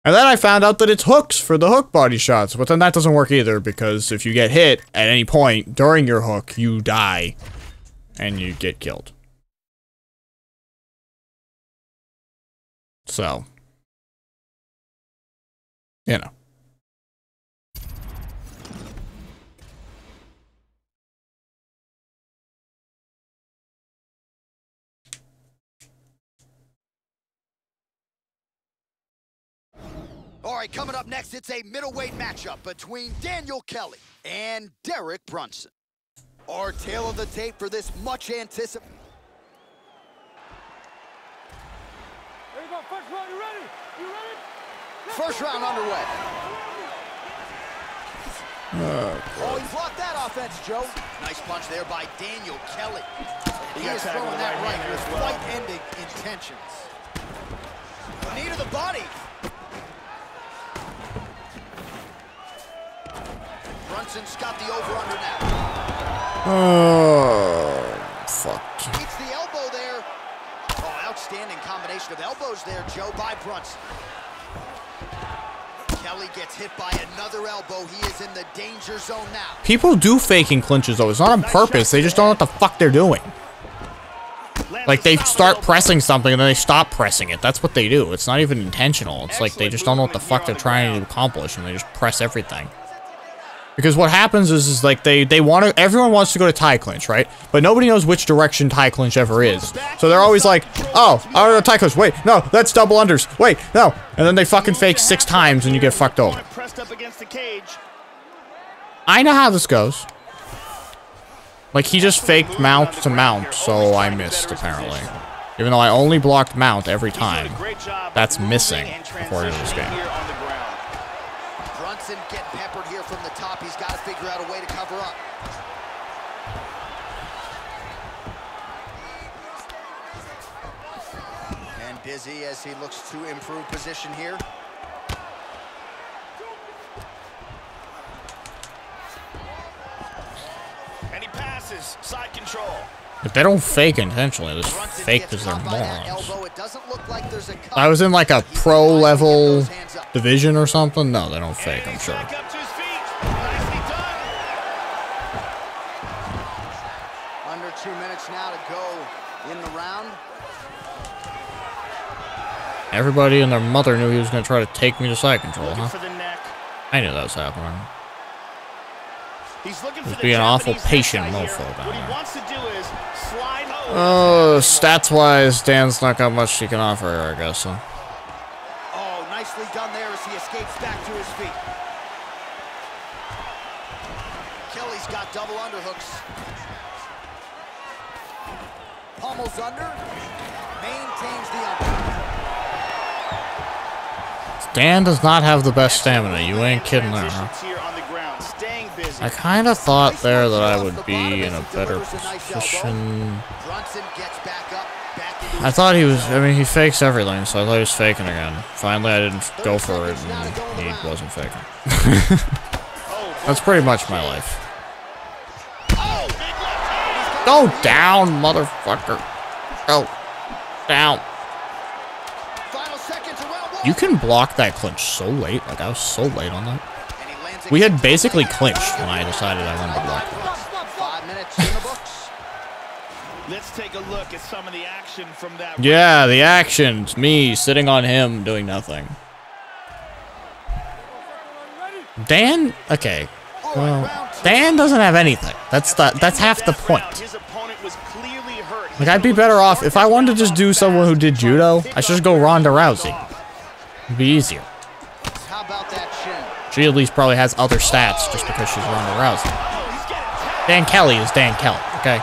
And then I found out that it's hooks for the hook body shots, but then that doesn't work either because if you get hit at any point during your hook, you die and you get killed. So, you know. All right, coming up next, it's a middleweight matchup between Daniel Kelly and Derek Brunson. Our tale of the tape for this much anticipated. There you go, first round, you ready? You ready? First round underway. Oh, he blocked that offense, Joe. Nice punch there by Daniel Kelly. He is throwing that right with fight-ending intentions. Knee to the body. Brunson's got the over-under now. Oh, fuck. Eats the elbow there. Oh, outstanding combination of elbows there, Joe, by Brunson. Kelly gets hit by another elbow. He is in the danger zone now. People do faking clinches, though. It's not on purpose. They just don't know what the fuck they're doing. Like, they start pressing something and then they stop pressing it. That's what they do. It's not even intentional. It's like they just don't know what the fuck they're trying to accomplish and they just press everything. Because what happens is like everyone wants to go to tie clinch, right? But nobody knows which direction tie clinch ever is. So they're always like, oh, I don't know tie clinch. Wait, no, that's double unders. Wait, no. And then they fucking fake 6 times and you get fucked over. I know how this goes. Like, he just faked mount to mount, so I missed, apparently. Even though I only blocked mount every time. That's missing, according to this game. Brunson getting peppered here from the top. He's got to figure out a way to cover up. And busy as he looks to improve position here. And he passes, side control. If they don't fake intentionally, they just fake because they're morons. I was in like a pro level division or something. No, they don't fake, I'm sure. Under 2 minutes now to go in the round. Everybody and their mother knew he was going to try to take me to side control, huh? For the neck. I knew that was happening. He's looking He's for the being an awful Japanese patient necktie mofo here. down What he there. wants to do is slide. Oh, stats-wise, Dan's not got much he can offer here, I guess. So. Oh, nicely done there as he escapes back to his feet. Kelly's got double underhooks. Pummels under. Maintains the under. Dan does not have the best stamina. You ain't kidding there, huh? I kind of thought there that I would be in a better position. I thought he was, I mean, he fakes everything, so I thought he was faking again. Finally, I didn't go for it, and he wasn't faking. That's pretty much my life. Go down, motherfucker. Go down. You can block that clinch so late. Like, I was so late on that. We had basically clinched when I decided I wanted to block that. 5 minutes in the books. Let's take a look at some of the action from that. Yeah, the action. It's me sitting on him doing nothing. Dan? Okay. Well, Dan doesn't have anything. That's half the point. Like, I'd be better off if I wanted to just do someone who did judo. I should just go Ronda Rousey. It'd be easier. How about that shin? She at least probably has other stats just because she's Ronda Rousey. Dan Kelly is Dan Kelly, okay?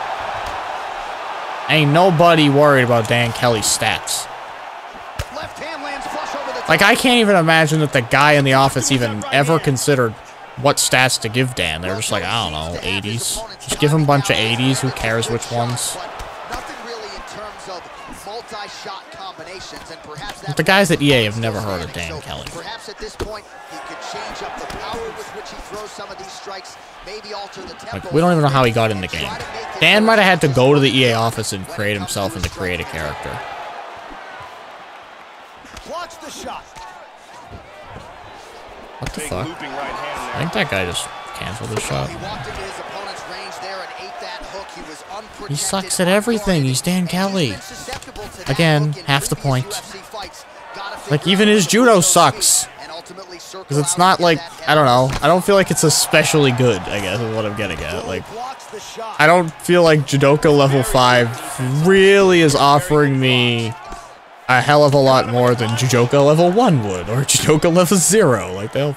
Ain't nobody worried about Dan Kelly's stats. Left hand lands flush over the top. Like, I can't even imagine that the guy in the office even ever considered what stats to give Dan. They're just like, I don't know, 80s. Just give him a bunch of 80s. Who cares which ones? Nothing really in terms of multi-shot combinations, and perhaps But the guys at EA have never heard of Dan Kelly. Perhaps at this point he could change up the power with which he throws some of these strikes, maybe alter the tempo. Like, we don't even know how he got in the game. Dan might have had to go to the EA office and create himself and to create a character. Blocks the shot. What the fuck? I think that guy just canceled his shot. He walked into his opponent's range there and ate that hook. He was unprotected. He sucks at everything. He's Dan Kelly. Again, half the point. Like, even his judo sucks. Because it's not like, I don't know. I don't feel like it's especially good, I guess, is what I'm getting at. Like, I don't feel like Judoka level 5 really is offering me a hell of a lot more than Judoka level 1 would, or Judoka level 0. Like, they'll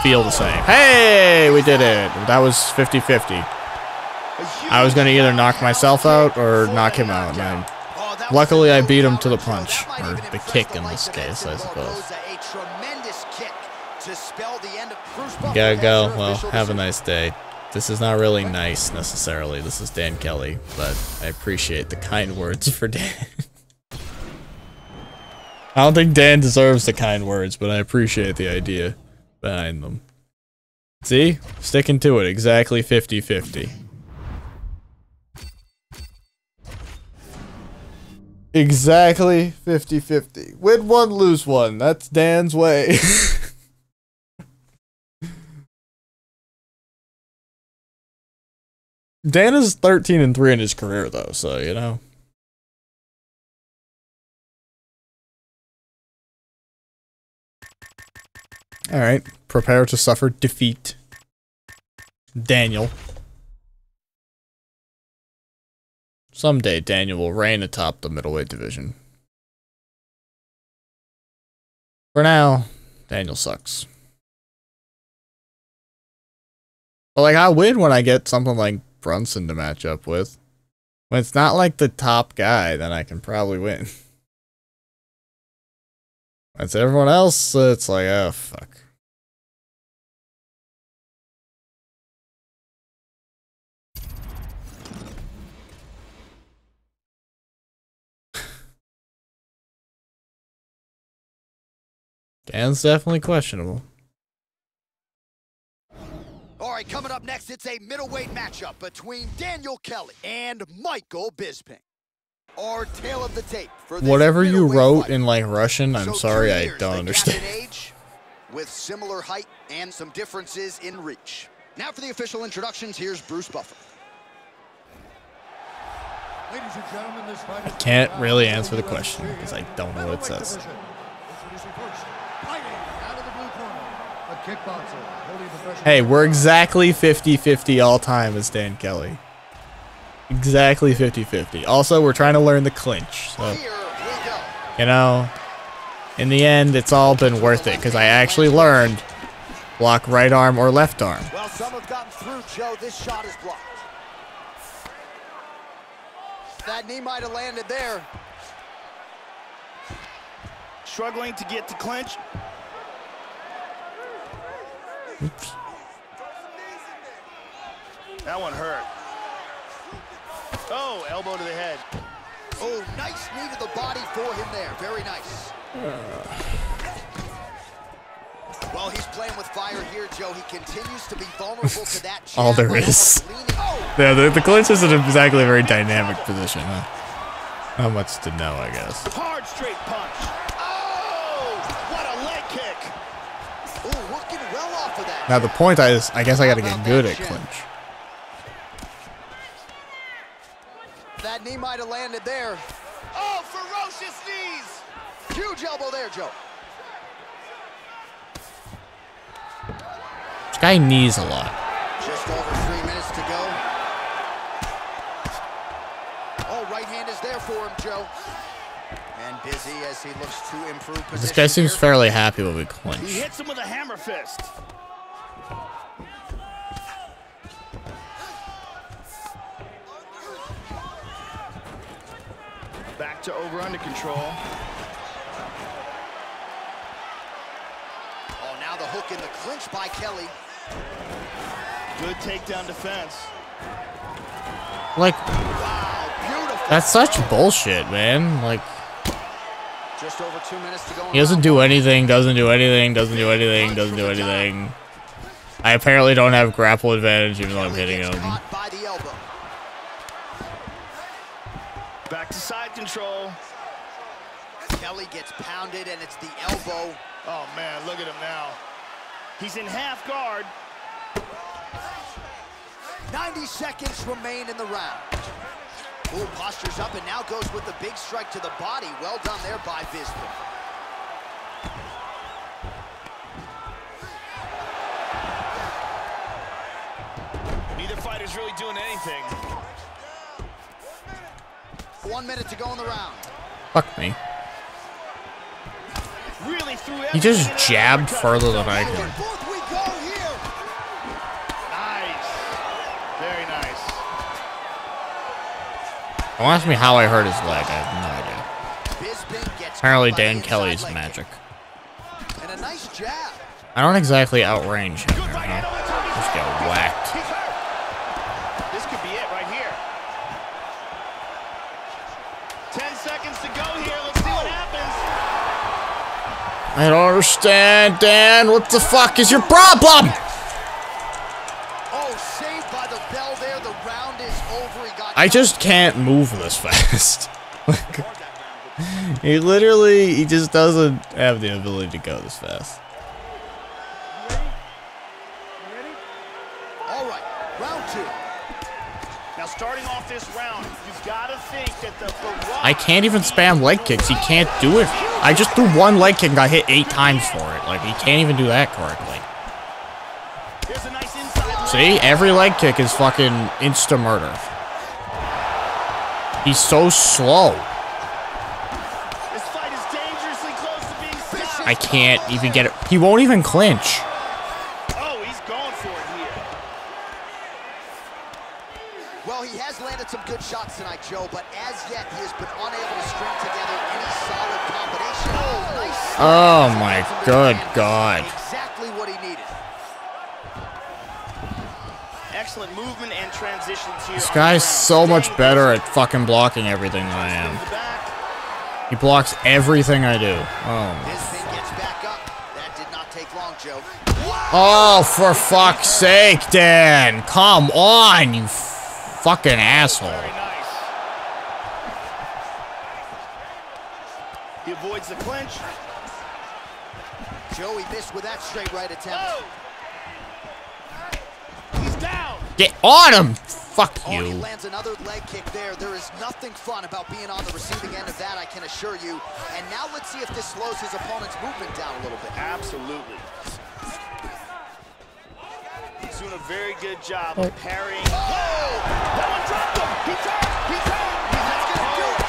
feel the same. Hey, we did it. That was 50-50. I was going to either knock myself out or knock him out, and luckily I beat him to the punch, or the kick in this case, I suppose. Gotta go. Well, have a nice day. This is not really nice, necessarily. This is Dan Kelly, but I appreciate the kind words for Dan. I don't think Dan deserves the kind words, but I appreciate the idea behind them. See? Sticking to it. Exactly 50-50. Exactly 50-50. Win one, lose one. That's Dan's way. Dan is 13-3 in his career, though, so, you know. Alright, prepare to suffer defeat. Daniel. Someday, Daniel will reign atop the middleweight division. For now, Daniel sucks. But, like, I win when I get something like Brunson to match up with. When it's not like the top guy, then I can probably win. When it's everyone else, it's like, oh, fuck. Dan's definitely questionable. All right, coming up next, it's a middleweight matchup between Daniel Kelly and Michael Bisping. Our tale of the tape for this whatever you wrote fight. in like Russian, I'm sorry, I don't understand. Age, with similar height and some differences in reach. Now for the official introductions, here's Bruce Buffer. Ladies and gentlemen, this fight I can't really answer the question because I don't know what it says. Hey, we're exactly 50-50 all time as Dan Kelly. Exactly 50-50. Also, we're trying to learn the clinch. So, you know, in the end, it's all been worth it because I actually learned block right arm or left arm. Well, some have gotten through, Joe. This shot is blocked. That knee might have landed there. Struggling to get to clinch. Oops. That one hurt. Oh, elbow to the head. Oh, nice knee to the body for him there. Very nice. Well, he's playing with fire here, Joe. He continues to be vulnerable to that. All there is. Yeah, the clinch isn't exactly a very dynamic position, huh? Not much to know, I guess. Hard straight punch. Oh, what a leg kick. Oh, working well off of that. Now the point is, I guess I got to get good at clinch. That knee might have landed there. Oh, ferocious knees. Huge elbow there, Joe. This guy knees a lot. Just over 3 minutes to go. Oh, right hand is there for him, Joe. And busy as he looks to improve position. This guy seems here. fairly happy when we He clinch. hits him with a hammer fist. Back to over under control. Oh, now the hook in the clinch by Kelly. Good takedown defense. Like, Wow, beautiful. that's such bullshit, man. Like, Just over 2 minutes to go. he doesn't do anything, doesn't do anything, doesn't do anything, doesn't do anything. I apparently don't have grapple advantage even though I'm hitting him. Caught by the elbow. Back to side control. Kelly gets pounded, and it's the elbow. Oh, man, look at him now. He's in half guard. 90 seconds remain in the round. Ooh, postures up and now goes with the big strike to the body. Well done there by Bisping. Neither fighter's really doing anything. 1 minute to go in the round. Fuck me. Really threw He just jabbed further than I Back can. and forth we go here. Nice. Very nice. Don't ask me how I hurt his leg. I have no idea. Bisping gets Apparently caught by the Dan inside Kelly's leg magic. kick. And a nice jab. I don't exactly outrange him. Good right hand over the top. He's Just get hurt. whacked. He's hurt. This could be it right here. 10 seconds to go here. Let's see what happens. I don't understand, Dan. What the fuck is your problem? Oh, saved by the bell there. The round is over. He got I just can't move this fast. Like, he just doesn't have the ability to go this fast. All right, round 2. Now, starting off this round, you've got to think that the I can't even spam leg kicks. He can't do it. I just threw one leg kick and got hit 8 times for it. Like, he can't even do that correctly. There's a nice inside See? Every leg kick is fucking insta-murder. He's so slow. This fight is dangerously close to being stopped. I can't even get it. He won't even clinch. Oh, he's going for it here. Well, he has landed some good shots tonight, Joe, but as yet he has been unable to string together any solid combination. Oh, nice. Oh my good God. Exactly what he needed. Excellent movement and transitions here. This guy's so much better at fucking blocking everything than I am. He blocks everything I do. Oh my. Bisping gets back up. That did not take long, Joe. Oh, for fuck's sake, Dan. Come on, you fucking asshole. Very nice. He avoids the clinch. Joey missed with that straight right attempt. Oh! He's down. Get on him! Fuck Oh, he you. lands another leg kick there. There is nothing fun about being on the receiving end of that, I can assure you. And now let's see if this slows his opponent's movement down a little bit. Absolutely. He's doing a very good job of parrying. Oh! That one dropped him! He turned! He turned! That's gonna do it!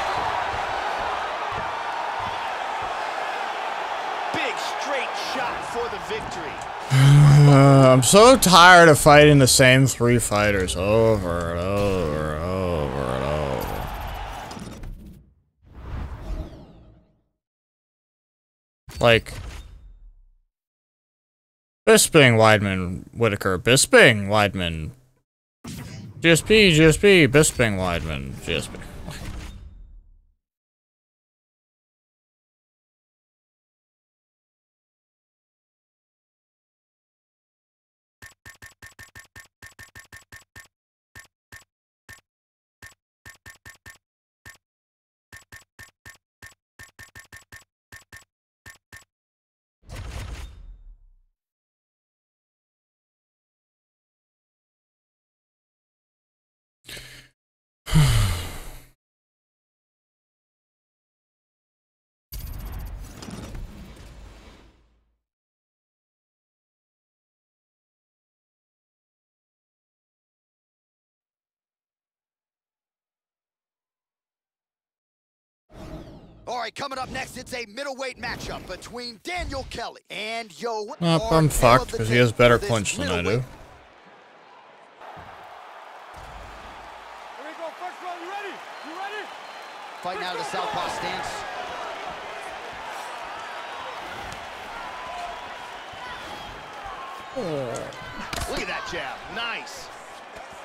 Big straight shot for the victory. I'm so tired of fighting the same 3 fighters over and over and over and over. Like Bisping, Weidman, Whitaker, Bisping, Weidman, GSP, Bisping, Weidman, GSP. All right, coming up next, it's a middleweight matchup between Daniel Kelly and I'm fucked because he has better clinch than I do. Here we go, first round, you ready? You ready? Fighting out of the southpaw stance. Look at that jab. Nice.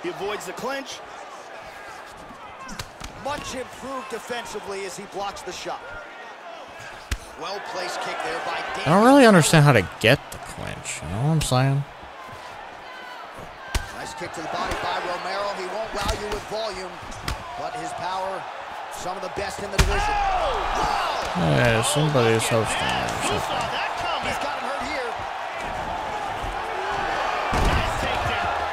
He avoids the clinch. Much improved defensively as he blocks the shot. Well-placed kick there by Daniel. I don't really understand how to get the clinch, you know what I'm saying? Nice kick to the body by Romero. He won't wow you with volume, but his power, some of the best in the division. Oh! Yeah, somebody's hosting there or Who saw something. that coming? He's got him hurt here. Nice takedown.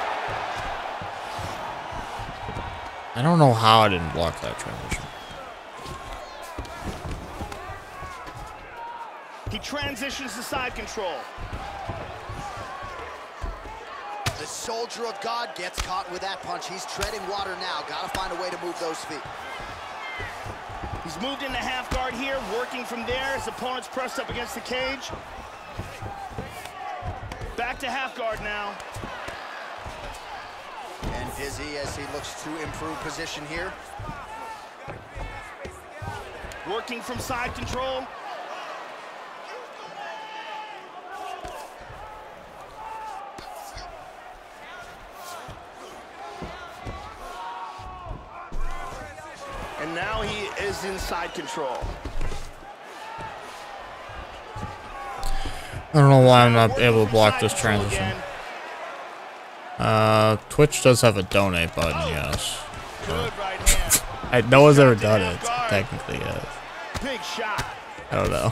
I don't know how I didn't block that transition. He transitions to side control. The soldier of God gets caught with that punch. He's treading water now. Got to find a way to move those feet. He's moved into half guard here, working from there. His opponent's pressed up against the cage. Back to half guard now. And dizzy as he looks to improve position here. Working from side control. And now he is in side control. I don't know why I'm not able to block this transition. Twitch does have a donate button, yes. Good right hand. No one's ever done it, technically, yes. Big shot. I don't know.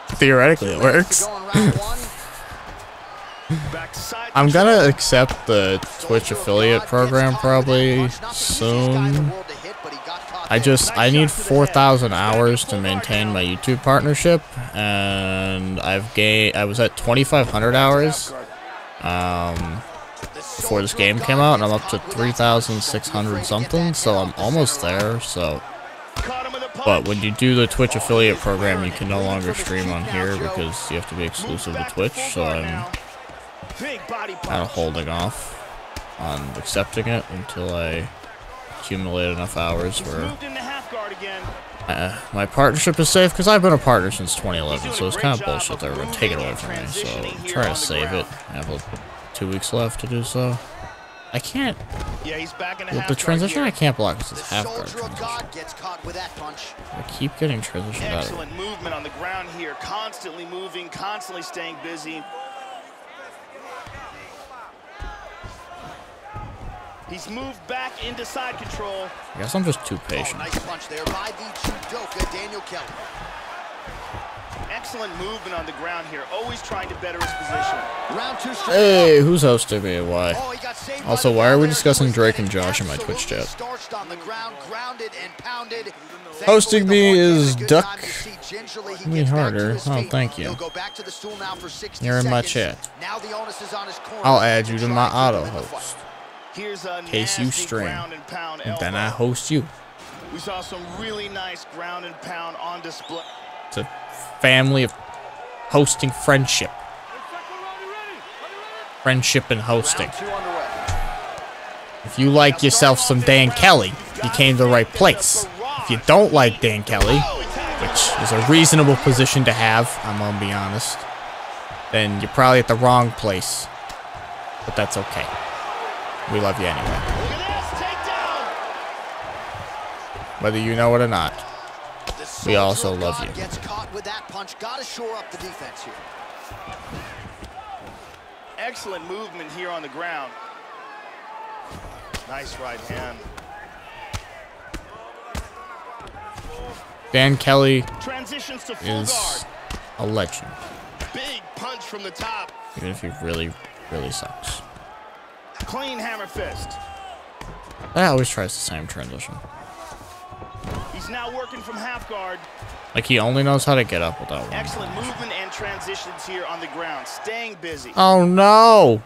Theoretically, it works. Back to side I'm control. gonna accept the Twitch affiliate program probably soon. I need 4,000 hours to maintain my YouTube partnership, and I was at 2,500 hours before this game came out, and I'm up to 3,600 something, so I'm almost there. So, but when you do the Twitch affiliate program, you can no longer stream on here because you have to be exclusive to Twitch. So I'm kind of holding off on accepting it until I accumulate enough hours where my partnership is safe, because I've been a partner since 2011, so it's kind of bullshit that we're going to take it away from me, so I'm trying to save it. I have 2 weeks left to do so. I can't. Yeah, he's back in The transition I can't block because it's half guard transition. I keep getting transitioned out of it. Excellent movement on the ground here, constantly moving, constantly staying busy. He's moved back into side control. I guess I'm just too patient. Nice punch there by the judoka Daniel Kelly. Excellent movement on the ground here, always trying to better his position. Round 2 straight. Hey, who's hosting me and why? Oh, he got saved Also, by the why are we bell discussing there. Drake and Josh in my Twitch chat? Starched on the ground, grounded and pounded. Hosting me is Thankfully, the Duck. horn gave a good time to see gingerly he Me gets back to harder. his Oh, feet. thank you. He'll go back to the stool now for 60 You're in my seconds. chat. Now the onus is on his corner. I'll add you to try my and auto keep him in the fight. host. Here's a In case you nasty stream. ground and pound And then I elbow. host you. We saw some really nice ground and pound on display. It's a family of hosting friendship. Friendship and hosting. Round 2 underway. If you like yourself some Dan Kelly, you came to the right place. If you don't like Dan Kelly, which is a reasonable position to have, I'm gonna be honest, then you're probably at the wrong place. But that's okay. We love you anyway. Look at this, takedown. Whether you know it or not. The We also soldier of love God you. Gets caught with that punch. Got to shore up the defense here. Excellent movement here on the ground. Nice right hand. Dan Kelly Transitions to full is guard. a legend, Big punch from the top. even if he really, really sucks. Clean hammer fist. That always tries the same transition. He's now working from half guard. Like he only knows how to get up without one. Excellent movement and transitions here on the ground. Staying busy. Oh no!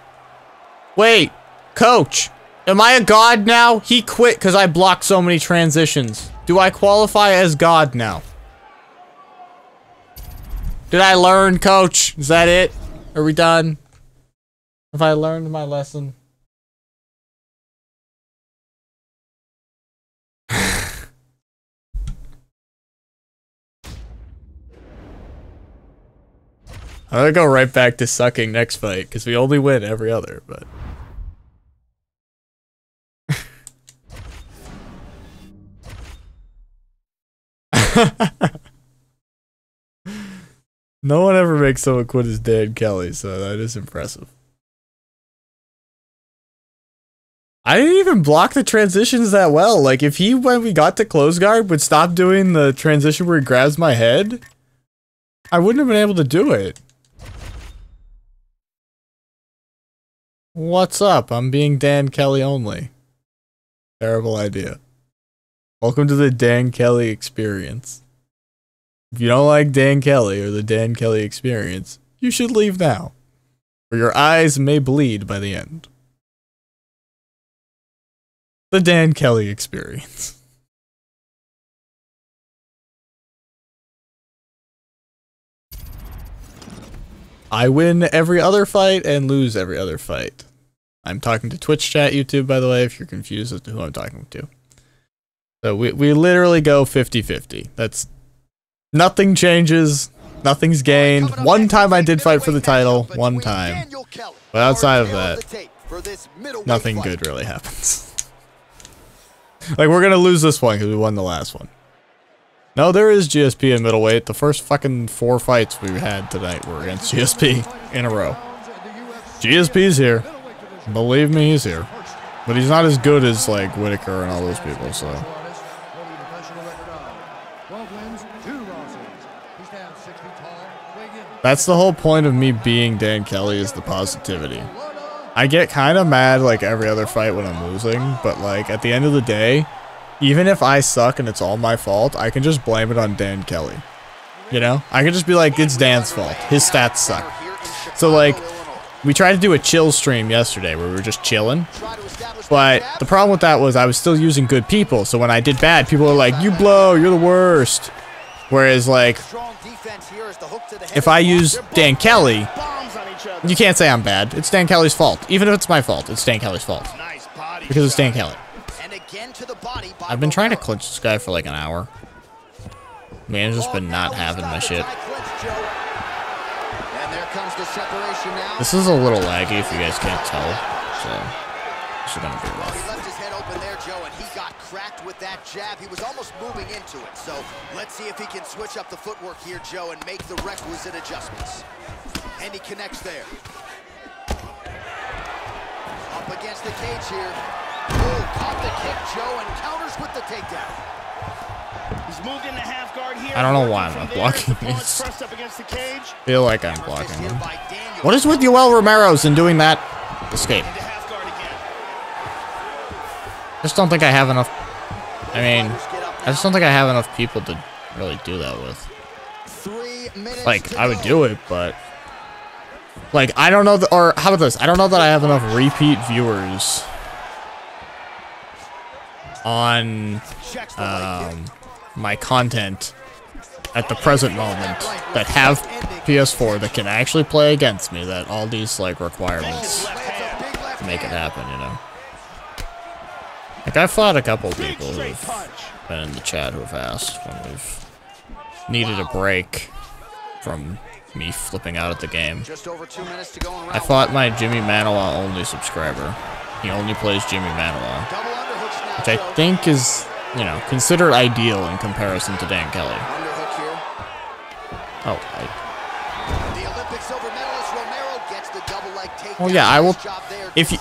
Wait, coach, am I a god now? He quit because I blocked so many transitions. Do I qualify as god now? Did I learn, coach? Is that it? Are we done? Have I learned my lesson? I'm gonna go right back to sucking next fight, because we only win every other, but... No one ever makes someone quit as Dan Kelly, so that is impressive. I didn't even block the transitions that well. Like, if he, when we got to close guard, would stop doing the transition where he grabs my head, I wouldn't have been able to do it. What's up? I'm being Dan Kelly only. Terrible idea. Welcome to the Dan Kelly experience. If you don't like Dan Kelly or the Dan Kelly experience, you should leave now, or your eyes may bleed by the end. The Dan Kelly experience. I win every other fight and lose every other fight. I'm talking to Twitch chat, YouTube, by the way, if you're confused as to who I'm talking to. So we literally go 50-50. That's... Nothing changes. Nothing's gained. One time I did fight for the title. One time. But outside of that, nothing good really happens. Like, we're gonna lose this one because we won the last one. No, there is GSP in middleweight. The first fucking 4 fights we had tonight were against GSP in a row. GSP's here. Believe me, he's here. But he's not as good as, like, Whitaker and all those people, so... That's the whole point of me being Dan Kelly, is the positivity. I get kind of mad like every other fight when I'm losing, but like at the end of the day, even if I suck and it's all my fault, I can just blame it on Dan Kelly. You know? I can just be like, it's Dan's fault. His stats suck. So like, we tried to do a chill stream yesterday where we were just chilling. But the problem with that was I was still using good people, so when I did bad, people were like, you blow, you're the worst. Whereas like, if I use Dan Kelly, you can't say I'm bad. It's Dan Kelly's fault. Even if it's my fault, it's Dan Kelly's fault. Because it's Dan Kelly. I've been trying to clinch this guy for like an hour. Man's just been not having my shit. This is a little laggy if you guys can't tell. So, this is gonna be rough. Cracked with that jab. He was almost moving into it. So let's see if he can switch up the footwork here, Joe, and make the requisite adjustments. And he connects there. Up against the cage here. Oh, caught the kick, Joe, and counters with the takedown. He's moved into half guard here. I don't know why I'm not blocking these. Feel like I'm blocking them. What is with Yoel Romero's in doing that? Escape. I just don't think I have enough. I mean, I just don't think I have enough people to really do that with. Like, I would do it, but like, I don't know. Or how about this? I don't know that I have enough repeat viewers on my content at the present moment that have PS4 that can actually play against me, that all these like requirements make it happen, you know. Like, I fought a couple people who've been in the chat who've asked when we've needed a break from me flipping out at the game. I fought my Jimmy Manoa only subscriber. He only plays Jimmy Manoa, which I think is, you know, considered ideal in comparison to Dan Kelly. Oh, well, yeah, I will. If you,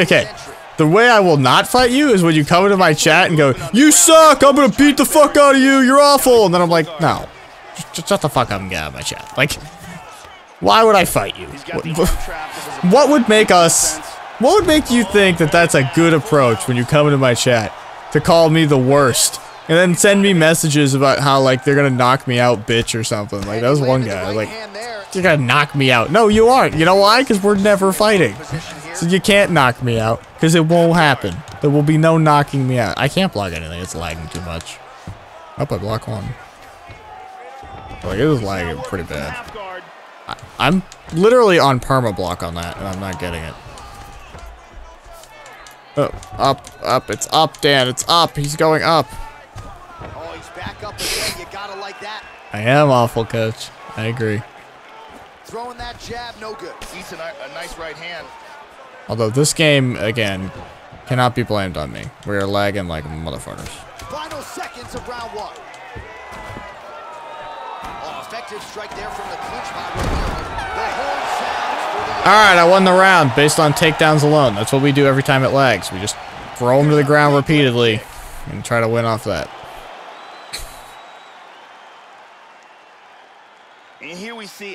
okay, the way I will not fight you is when you come into my chat and go, "You suck! I'm gonna beat the fuck out of you! You're awful!" And then I'm like, "No, just shut the fuck up and get out of my chat." Like, why would I fight you? What would make us? What would make you think that that's a good approach when you come into my chat to call me the worst and then send me messages about how like they're gonna knock me out, bitch, or something? Like, that was one guy like, "You're gonna knock me out." No, you aren't. You know why? Because we're never fighting. So you can't knock me out, because it won't happen. There will be no knocking me out. I can't block anything. It's lagging too much. I hope I block one. Like, it was lagging pretty bad. I'm literally on perma block on that, and I'm not getting it. Oh, up. It's up, Dan. It's up. He's going up. Oh, he's back up again. You gotta like that. I am awful, coach. I agree. Throwing that jab, no good. He's a nice right hand. Although this game, again, cannot be blamed on me. We are lagging like motherfuckers. Final seconds of round one. Oh, effective strike there from the clinch by Romero. The horn sounds for the... Alright, I won the round based on takedowns alone. That's what we do every time it lags. We just throw them to the ground repeatedly and try to win off that.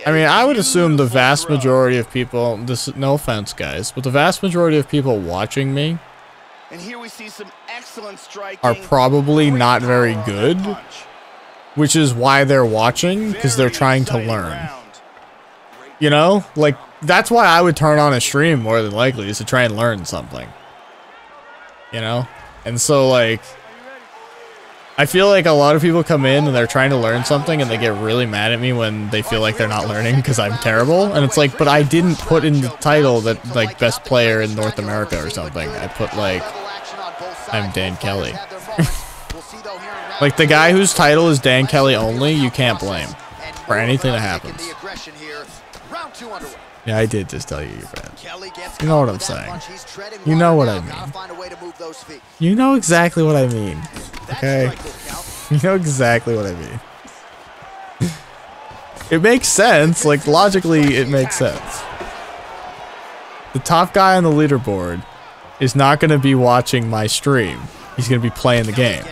I mean, I would assume the vast majority of people, this, no offense guys, but the vast majority of people watching me are probably not very good, which is why they're watching, because they're trying to learn. You know? Like, that's why I would turn on a stream more than likely, is to try and learn something. You know? And so, like, I feel like a lot of people come in and they're trying to learn something and they get really mad at me when they feel like they're not learning because I'm terrible. And it's like, but I didn't put in the title that, like, best player in North America or something. I put, like, I'm Dan Kelly. Like, the guy whose title is Dan Kelly only, you can't blame for anything that happens. Yeah, I did just tell you you're bad. You know what I'm saying. You know what I mean. You know exactly what I mean. Okay? You know exactly what I mean. It makes sense. Like, logically, it makes sense. The top guy on the leaderboard is not going to be watching my stream. He's going to be playing the game.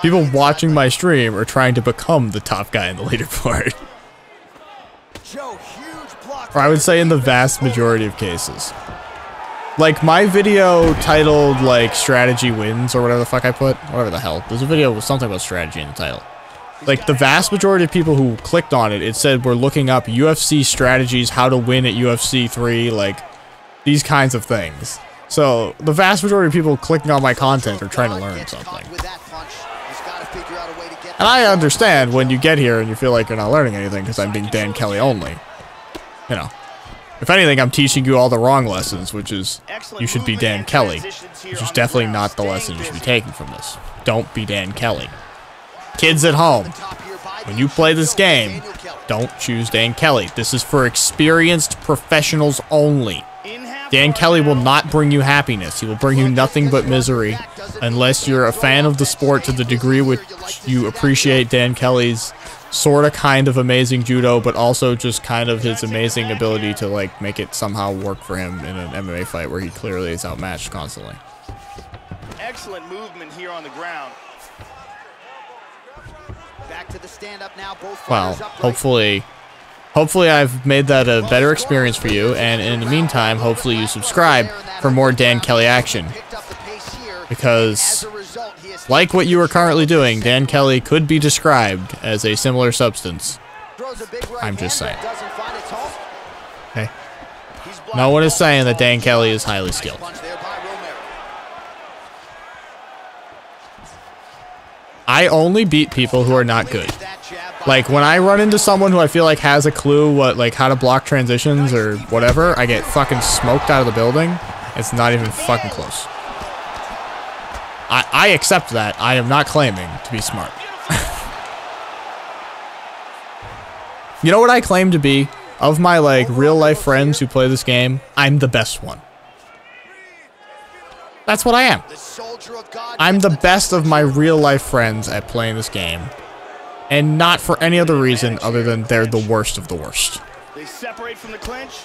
People watching my stream are trying to become the top guy on the leaderboard. Or I would say in the vast majority of cases. Like, my video titled, like, strategy wins, or whatever the fuck I put. Whatever the hell. There's a video with something about strategy in the title. Like, the vast majority of people who clicked on it, it said we're looking up UFC strategies, how to win at UFC 3, like, these kinds of things. So, the vast majority of people clicking on my content are trying to learn something. And I understand when you get here and you feel like you're not learning anything because I'm being Dan Kelly only. You know. If anything, I'm teaching you all the wrong lessons, which is, you should be Dan Kelly. Which is definitely not the lesson you should be taking from this. Don't be Dan Kelly. Kids at home, when you play this game, don't choose Dan Kelly. This is for experienced professionals only. Dan Kelly will not bring you happiness. He will bring you nothing but misery, unless you're a fan of the sport to the degree which you appreciate Dan Kelly's sort of kind of amazing judo, but also just kind of his amazing ability to, like, make it somehow work for him in an MMA fight where he clearly is outmatched constantly. Excellent movement here on the ground. Back to the stand up now. Both Well, upright. hopefully I've made that a better experience for you, and in the meantime, hopefully you subscribe for more Dan Kelly action. Because, like what you are currently doing, Dan Kelly could be described as a similar substance. I'm just saying. Okay. No one is saying that Dan Kelly is highly skilled. I only beat people who are not good. Like, when I run into someone who I feel like has a clue like how to block transitions or whatever, I get fucking smoked out of the building. It's not even fucking close. I accept that. I am not claiming to be smart. You know what I claim to be? Of my, like, real-life friends who play this game, I'm the best one. That's what I am. I'm the best of my real-life friends at playing this game. And not for any other reason other than they're the worst of the worst. They separate from the clinch.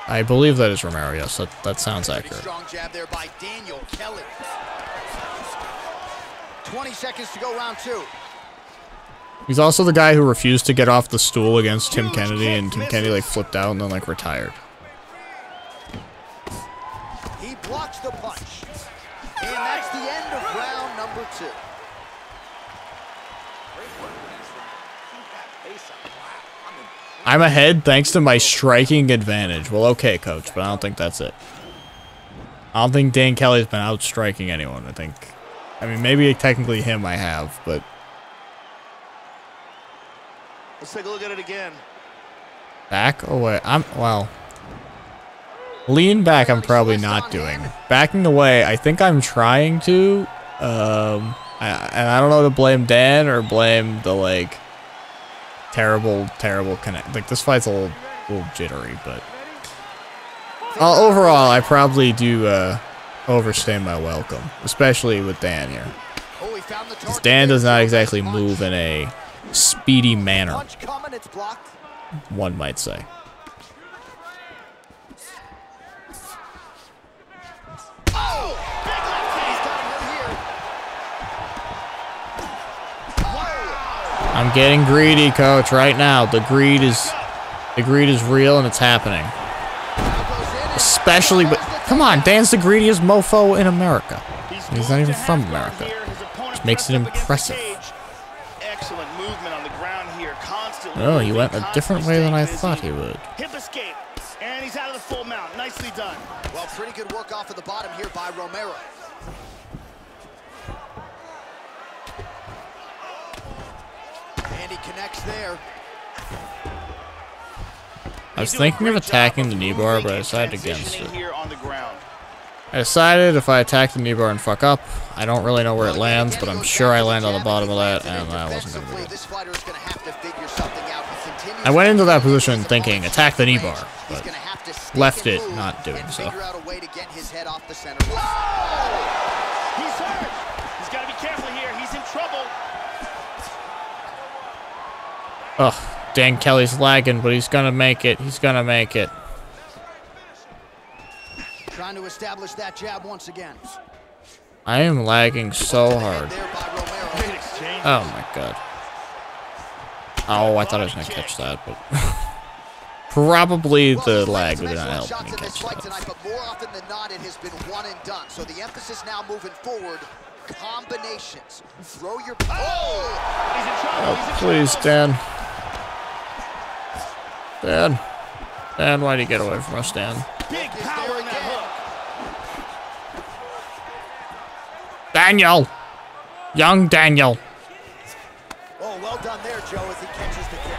I believe that is Romero, yes. That sounds accurate. Strong jab there by Daniel Kelly. 20 seconds to go, round 2. He's also the guy who refused to get off the stool against Tim Kennedy, and Tim Kennedy, like, flipped out and then, like, retired. He blocks the punch. And that's the end of round number 2. I'm ahead thanks to my striking advantage. Well, okay, coach, but I don't think that's it. I don't think Dan Kelly's been out striking anyone. I mean, maybe technically him I have, but... Let's take a look at it again. Back away. Well... Lean back I'm probably not doing. Backing away, I think I'm trying to. And I don't know to blame Dan or blame the, like, terrible connect. Like, this fight's a little jittery, but... overall, I probably do overstay my welcome. Especially with Dan here. Because Dan does not exactly move in a speedy manner, one might say. I'm getting greedy, coach, right now. The greed is real and it's happening. Especially, but come on, Dan's the greediest mofo in America. And he's not even from America, which makes it impressive. Excellent movement on the ground here, constantly. Oh, he went a different way than I thought he would. Hip escape, and he's out of the full mount. Nicely done. Well, pretty good work off of the bottom here by Romero. And he connects there. I was thinking of attacking the knee bar, but I decided against it. I decided if I attack the knee bar and fuck up, I don't really know where it lands, but I'm sure I land on the bottom of that, and that wasn't going to be good. I went into that position thinking, attack the knee bar, but left it not doing so. He's hurt. He's got to be careful here. He's in trouble. Ugh, Dan Kelly's lagging, but he's gonna make it. He's gonna make it. Trying to establish that jab once again. I am lagging so hard. Oh my god. Oh, I thought I was gonna catch that, but probably the lag would not help me catch that. But more often than not, it has been one and done. So the emphasis now moving forward. Combinations. Throw your... Oh, please, Dan. Dan, why'd you get away from us, Dan? Big power in that hook. Daniel! Young Daniel. Oh, well done there, Joe, as he catches the kick.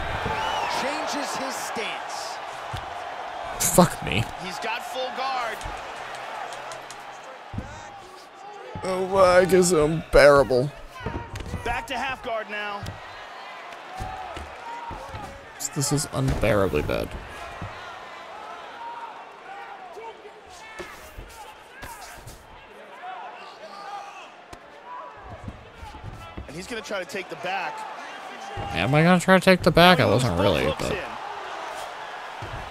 Changes his stance. Fuck me. He's got full guard. Oh, lag is unbearable. Back to half guard now. This is unbearably bad. And he's going to try to take the back. Am I going to try to take the back? I wasn't really, but...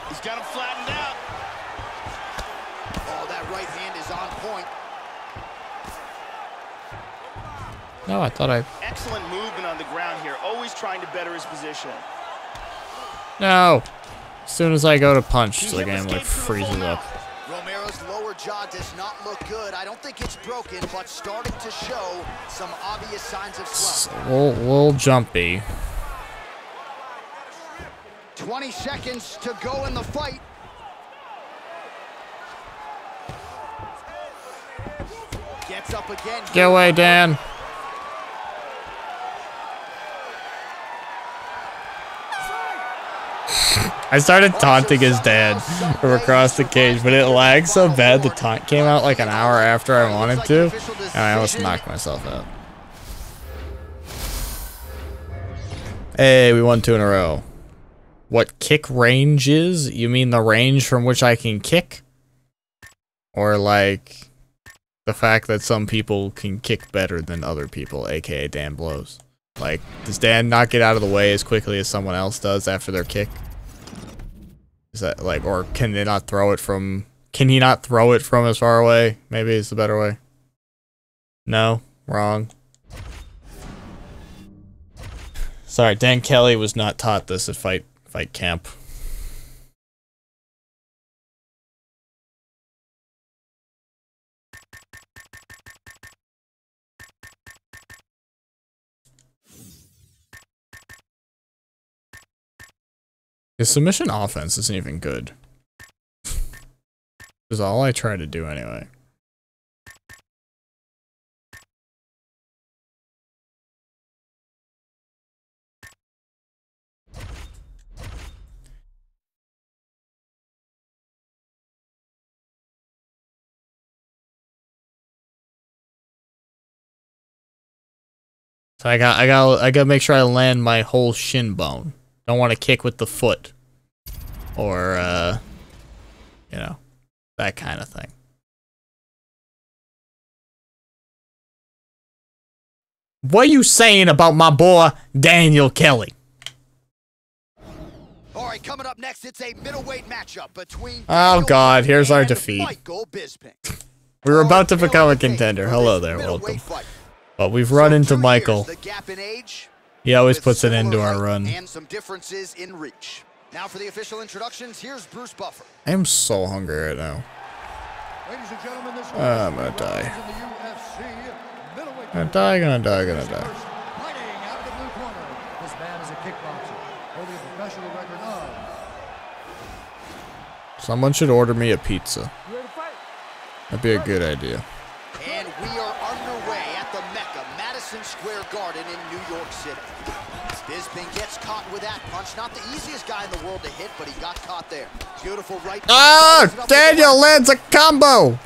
He's got him flattened out. Oh, that right hand is on point. No, I thought I... Excellent movement on the ground here, always trying to better his position. No! As soon as I go to punch, the game like freezes up. Romero's lower jaw does not look good. I don't think it's broken, but starting to show some obvious signs of slump. A little jumpy. 20 seconds to go in the fight. Gets up again. Get away, Dan. I started taunting his dad from across the cage, but it lagged so bad the taunt came out like an hour after I wanted to, and I almost knocked myself out. Hey, we won 2 in a row. What kick range is? You mean the range from which I can kick? Or like the fact that some people can kick better than other people, aka Dan blows. Like, does Dan not get out of the way as quickly as someone else does after their kick? Is that like, or can they not throw it from, can he not throw it from as far away? Maybe it's the better way. No, wrong. Sorry, Dan Kelly was not taught this at fight camp. His submission offense isn't even good. Is all I try to do anyway. So I gotta make sure I land my whole shin bone. Don't want to kick with the foot. Or, you know, that kind of thing. What are you saying about my boy, Daniel Kelly? All right, coming up next, it's a middleweight matchup between... Oh, God, here's our defeat. Michael Bisping. We were about to become a contender. Hello there, welcome. But we've run into Michael. He always puts an end to our run. And some differences in reach. Now for the official introductions, here's Bruce Buffer. I am so hungry right now. Ladies and gentlemen, this I'm gonna die. Gonna die. Fighting out of the blue corner. This man is a kickboxer, holding a professional record of... Someone should order me a pizza. You ready to fight? That'd be a good idea. And we are underway at the Mecca, Madison Square Garden in New York City. Bisping gets caught with that punch. Not the easiest guy in the world to hit, but he got caught there. Beautiful right. Ah! Daniel lands a combo!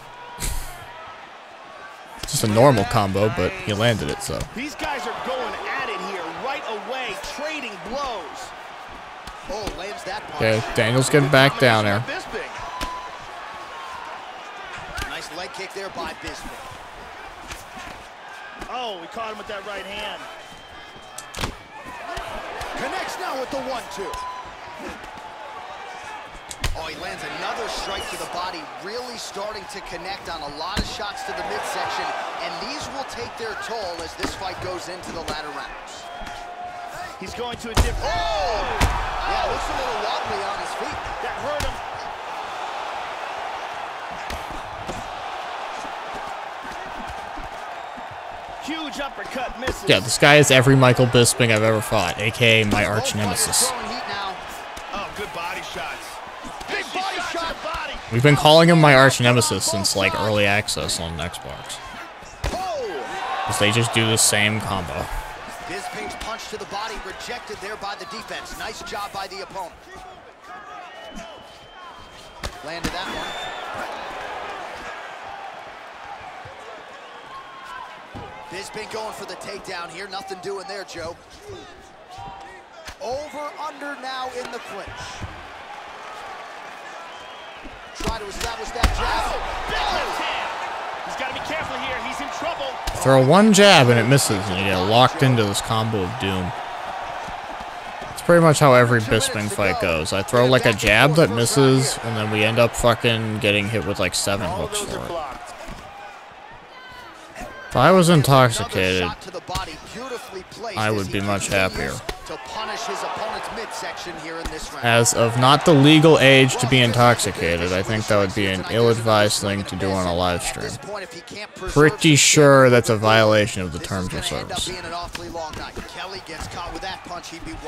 Just a normal combo, but he landed it, so. These guys are going at it here right away, trading blows. Oh, lands that punch. Okay, Daniel's getting back down there. Nice leg kick there by Bisping. Oh, we caught him with that right hand. Connects now with the 1-2. Oh, he lands another strike to the body, really starting to connect on a lot of shots to the midsection, and these will take their toll as this fight goes into the latter rounds. He's going to a different... Oh! Yeah, looks a little wobbly on his feet. That hurt him. Huge uppercut misses. Yeah, this guy is every Michael Bisping I've ever fought, aka my arch-nemesis. Oh, good body shots. Big body shot. We've been calling him my arch-nemesis since, like, early access on Xbox. Because they just do the same combo. Bisping's punch to the body rejected there by the defense. Nice job by the opponent. Landed that one. Bisping going for the takedown here. Nothing doing there, Joe. Over, under now in the clinch. Try to establish that jab. He's got to be careful here. He's in trouble. Throw one jab and it misses, and you get locked into this combo of doom. It's pretty much how every Bisping fight goes. I throw like a jab that misses, and then we end up fucking getting hit with like 7 hooks for it. If I was intoxicated, I would be much happier. As of not the legal age to be intoxicated, I think that would be an ill-advised thing to do on a live stream. Pretty sure that's a violation of the terms of service.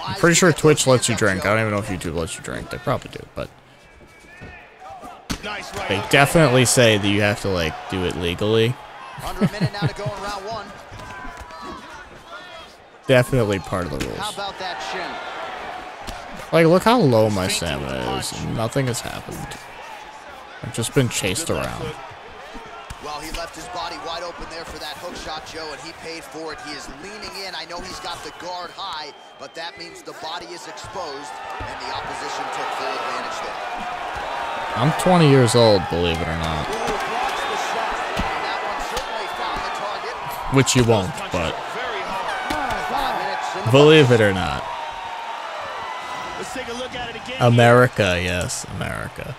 I'm pretty sure Twitch lets you drink. I don't even know if YouTube lets you drink. They probably do, but they definitely say that you have to, like, do it legally. Under a minute now to go in round one. Definitely part of the rules. How about that shin? Like, look how low my stamina is. Nothing has happened. I've just been chased around. Well, he left his body wide open there for that hook shot, Joe, and he paid for it. He is leaning in. I know he's got the guard high, but that means the body is exposed, and the opposition took full advantage there. I'm 20 years old, believe it or not. Which you won't, but believe it or not. Let's take a look at it again. America, yes, America.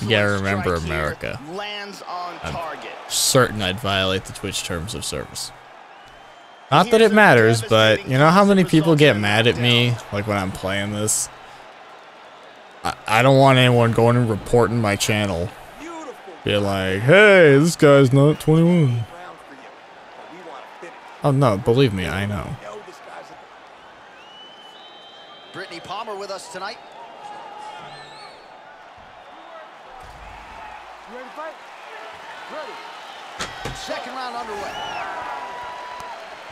Yeah, remember America. Lands on target. I'm certain I'd violate the Twitch terms of service. Not that it matters, but you know how many people get mad at me, like when I'm playing this? I don't want anyone going and reporting my channel. Be like, hey, this guy's not 21. Oh no, believe me, I know. Brittany Palmer with us tonight. You ready to fight? Ready. Second round underway.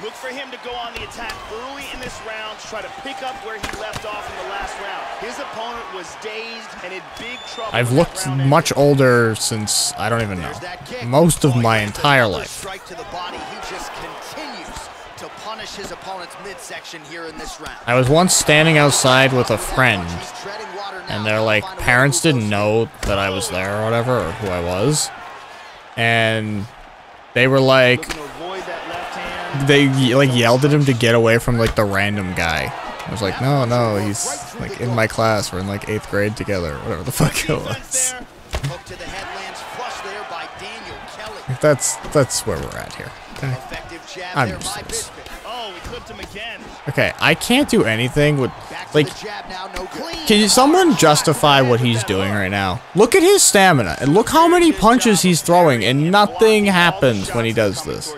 Look for him to go on the attack early in this round to try to pick up where he left off in the last round. His opponent was dazed and in big trouble. I've looked much older since, I don't even know, most of my entire life. Strike to the body. He just continues to punish his opponent's midsection here in this round. I was once standing outside with a friend, and their like parents didn't know that I was there or whatever, or who I was, and they were like, they like yelled at him to get away from like the random guy. I was like, no, he's like in my class. We're in like 8th grade together, whatever the fuck it was. That's where we're at here. Okay? I'm used to this. Okay, I can't do anything with like. Can someone justify what he's doing right now? Look at his stamina and look how many punches he's throwing, and nothing happens when he does this.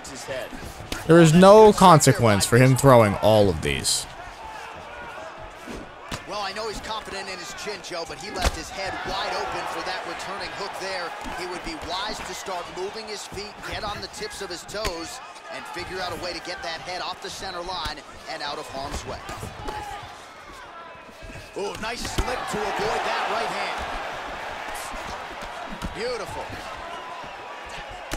There is no consequence for him throwing all of these. Well, I know he's confident in his chin, Joe, but he left his head wide open for that returning hook there. He would be wise to start moving his feet, get on the tips of his toes, and figure out a way to get that head off the center line and out of harm's way. Oh, nice slip to avoid that right hand. Beautiful.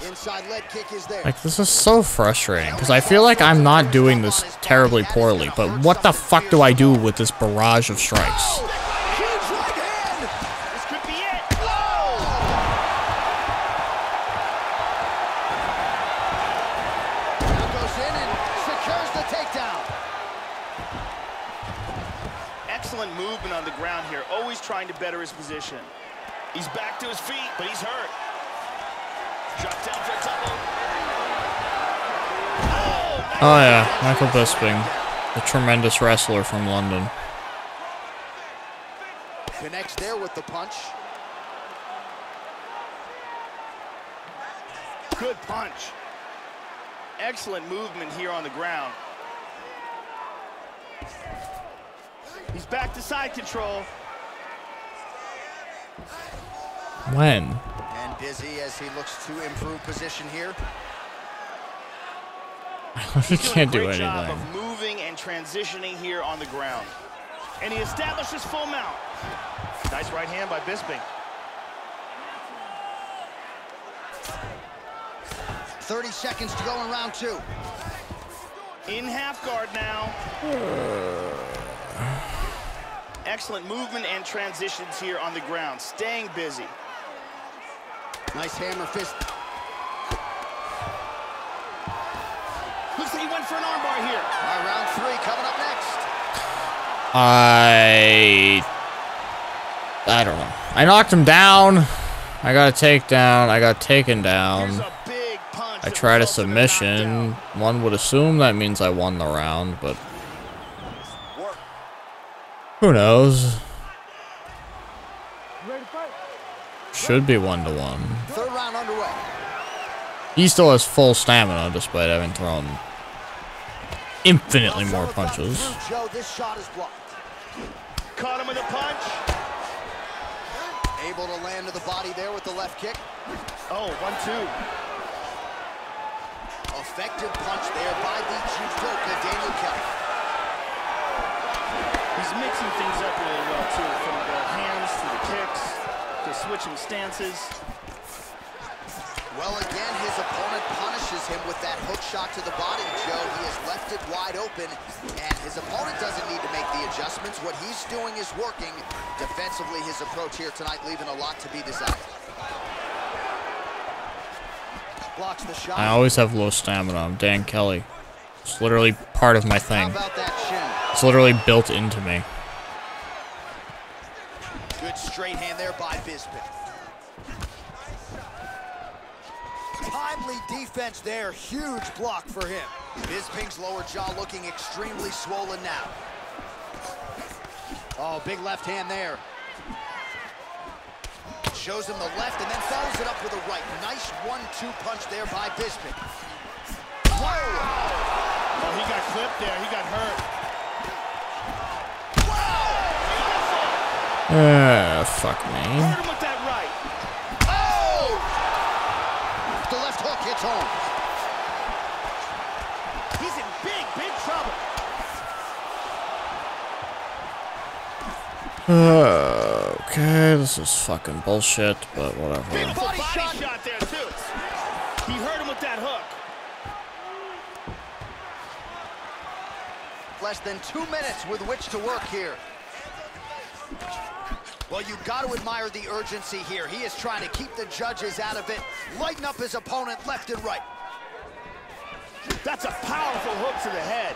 Inside leg kick is there. Like, this is so frustrating, because I feel like I'm not doing this terribly poorly, but what the fuck do I do with this barrage of strikes? Huge right hand. This could be it. Now goes in and secures the takedown. Excellent movement on the ground here, always trying to better his position. He's back to his feet, but he's hurt. Drop down for a double. Oh yeah, Michael Bisping, the tremendous wrestler from London. Connects there with the punch. Good punch. Excellent movement here on the ground. He's back to side control. When? And busy as he looks to improve position here. He can't do anything. Job of moving and transitioning here on the ground. And he establishes full mount. Nice right hand by Bisping. 30 seconds to go in round two. In half guard now. Excellent movement and transitions here on the ground. Staying busy. Nice hammer fist. Looks like he went for an armbar here. All right, round three coming up next. I don't know. I knocked him down. I got a takedown. I got taken down. I tried a submission. One would assume that means I won the round, but who knows? Should be 1-1. Third round underway. He still has full stamina despite having thrown infinitely more punches. Joe, this shot is blocked. Caught him with a punch. Able to land to the body there with the left kick. Oh, 1-2. Effective punch there by the judoka Daniel Kelly. He's mixing things up really well too, from the hands to the kicks to switching stances. Well, again, his opponent punishes him with that hook shot to the body, Joe. He has left it wide open, and his opponent doesn't need to make the adjustments. What he's doing is working. Defensively, his approach here tonight leaving a lot to be desired. Blocks the shot. I always have low stamina. I'm Dan Kelly. It's literally part of my thing. How about that shin? It's literally built into me. Good straight hand there by Bisping. Timely defense there. Huge block for him. Bisping's lower jaw looking extremely swollen now. Oh, big left hand there. Shows him the left and then follows it up with a right. Nice 1-2 punch there by Bisping. Whoa! Oh, he got clipped there. He got hurt. Fuck me. Hurt him with that right. Oh! The left hook hits home. He's in big trouble. Okay, this is fucking bullshit, but whatever. Big body shot there too. He hurt him with that hook. Less than 2 minutes with which to work here. Well, you've got to admire the urgency here. He is trying to keep the judges out of it, lighten up his opponent left and right. That's a powerful hook to the head.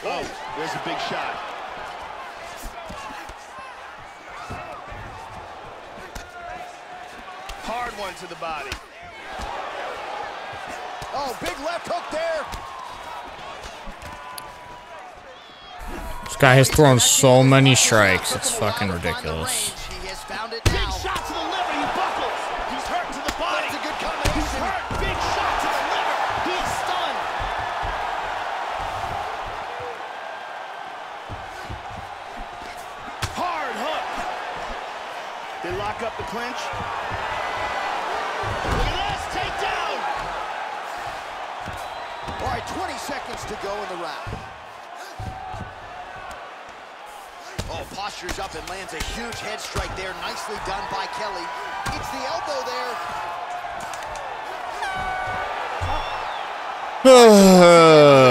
Oh, there's a big shot. Hard one to the body. Oh, big left hook there. This guy has thrown so many strikes, it's fucking ridiculous. He has found it Big now. shot to the liver, he buckles. He's hurt to the body. That's a good He's combination. hurt, big shot to the liver. He's stunned. Hard hook. They lock up the clinch. Look at this, takedown. All right, 20 seconds to go in the round. Oh, postures up and lands a huge head strike there. Nicely done by Kelly. It's the elbow there.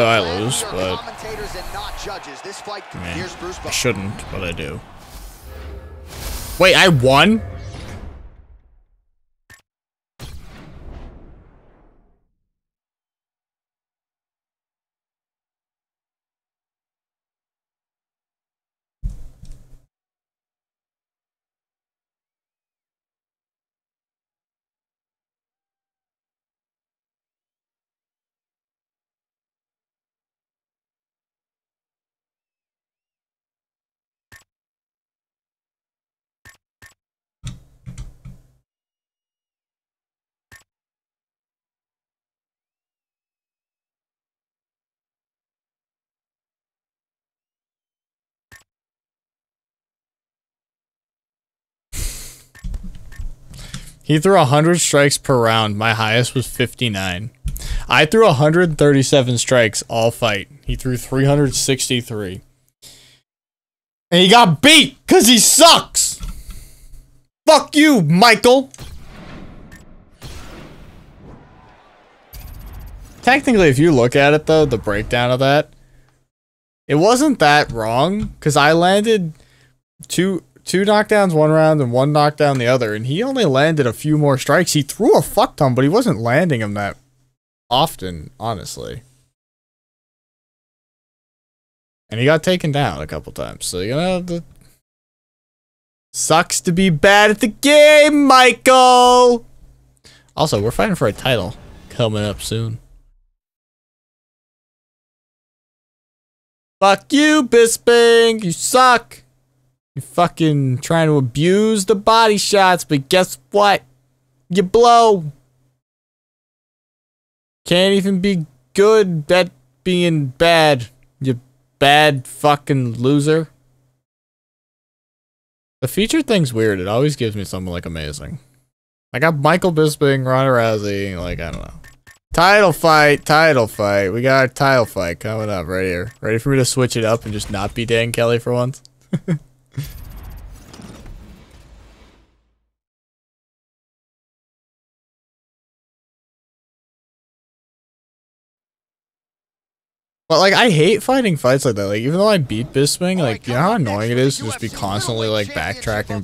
I lose, but Commentators and not judges. This fight, here's Bruce I shouldn't, but I do. Wait, I won? He threw 100 strikes per round. My highest was 59. I threw 137 strikes all fight. He threw 363. And he got beat because he sucks. Fuck you, Michael. Technically, if you look at it, though, the breakdown of that, it wasn't that wrong because I landed two knockdowns one round and one knockdown the other, and he only landed a few more strikes. He threw a fuck ton, but he wasn't landing them that often, honestly. And he got taken down a couple times, so you know, Sucks to be bad at the game, Michael! Also, we're fighting for a title coming up soon. Fuck you, Bisping! You suck! You're fucking trying to abuse the body shots, but guess what? You blow! Can't even be good at being bad, you bad fucking loser. The feature thing's weird. It always gives me something like amazing. I got Michael Bisping, Ronda Rousey, like, I don't know. Title fight, title fight. We got a title fight coming up right here. Ready for me to switch it up and just not be Dan Kelly for once? But, like, I hate fighting fights like that. Like, even though I beat Bisping, like, you know how annoying it is to just be constantly, like, backtracking,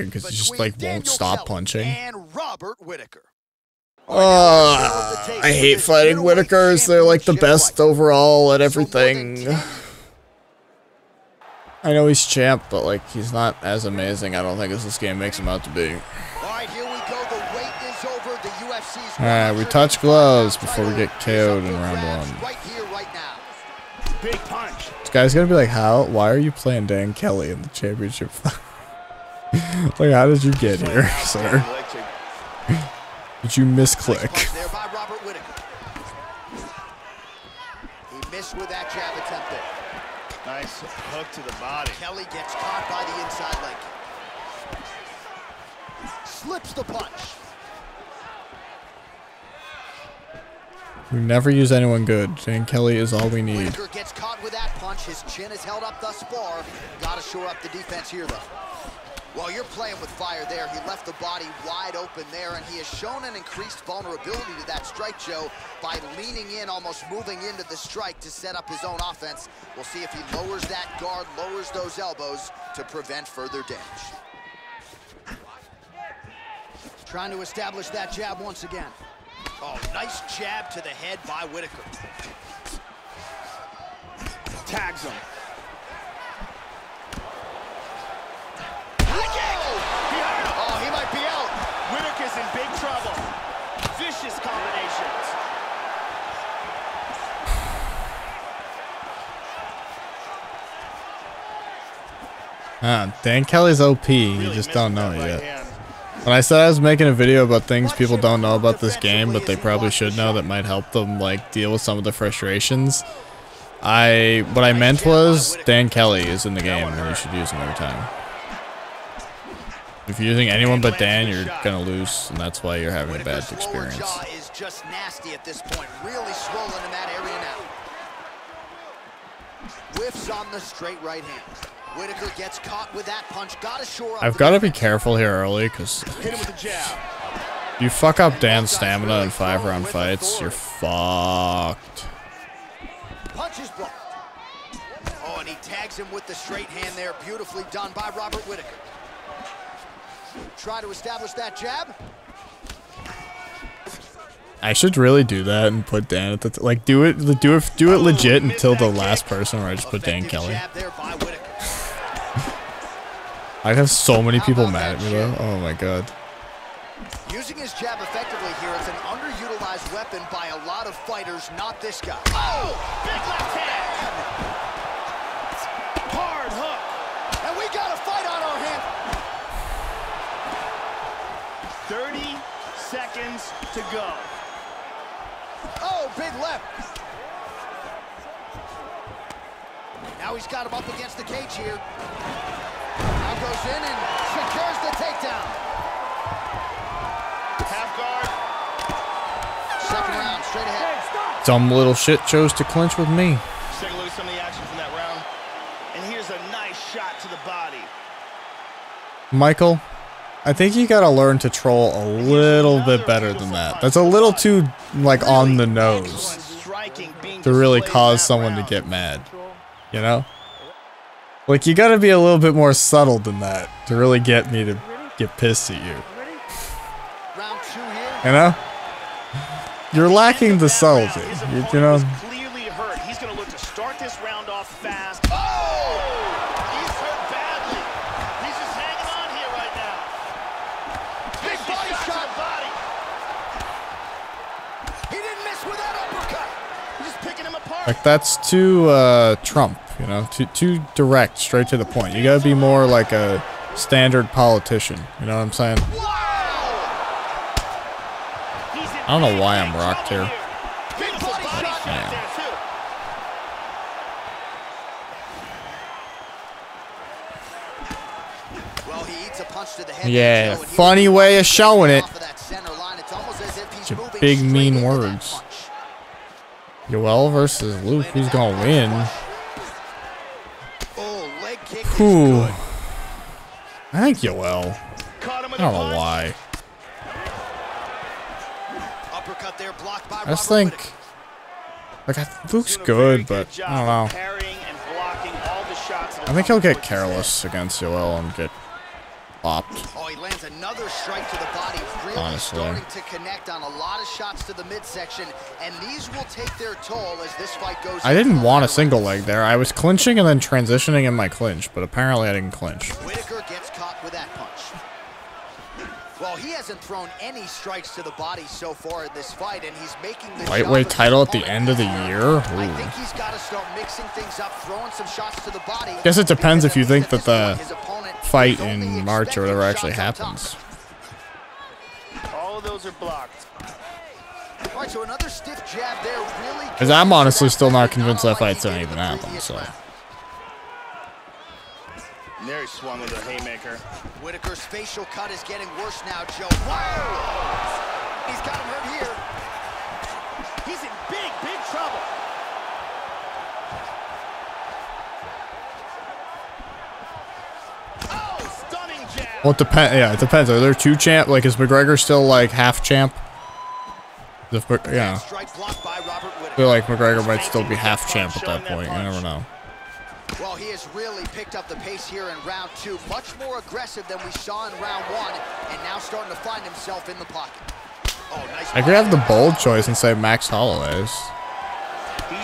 because he just, like, won't stop punching? I hate fighting Whitakers. They're, like, the best overall at everything. I know he's champ, but, like, he's not as amazing, I don't think, as this game makes him out to be. Alright, we touch gloves before we get KO'd in round 1. Big punch. This guy's gonna be like, why are you playing Dan Kelly in the championship? Like, how did you get here, sir? Did you misclick? He missed with that jab attempted. Nice hook to the body. Kelly gets caught by the inside leg. Slips the punch. We never use anyone good. Dan Kelly is all we need. Whitaker gets caught with that punch. His chin is held up thus far. Gotta shore up the defense here, though. While you're playing with fire there, he left the body wide open there, and he has shown an increased vulnerability to that strike, Joe, by leaning in, almost moving into the strike to set up his own offense. We'll see if he lowers that guard, lowers those elbows to prevent further damage. Trying to establish that jab once again. Oh, nice jab to the head by Whitaker. Tags him. Oh, he might be out. Whitaker's in big trouble. Vicious combinations. Dan Kelly's OP. You just don't know it yet. When I said I was making a video about things people don't know about this game, but they probably should know that might help them, like, deal with some of the frustrations, what I meant was Dan Kelly is in the game and you should use him every time. If you're using anyone but Dan, you're gonna lose, and that's why you're having a bad experience. Jaw is just nasty at this point, really swollen in that area now. Whiffs on the straight right hand. Whitaker gets caught with that punch. Gotta shore up. I've got to be careful here early, because you fuck up Dan's stamina in 5-round fights, you're fucked. Punch is blocked. Oh, and he tags him with the straight hand there. Beautifully done by Robert Whitaker. Try to establish that jab. I should really do that and put Dan at the like do it legit until the last person where I just put Dan Kelly. I have so many people mad at me though. Oh my god. Using his jab effectively here, it's an underutilized weapon by a lot of fighters, not this guy. Oh! Big left hand! Hard hook! And we got a fight on our hands! 30 seconds to go. Oh, big left! Now he's got him up against the cage here. Now goes in and secures the takedown. Half guard. Second round, straight ahead. Some little shit chose to clinch with me. Let's take a look at some of the action from that round. And here's a nice shot to the body. Michael, I think you gotta learn to troll a little bit better than that. That's a little too, like, on the nose to really cause someone to get mad. You know? Like, you gotta be a little bit more subtle than that to really get me to get pissed at you. You know? You're lacking the subtlety. You know? Clearly hurt. He's going to look to start this round off fast. Oh! He's hurt badly. He's just hanging on body shot. He didn't miss with that uppercut. He's just picking him apart. Like, that's too, Trump, you know? Too direct, straight to the point. You gotta be more like a standard politician. You know what I'm saying? Wow. I don't know why I'm rocked here. Big body shot. Yeah. Well, he eats a punch to the head. Yeah, funny way of showing it. Such big, mean words. Yoel versus Luke. Who's gonna win? Whew. I think Yoel. I don't know why. I just think, like, Luke's good, but I don't know. I think he'll get careless against Yoel and get popped. Oh, he lands another strike to the body. Really Honestly. starting to connect on a lot of shots to the midsection, and these will take their toll as this fight goes. I didn't want a single leg there. I was clinching and then transitioning in my clinch, but apparently I didn't clinch. Whitaker gets caught with that punch. Well, he hasn't thrown any strikes to the body so far in this fight, and he's making the Lightweight title at the end of the year? I Ooh. think he's got to start mixing things up, throwing some shots to the body. Guess it depends if you think that the His opponent fight is only in March or whatever actually expecting happens. All of those are blocked. All right, so another stiff jab there, really. Because I'm honestly still not convinced that fight's gonna even happen, so. And there he swung with a haymaker. Whitaker's facial cut is getting worse now, Joe. Wow! He's got him hurt here. He's in big, big trouble. Oh, stunning jab. Well, it depends. Yeah, it depends. Are there two champ? Like, is McGregor still like half champ? Yeah. Strike blocked by Robert I Whitaker. feel like McGregor might still be half champ at that point. You never know. Well, he has really picked up the pace here in round two. Much more aggressive than we saw in round one, and now starting to find himself in the pocket. Oh, nice. I could have the bold choice and say Max Holloway's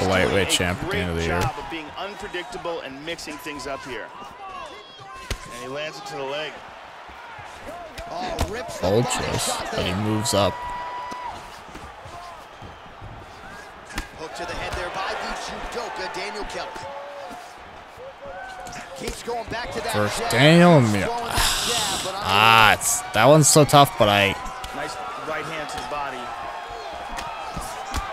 the lightweight champ at the end of the year. Job of being unpredictable and mixing things up here. And he lands it to the leg. Oh, rips the Bold body choice, shot but he there. moves up. Hook to the head there by the judoka, Daniel Kelly. Keeps going back to that First jab. Daniel Keeps Mill. throwing that jab, but That one's so tough, but Nice right hand to the body.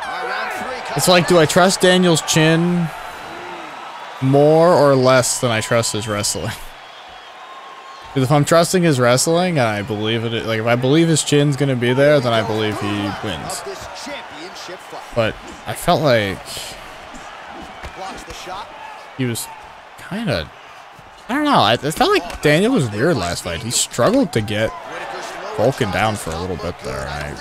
All right, round three. it's like, do I trust Daniel's chin more or less than I trust his wrestling? Because if I'm trusting his wrestling and I believe it, like if I believe his chin's gonna be there, then I believe he wins. Of this championship fight. But I felt like Blocks the shot. he was kind of, I don't know. It felt like Daniel was weird last fight. He struggled to get Vulcan down for a little bit there. And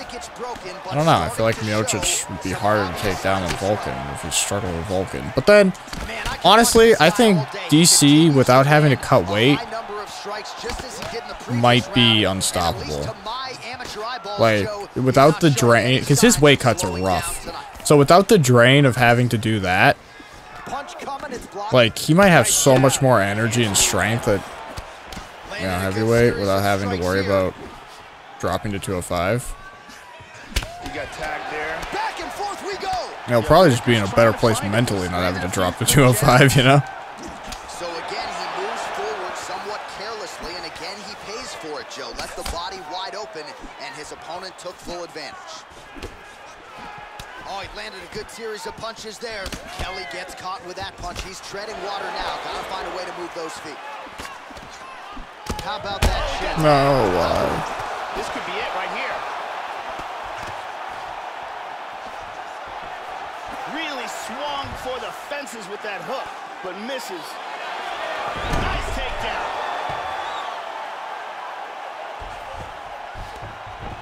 I don't know. I feel like Miocic would be harder to take down than Vulcan if he struggled with Vulcan. But then, honestly, I think DC, without having to cut weight, might be unstoppable. Like, without the drain, because his weight cuts are rough. So without the drain of having to do that, like, he might have so much more energy and strength at, you know, heavyweight without having to worry about dropping to 205. He got tagged there. Back and forth we go. You know, probably just be in a better place mentally, not having to drop to 205, you know? So again, he moves forward somewhat carelessly, and again, he pays for it, Joe. Left the body wide open, and his opponent took full advantage. Oh, he landed a good series of punches there. Kelly gets caught with that punch. He's treading water now. Gotta find a way to move those feet. How about that shin? No, why? This could be it right here. Really swung for the fences with that hook, but misses. Nice takedown.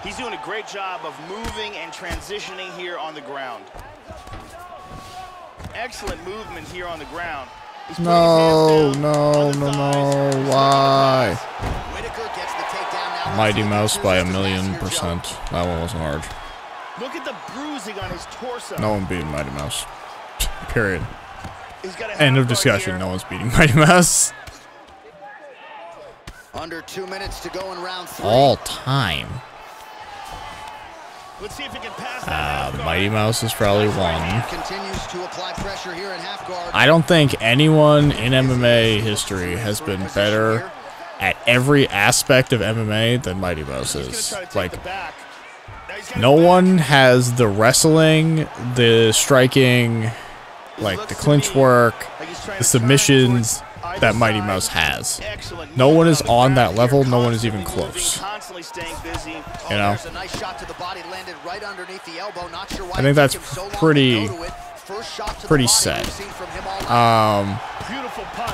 He's doing a great job of moving and transitioning here on the ground. Excellent movement here on the ground. He's putting his No, hands down no, on the no, thighs. no, why? Whitaker gets the takedown now. Mighty Mouse by a Let's see if he million can do this here, Joe. %. That one wasn't hard. Look at the bruising on his torso. No one beating Mighty Mouse. Period. He's got a End of half guard discussion. here. No one's beating Mighty Mouse. Under 2 minutes to go in round three. All time. Let's see if he can pass that. Mighty Mouse is probably one. Continues to apply pressure here in half guard. I don't think anyone in MMA history has been better at every aspect of MMA than Mighty Mouse is. Like, no one has the wrestling, the striking, like the clinch work, the submissions that Mighty Mouse has. No one is on that level. No one is even close. You know? I think that's pretty set.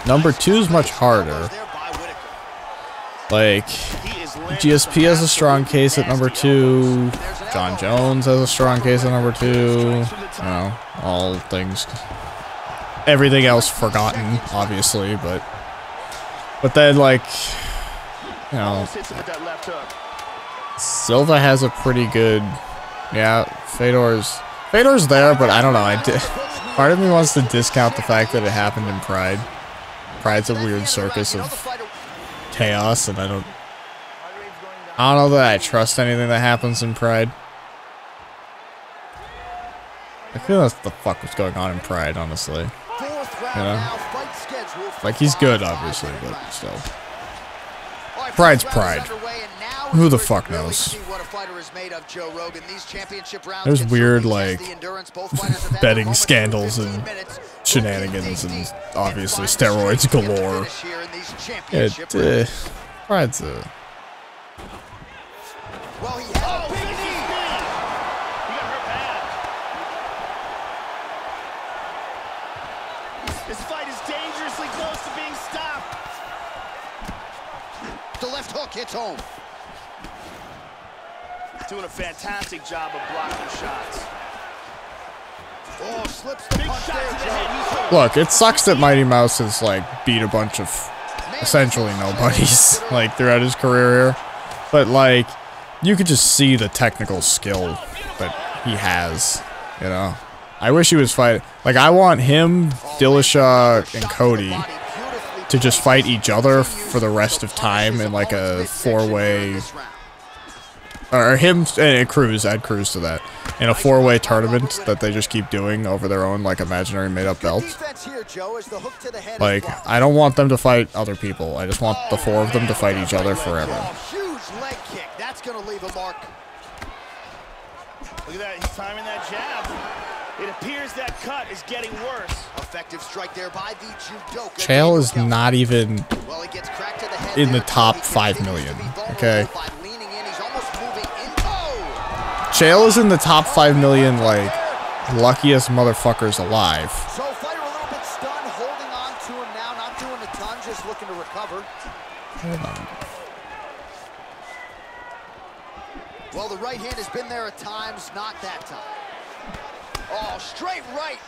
Number 2 is much harder. Like, GSP has a strong case at number 2. John Jones has a strong case at number 2. You know, all things. Everything else forgotten, obviously, but then, like, you know, Silva has a pretty good, yeah, Fedor's there, but I don't know, part of me wants to discount the fact that it happened in Pride. Pride's a weird circus of chaos, and I don't know that I trust anything that happens in Pride. I feel that's the fuck was going on in Pride, honestly. You know? Like, he's good, obviously, but still. Pride's Pride. Who the fuck knows? There's weird, like, betting scandals and shenanigans and obviously steroids galore. Pride's a... This fight is dangerously close to being stopped. The left hook hits home. Doing a fantastic job of blocking shots. Oh, slips the punch there, Look, it sucks that Mighty Mouse has, like, beat a bunch of essentially nobodies, like, throughout his career here. But, like, you could just see the technical skill that he has, you know? I wish he was fighting. Like, I want him, Dillashaw, and Cody to just fight each other for the rest of time in, like, a 4-way... Or him and Cruz, add Cruz to that. In a 4-way tournament that they just keep doing over their own, like, imaginary made-up belt. Like, I don't want them to fight other people. I just want the 4 of them to fight each other forever. Huge leg kick. That's going to leave a mark. Look at that. He's timing that jab. It appears that cut is getting worse. Effective strike there by the judoka. Chael is not even in the top 5 million, okay? Chael is in the top 5 million, like, luckiest motherfuckers alive. So fighter a little bit stunned, holding on to him now, not doing a ton, just looking to recover. Hold on. Well, the right hand has been there at times, not that time. Oh, straight right.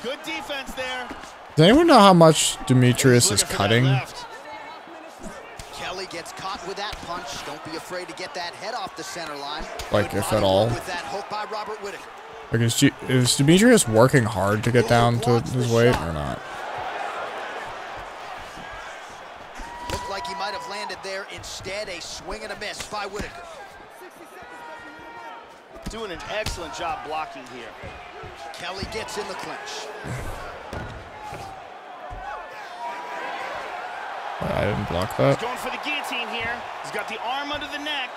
Good defense there. Does anyone know how much Demetrius is cutting? Kelly gets caught with that punch. Don't be afraid to get that head off the center line. Like, if at all. With that hook by Robert Whittaker. Like, is Demetrius working hard to get down to his weight or not? Looked like he might have landed there. Instead, a swing and a miss by Whittaker. Doing an excellent job blocking here. Kelly gets in the clinch. I didn't block that. He's going for the guillotine here. He's got the arm under the neck.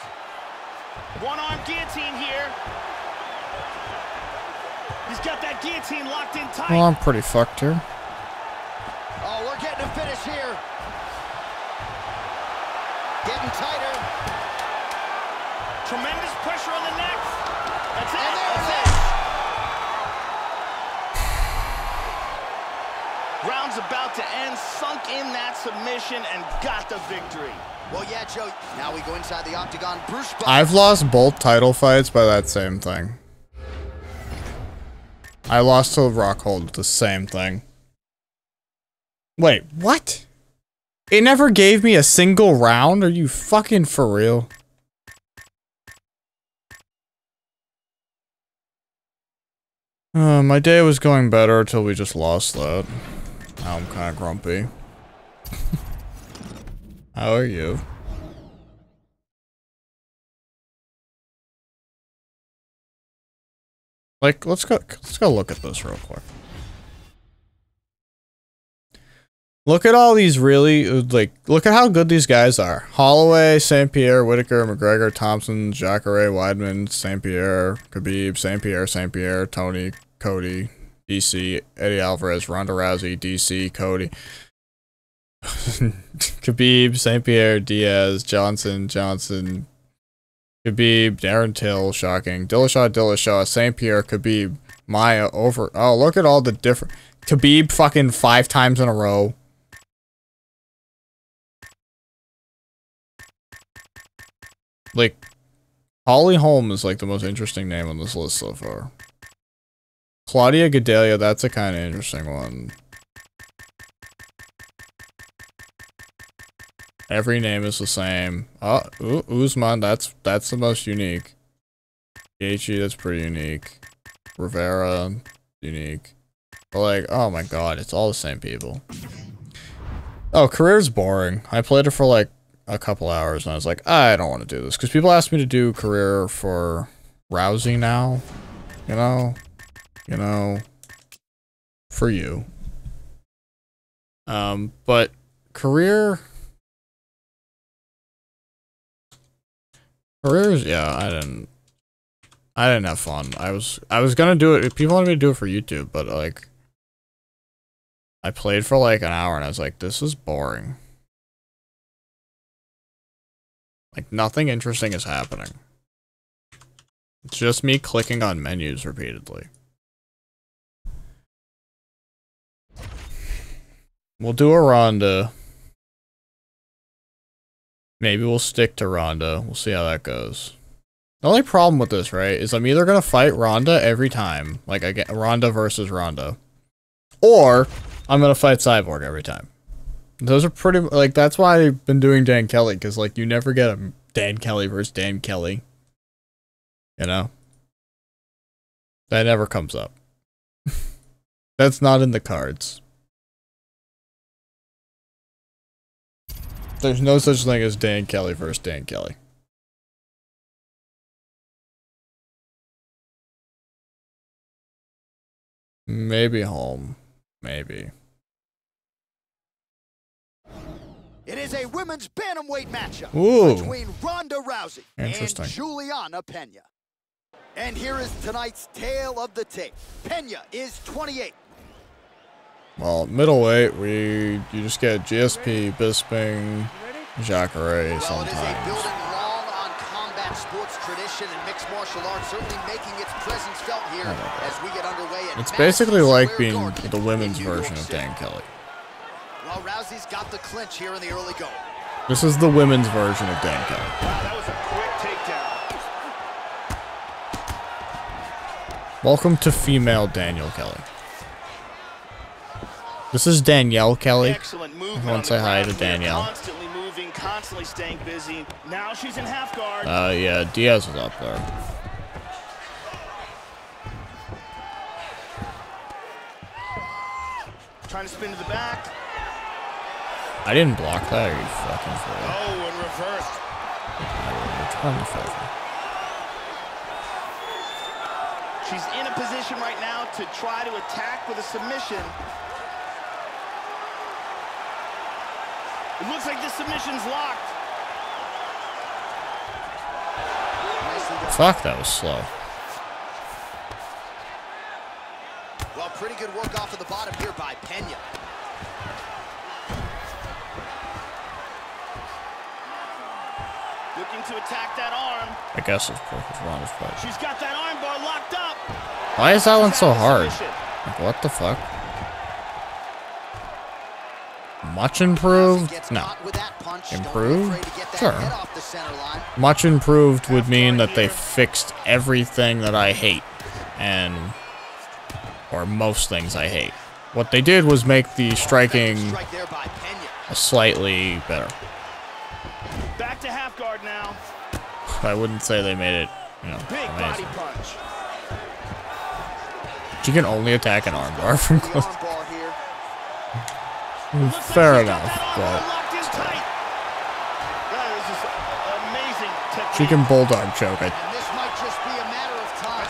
One-arm guillotine here. He's got that guillotine locked in tight. Well, I'm pretty fucked here. Oh, we're getting a finish here. Getting tighter. Tremendous pressure on the neck. That's it. And there That's it it. Round's about to end, sunk in that submission, and got the victory. Well, yeah, Joe. Now we go inside the octagon. Bruce. I've lost both title fights by that same thing. I lost to Rockhold, the same thing. Wait, what? It never gave me a single round? Are you fucking for real? My day was going better until we just lost that. Now I'm kind of grumpy. How are you? Like, let's go look at this real quick. Look at all these really, like, look at how good these guys are. Holloway, St. Pierre, Whitaker, McGregor, Thompson, Jacare, Weidman, St. Pierre, Khabib, St. Pierre, Tony, Cody, DC, Eddie Alvarez, Ronda Rousey, DC, Cody, Khabib, St. Pierre, Diaz, Johnson, Khabib, Darren Till, shocking, Dillashaw, St. Pierre, Khabib, Maya, over, oh, look at all the different, Khabib fucking 5 times in a row. Like, Holly Holm is like the most interesting name on this list so far. Claudia Gadelha, that's a kind of interesting one. Every name is the same. Oh, Usman, that's the most unique. Gaethje, that's pretty unique. Rivera, unique. But like, oh my god, it's all the same people. Oh, career's boring. I played it for like a couple hours and I was like, I don't want to do this because people ask me to do career for Rousey now, you know, for you. But careers, yeah, I didn't have fun. I was gonna do it. People wanted me to do it for YouTube, but like, I played for like an hour and I was like, this is boring. Like, nothing interesting is happening. It's just me clicking on menus repeatedly. We'll do a Ronda. Maybe we'll stick to Ronda. We'll see how that goes. The only problem with this, right, is I'm either gonna fight Ronda every time. Like, I get Ronda versus Ronda. Or, I'm gonna fight Cyborg every time. Those are pretty, like, that's why I've been doing Dan Kelly, because, like, you never get a Dan Kelly versus Dan Kelly. You know? That never comes up. That's not in the cards. There's no such thing as Dan Kelly versus Dan Kelly. Maybe home. Maybe. It is a women's bantamweight matchup between Ronda Rousey and Juliana Pena. And here is tonight's tale of the tape. Pena is 28. Well, middleweight, you just get GSP, Bisping, Jacare sometimes. Well, it is a building long on combat sports tradition and mixed martial arts, certainly making its presence felt here as we get underway. It's basically like being the women's version of Dan Kelly. Well, Rousey's got the clinch here in the early go. This is the women's version of Dan Kelly. Wow, that was a quick takedown. Welcome to female Daniel Kelly. This is Danielle Kelly. Excellent movement. Everyone say hi to Danielle. Constantly moving, constantly staying busy. Now she's in half guard. Yeah, Diaz is up there. Trying to spin to the back. I didn't block that. Are you fucking fool? Oh, and reversed. She's in a position right now to try to attack with a submission. It looks like this submission's locked. Fuck, that was slow. Well, pretty good work off of the bottom here by Pena. Looking to attack that arm. I guess it's Ronda's fight. She's got that arm bar locked up. Why is that one so hard? Like, what the fuck? Much improved? No. Improved? Sure. Much improved would mean that they fixed everything that I hate. Or most things I hate. What they did was make the striking slightly better. Back to half guard now. I wouldn't say they made it, you know, Big amazing. body punch. She can only attack an armbar from close. Fair enough, but She can bulldog choke. And this might just be a matter of time.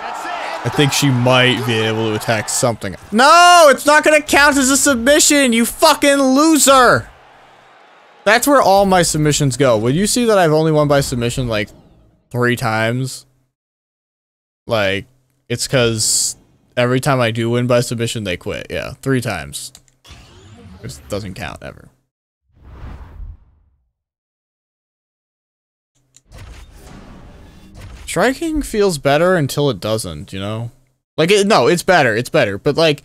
That's it. I think she might be able to attack something. No, it's not gonna count as a submission, you fucking loser! That's where all my submissions go. When you see that I've only won by submission like 3 times, like, it's because every time I do win by submission, they quit. Yeah, 3 times. It doesn't count ever. Striking feels better until it doesn't, you know? Like, no, it's better, but like,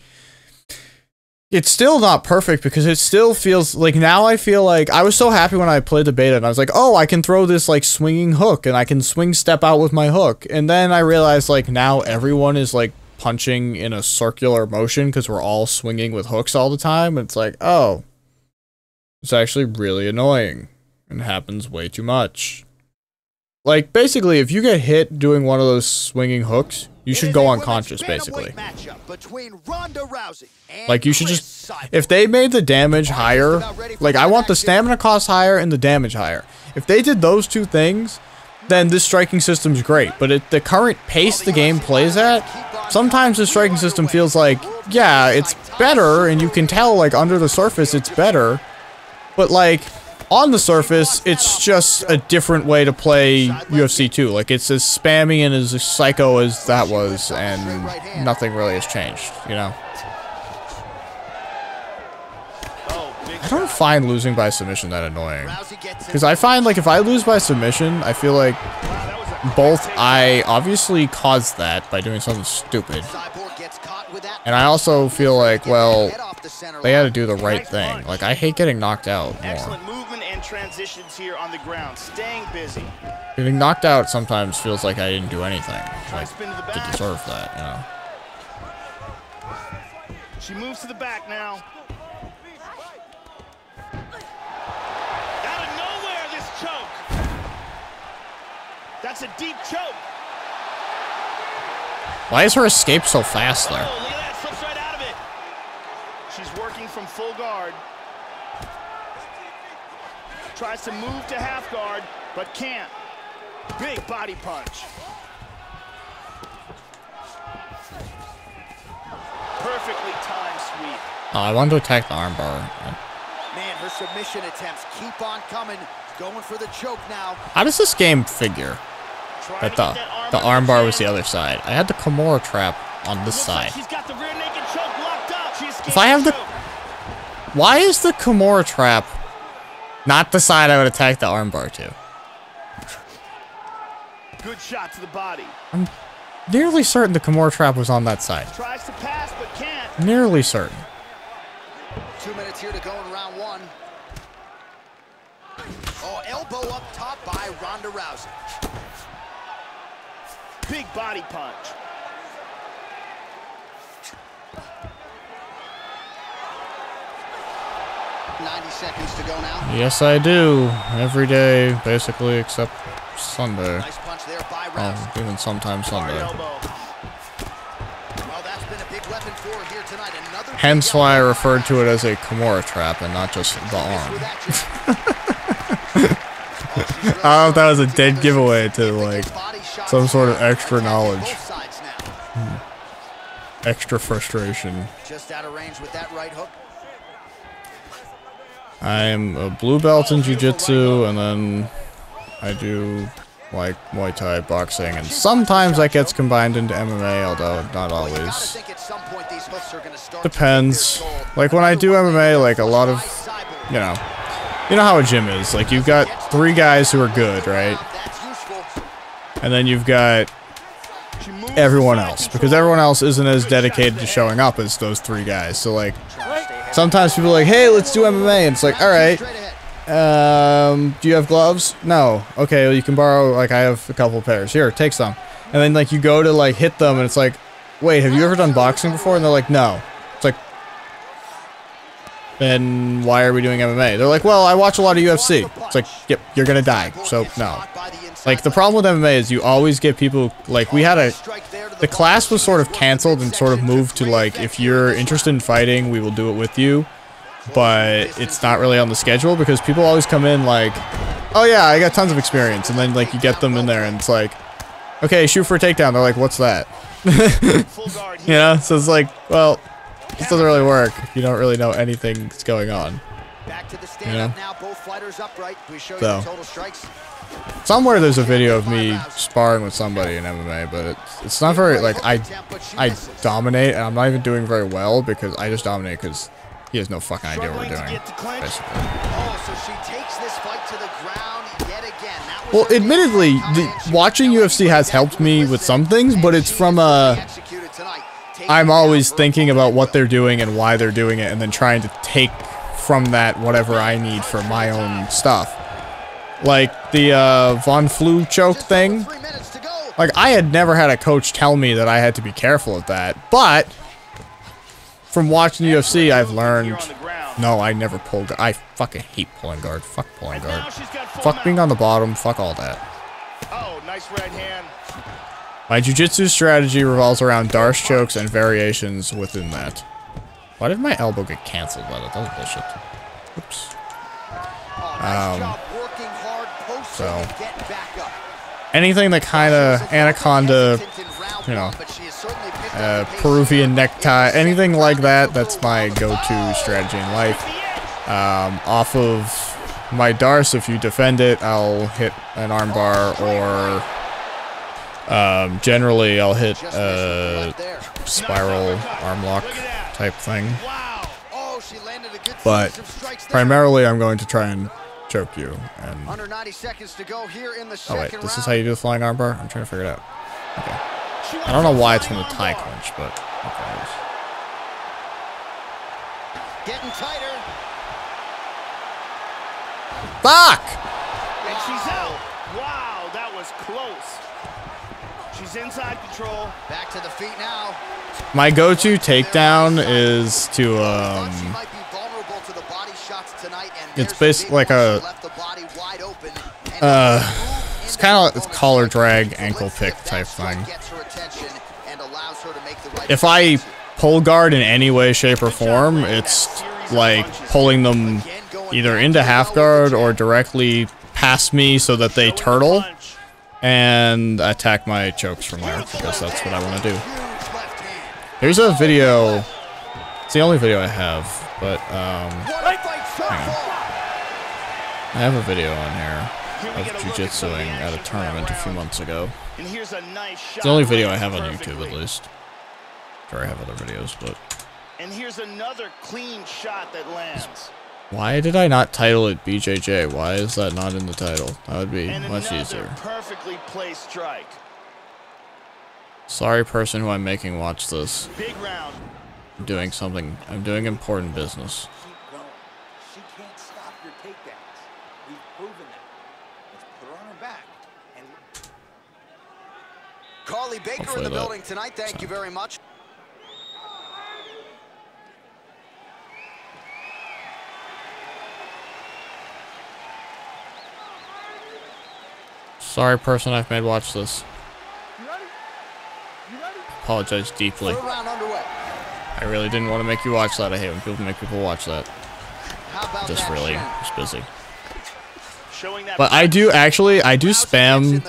it's still not perfect because it still feels like, now I feel like, I was so happy when I played the beta and I was like, oh, I can throw this like swinging hook and I can swing step out with my hook. And then I realized like now everyone is like punching in a circular motion because we're all swinging with hooks all the time. And it's like, oh, it's actually really annoying and happens way too much. Like, basically, if you get hit doing one of those swinging hooks, you should go unconscious, basically. Like, you should just... If they made the damage higher... Like, I want the stamina cost higher and the damage higher. If they did those 2 things, then this striking system's great. But at the current pace the game plays at, sometimes the striking system feels like, yeah, it's better, and you can tell, like, under the surface it's better. But, like... On the surface, it's just a different way to play UFC 2. Like, it's as spammy and as psycho as that was, and nothing really has changed, you know? I don't find losing by submission that annoying. Because I find, like, if I lose by submission, I feel like both I obviously caused that by doing something stupid, and I also feel like, well, they had to do the right thing. Like, I hate getting knocked out more. Transitions here on the ground, staying busy. Getting knocked out sometimes feels like I didn't do anything, like, to deserve that, you know. She moves to the back now. Out of nowhere, this choke. That's a deep choke. Why is her escape so fast there? Oh, look at that, slips right out of it. She's working from full guard. Tries to move to half guard, but can't. Big body punch. Perfectly timed sweep. Oh, I want to attack the armbar. Man, her submission attempts keep on coming. Going for the choke now. How does this game figure that the armbar was the other side? I had the Kimura trap on this side. She's got the rear naked choke locked up. If I have the... Why is the Kimura trap not the side I would attack the armbar to? Good shot to the body. I'm nearly certain the Kimura trap was on that side. Tries to pass but can't. Nearly certain. 2 minutes here to go in round 1. Oh, elbow up top by Ronda Rousey. Big body punch. 90 seconds to go now. Yes, I do. Every day, basically, except Sunday. Nice punch there by Rousey. Oh, even sometimes Sunday. Well, that's been a big weapon for her here tonight. Another Hence why I referred to it as a Kimura trap and not just the arm. I don't know if that was a dead giveaway to, like, some sort of extra knowledge. Extra frustration. Just out of range with that right hook. I'm a blue belt in Jiu-jitsu, and then I do, like, Muay Thai boxing, and sometimes that gets combined into MMA, although not always. Depends. Like, when I do MMA, like, a lot of, you know how a gym is. Like, you've got 3 guys who are good, right? And then you've got everyone else, because everyone else isn't as dedicated to showing up as those 3 guys. So, like, sometimes people are like, hey, let's do MMA, and it's like, alright, do you have gloves? No. Okay, well, you can borrow, like, I have a couple pairs. Here, take some. And then, like, you go to, like, hit them, and it's like, wait, have you ever done boxing before? And they're like, no. It's like, then why are we doing MMA? They're like, well, I watch a lot of UFC. It's like, yep, you're gonna die, so no. Like, the problem with MMA is you always get people, like, we had the class was sort of canceled and sort of moved to, like, if you're interested in fighting, we will do it with you, but it's not really on the schedule because people always come in, like, oh yeah, I got tons of experience. And then like you get them in there and it's like, okay, shoot for a takedown. They're like, what's that? You know, so it's like, well, this doesn't really work if you don't really know anything's going on. Back to the stand up now, both fighters upright. We show you So, the total strikes. somewhere there's a video of me sparring with somebody in MMA, but it's not very, like, I dominate, and I'm not even doing very well because I just dominate because he has no fucking idea what we're doing, basically. Oh, so she takes this fight to the ground yet again. Well, admittedly, watching UFC has helped me with some things, but it's from I'm always thinking about what they're doing and why they're doing it, and then trying to take from that whatever I need for my own stuff. Like the Von Flue choke thing. Like, I had never had a coach tell me that I had to be careful of that, but from watching UFC, I've learned, no, I never pull guard. I fucking hate pulling guard. Fuck pulling guard. Fuck being on the bottom. Fuck all that. Oh, nice right hand. My jiu-jitsu strategy revolves around darce chokes and variations within that. Why did my elbow get canceled by that? That was bullshit. Oops. So, anything that kind of anaconda, you know, Peruvian necktie, anything like that, that's my go-to strategy in life. Off of my darce, if you defend it, I'll hit an armbar, or generally I'll hit a spiral arm lock type thing. But primarily I'm going to try and choke you. And under 90 seconds to go here in the oh wait, this is how you do the flying armbar? I'm trying to figure it out. Okay. I don't know why it's from the tie clinch, but okay. Getting tighter. Fuck! And she's out. Wow, that was close. She's inside control. Back to the feet now. My go-to takedown is to it's basically like a it's kind of collar drag ankle pick type thing. If I pull guard in any way, shape, or form, it's like pulling them either into half guard or directly past me so that they turtle and attack my chokes from there, because that's what I want to do. Here's a video. It's the only video I have, but hang on. I have a video on here of jiu-jitsuing at a tournament a few months ago. It's the only video I have on YouTube, at least. Sure, I have other videos, but. And here's another clean shot that lands. Why did I not title it BJJ? Why is that not in the title? That would be much easier. Perfectly placed strike. Sorry, person who I'm making watch this. Big round. I'm doing something. I'm doing important business. Keep going. She can't stop your takedowns. We've proven that. Let's put her on her back. And Carly Baker in the building tonight. Thank you very much. Sorry, person I've made watch this. Apologize deeply. I really didn't want to make you watch that. I hate when people make people watch that. Just really, just busy. But I do actually, I do spam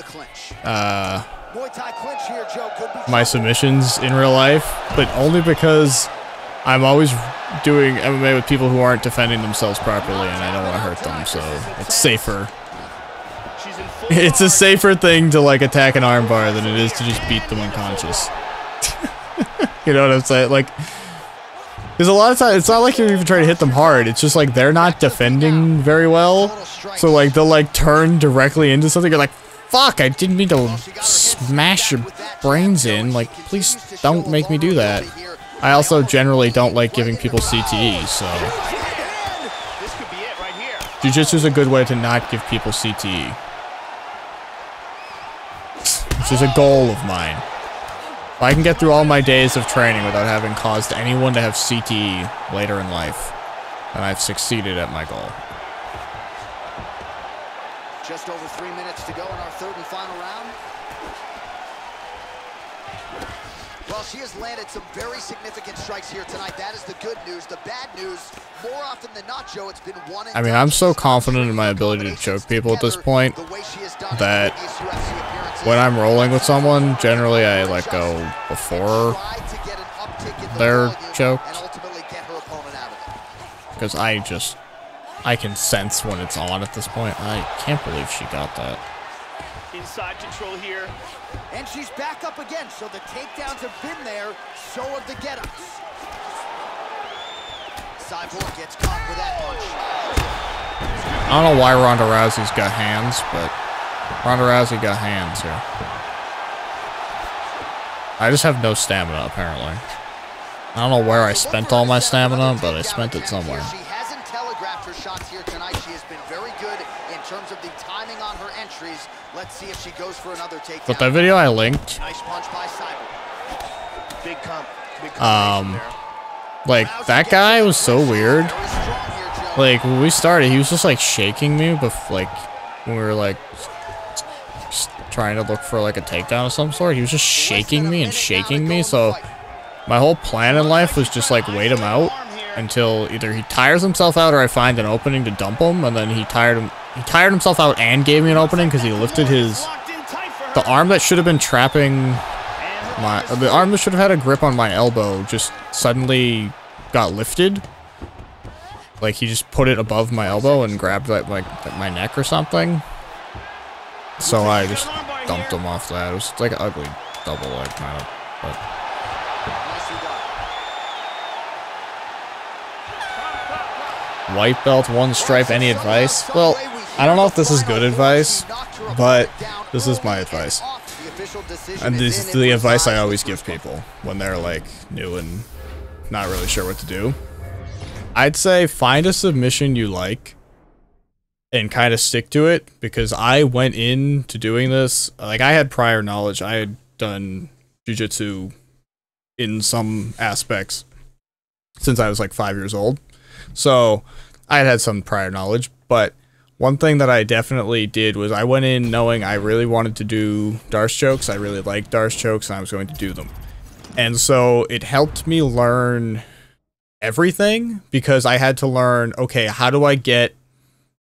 my submissions in real life, but only because I'm always doing MMA with people who aren't defending themselves properly, and I don't want to hurt them, so it's safer. It's a safer thing to like attack an armbar than it is to just beat them unconscious. You know what I'm saying? Like, there's a lot of times, it's not like you're even trying to hit them hard. It's just like they're not defending very well. So like they'll like turn directly into something. You're like, fuck, I didn't mean to smash your brains in. Like, please don't make me do that. I also generally don't like giving people CTE, so. Jiu-jitsu is a good way to not give people CTE. Which is a goal of mine. If I can get through all my days of training without having caused anyone to have CTE later in life, then I've succeeded at my goal. Just over 3 minutes to go in our third and final round. Well, she has landed some very significant strikes here tonight. That is the good news. The bad news, more often than not, Joe, it's been one and I mean, I'm so confident in my ability to choke people at this point that when I'm rolling with someone, generally I let go before they're choked. Because I can sense when it's on at this point. I can't believe she got that. Inside control here. And she's back up again, so the takedowns have been there, so have the get-ups. Cyborg gets caught with that punch. I don't know why Ronda Rousey's got hands, but Ronda Rousey got hands here. I just have no stamina, apparently. I don't know where I spent all my stamina, but I spent it somewhere. She hasn't telegraphed her shots here tonight. She has been very good in terms of the timing on her entries. Let's see if she goes for another takedown. But that video I linked, Nice punch by Cyborg. Big combination there. like, that guy was so weird. Like, when we started, he was just, like, shaking me, but, like, when we were, like, just trying to look for, like, a takedown of some sort. He was just shaking me and shaking me, so my whole plan in life was just, like, wait him out until either he tires himself out or I find an opening to dump him, and then he tired himself out and gave me an opening because he lifted the arm that should have been trapping the arm that should have had a grip on my elbow just suddenly got lifted. Like, he just put it above my elbow and grabbed, like, my neck or something. So I just dumped him off that. It was like an ugly double leg, kind of. But white belt, one stripe, any advice? Well, I don't know if this is good advice, but this is my advice. And this is the advice I always give people when they're, like, new and not really sure what to do. I'd say find a submission you like and kind of stick to it, because I went into doing this, like, I had prior knowledge. I had done jiu-jitsu in some aspects since I was like 5 years old. So I had some prior knowledge, but one thing that I definitely did was I went in knowing I really wanted to do Darce chokes. I really liked Darce chokes, and I was going to do them. And so it helped me learn everything, because I had to learn, okay, how do I get,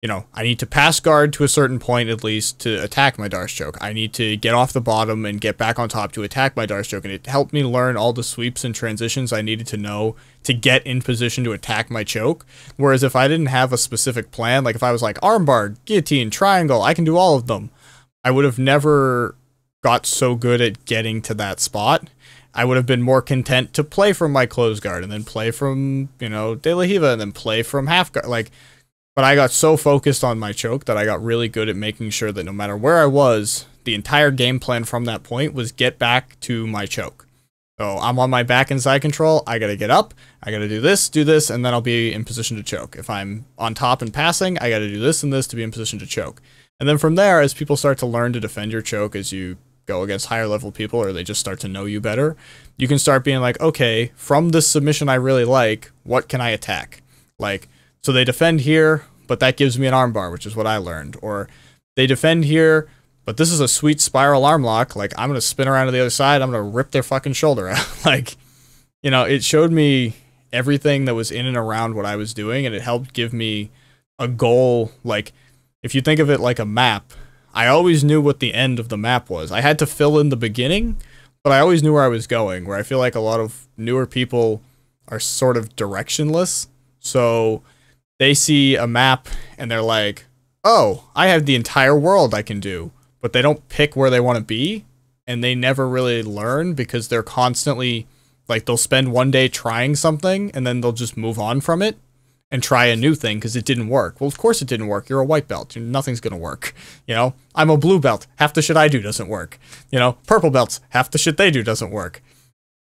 you know, I need to pass guard to a certain point at least to attack my Darce choke. I need to get off the bottom and get back on top to attack my Darce choke. And it helped me learn all the sweeps and transitions I needed to know to get in position to attack my choke. Whereas if I didn't have a specific plan, like if I was like armbar, guillotine, triangle, I can do all of them, I would have never got so good at getting to that spot. I would have been more content to play from my closed guard and then play from, you know, De La Hiva and then play from half guard. Like, but I got so focused on my choke that I got really good at making sure that no matter where I was, the entire game plan from that point was get back to my choke. So I'm on my back and side control. I got to get up. I got to do this, and then I'll be in position to choke. If I'm on top and passing, I got to do this and this to be in position to choke. And then from there, as people start to learn to defend your choke, as you go against higher level people, or they just start to know you better, you can start being like, okay, from this submission I really like, what can I attack? Like, so they defend here, but that gives me an armbar, which is what I learned. Or they defend here, but this is a sweet spiral arm lock. Like, I'm going to spin around to the other side. I'm going to rip their fucking shoulder out. Like, you know, it showed me everything that was in and around what I was doing, and it helped give me a goal. Like, if you think of it like a map, I always knew what the end of the map was. I had to fill in the beginning, but I always knew where I was going, where I feel like a lot of newer people are sort of directionless. So they see a map and they're like, oh, I have the entire world I can do, but they don't pick where they want to be, and they never really learn because they're constantly, like, they'll spend one day trying something and then they'll just move on from it and try a new thing because it didn't work. Well, of course it didn't work. You're a white belt. Nothing's going to work. You know, I'm a blue belt. Half the shit I do doesn't work. You know, purple belts, half the shit they do doesn't work.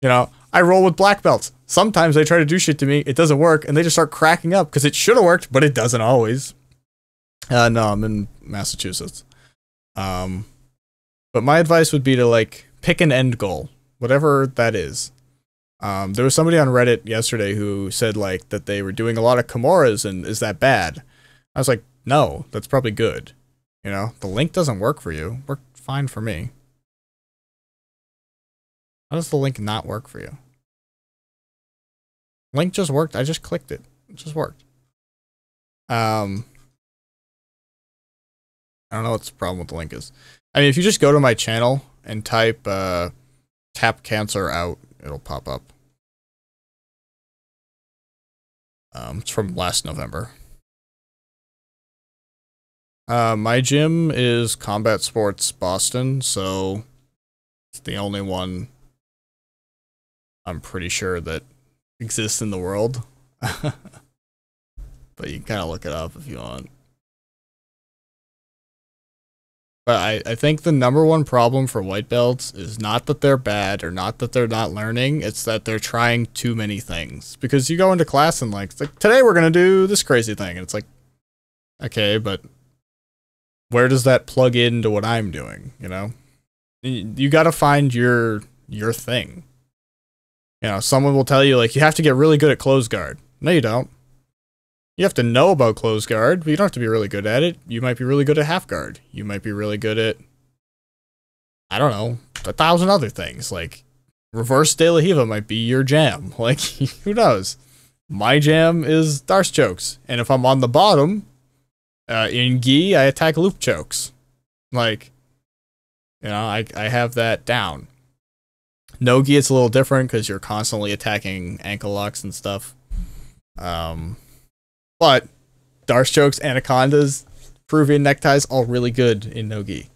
You know, I roll with black belts. Sometimes they try to do shit to me, it doesn't work, and they just start cracking up because it should have worked, but it doesn't always. No, I'm in Massachusetts. But my advice would be to, like, pick an end goal, whatever that is. There was somebody on Reddit yesterday who said, like, that they were doing a lot of Kimuras, and is that bad? I was like, no, that's probably good. You know, the link doesn't work for you. Worked fine for me. How does the link not work for you? Link just worked. I just clicked it. It just worked. I don't know what the problem with the link is. I mean, if you just go to my channel and type tap cancer out, it'll pop up. It's from last November. My gym is Combat Sports Boston, so it's the only one I'm pretty sure that exists in the world. But you can kind of look it up if you want. But I think the number one problem for white belts is not that they're bad or not that they're not learning, it's that they're trying too many things. Because you go into class and like, it's like, today we're going to do this crazy thing. And it's like, okay, but where does that plug into what I'm doing, you know? You got to find your thing. You know, someone will tell you, like, you have to get really good at close guard. No, you don't. You have to know about close guard, but you don't have to be really good at it. You might be really good at half guard. You might be really good at, I don't know, 1,000 other things. Like, reverse De La Hiva might be your jam. Like, who knows? My jam is Darce chokes. And if I'm on the bottom, in gi, I attack loop chokes. Like, you know, I have that down. No gi, it's a little different because you're constantly attacking ankle locks and stuff. But Darce chokes, anacondas, Peruvian neckties, all really good in no gi.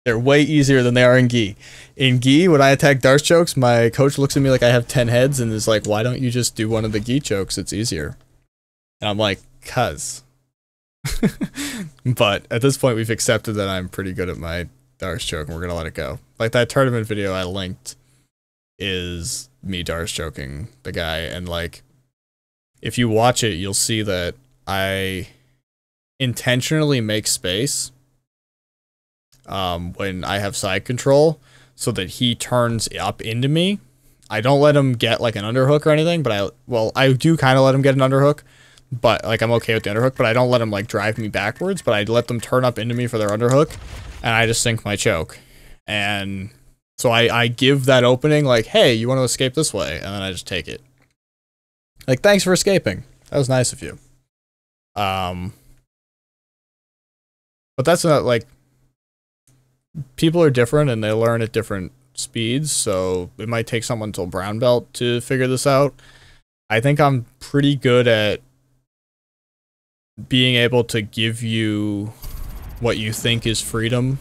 They're way easier than they are in gi. In gi, when I attack Darce chokes, my coach looks at me like I have 10 heads and is like, why don't you just do one of the gi chokes? It's easier. And I'm like, cuz. But at this point, we've accepted that I'm pretty good at my Darce choke and we're going to let it go. Like that tournament video I linked is me Darce choking the guy, and like, if you watch it, you'll see that I intentionally make space when I have side control so that he turns up into me. I don't let him get like an underhook or anything, but I do kind of let him get an underhook, but like I'm okay with the underhook, but I don't let him like drive me backwards, but I let them turn up into me for their underhook, and I just sink my choke. And so I give that opening like, hey, you want to escape this way? And then I just take it. Like, thanks for escaping. That was nice of you. But that's not, like, people are different and they learn at different speeds, so it might take someone till brown belt to figure this out. I think I'm pretty good at being able to give you what you think is freedom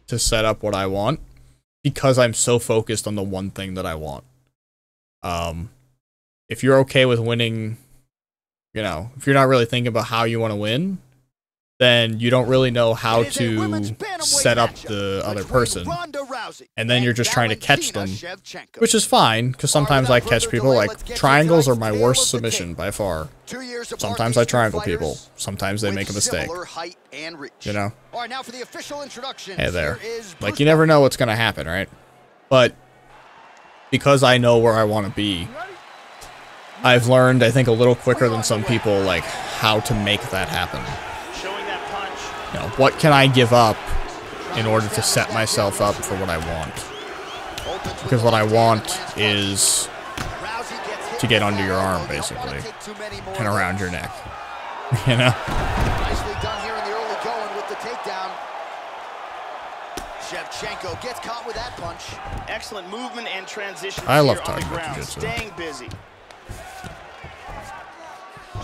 to set up what I want, because I'm so focused on the one thing that I want. If you're okay with winning, you know, if you're not really thinking about how you want to win, then you don't really know how to set up the other person. And then you're just trying to catch them, which is fine, because sometimes I catch people. Like, triangles are my worst submission by far. Sometimes I triangle people. Sometimes they make a mistake. You know? Hey there. Like, you never know what's going to happen, right? But because I know where I want to be, I've learned, I think, a little quicker than some people, like, how to make that happen. You know, what can I give up in order to set myself up for what I want? Because what I want is to get under your arm, basically, and around your neck. You know? Nicely done here in the early going with the takedown. Shevchenko gets caught with that punch. Excellent movement and transition. I love talking about jiu-jitsu. Staying busy.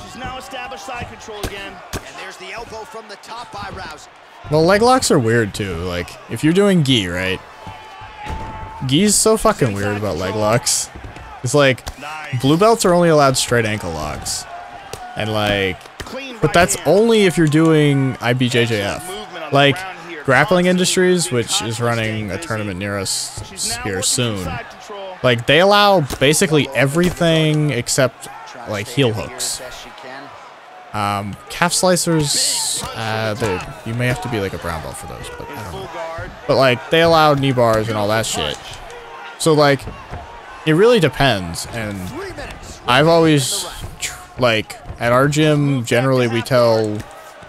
She's now established side control again. And there's the elbow from the top by Rousey. Well, leg locks are weird too. Like, if you're doing gi, right? Gi's so fucking weird about leg locks. It's like, blue belts are only allowed straight ankle locks. And like, but that's only if you're doing IBJJF. Like, Grappling Industries, which is running a tournament near us here soon, like, they allow basically everything except like heel hooks. Calf slicers, you may have to be like a brown belt for those, but I don't know. But like, they allow knee bars and all that shit. So like, it really depends. And I've always, like, at our gym, generally we tell,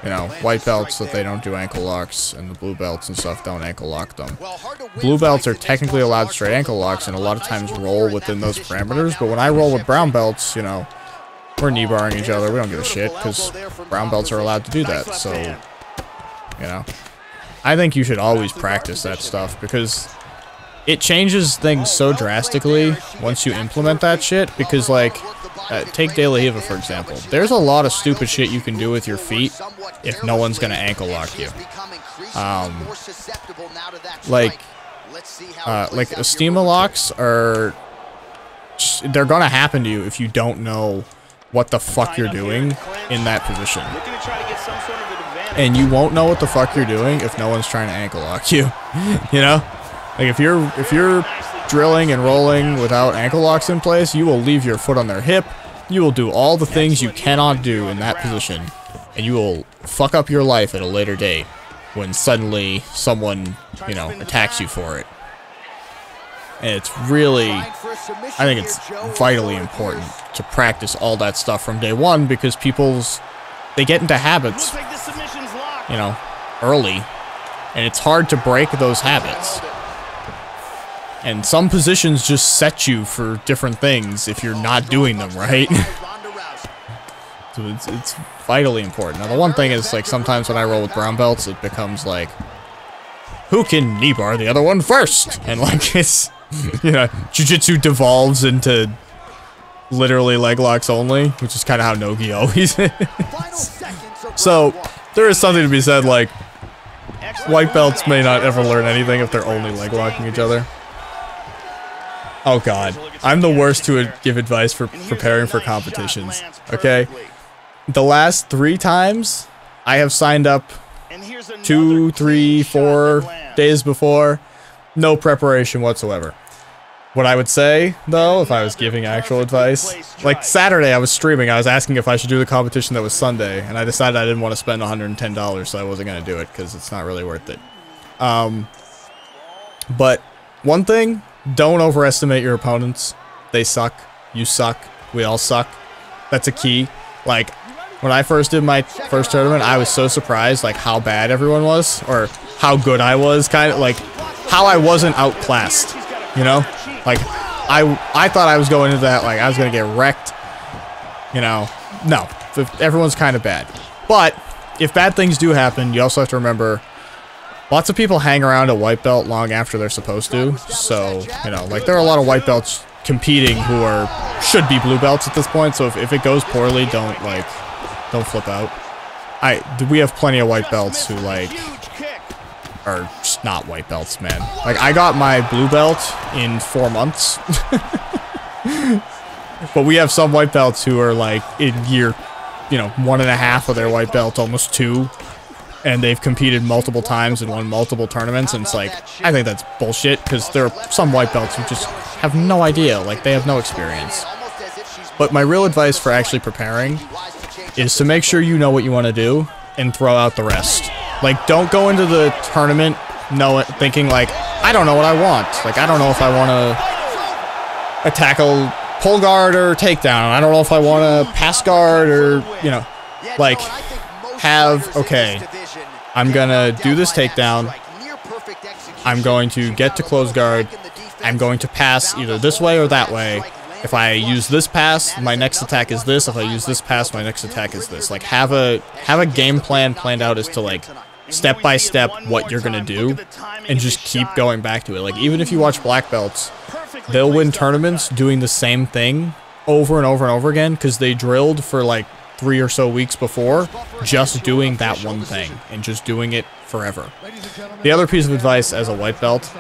you know, white belts that they don't do ankle locks, and the blue belts and stuff don't ankle lock them. Blue belts are technically allowed straight ankle locks, and a lot of times roll within those parameters, but when I roll with brown belts, you know, We're knee barring each other. We don't give a shit because brown belts are allowed to do that. So, you know, I think you should always practice that stuff because it changes things so drastically once you implement that shit. Because, like, take De La Riva, for example. There's a lot of stupid shit you can do with your feet if no one's going to ankle lock you. Like Estima locks are... they're going to happen to you if you don't know what the fuck you're doing in that position. And you won't know what the fuck you're doing if no one's trying to ankle lock you. You know? Like, if you're drilling and rolling without ankle locks in place, you will leave your foot on their hip. You will do all the things you cannot do in that position. And you will fuck up your life at a later date when suddenly someone, you know, attacks you for it. And it's really, I think it's vitally important to practice all that stuff from day one because they get into habits, you know, early. And it's hard to break those habits. And some positions just set you for different things if you're not doing them right. So it's vitally important. Now the one thing is, like, sometimes when I roll with brown belts, it becomes like, who can knee bar the other one first? And like it's, you know, jiu-jitsu devolves into literally leg locks only, which is kind of how Nogi always is. So there is something to be said, like, white belts may not ever learn anything if they're only leg locking each other. Oh god, I'm the worst to give advice for preparing for competitions, okay? The last 3 times I have signed up 2, 3, 4 days before, no preparation whatsoever. What I would say, though, if I was giving actual advice, like Saturday I was streaming, I was asking if I should do the competition that was Sunday, and I decided I didn't want to spend $110, so I wasn't going to do it, because it's not really worth it. But one thing, don't overestimate your opponents. They suck. You suck. We all suck. That's a key. Like, when I first did my first tournament, I was so surprised, like, how bad everyone was, or how good I was, kind of, like, how I wasn't outclassed, you know? Like, I thought I was going into that, like, I was going to get wrecked, you know? No. Everyone's kind of bad. But, if bad things do happen, you also have to remember, lots of people hang around a white belt long after they're supposed to, so, you know, like, there are a lot of white belts competing who should be blue belts at this point, so if it goes poorly, don't flip out. We have plenty of white belts who, like, are just not white belts, man. Like, I got my blue belt in 4 months. But we have some white belts who are, like, in year, you know, 1.5 of their white belt, almost 2. And they've competed multiple times and won multiple tournaments, and it's like, I think that's bullshit, because there are some white belts who just have no idea, like, they have no experience. But my real advice for actually preparing is to make sure you know what you want to do, and throw out the rest. Like, don't go into the tournament thinking, like, I don't know what I want. Like, I don't know if I want to tackle pull guard or takedown. I don't know if I want to pass guard or, you know, like, okay, I'm gonna do this takedown, I'm going to get to close guard, I'm going to pass either this way or that way. If I use this pass, my next attack is this. If I use this pass, my next attack is this. Like, have a game plan planned out as to, like, step by step what you're gonna do, and just keep going back to it. Like, even if you watch black belts, they'll win tournaments doing the same thing over and over and over again, because they drilled for, like, 3 or so weeks before, just doing that one thing, and just doing it forever. The other piece of advice as a white belt,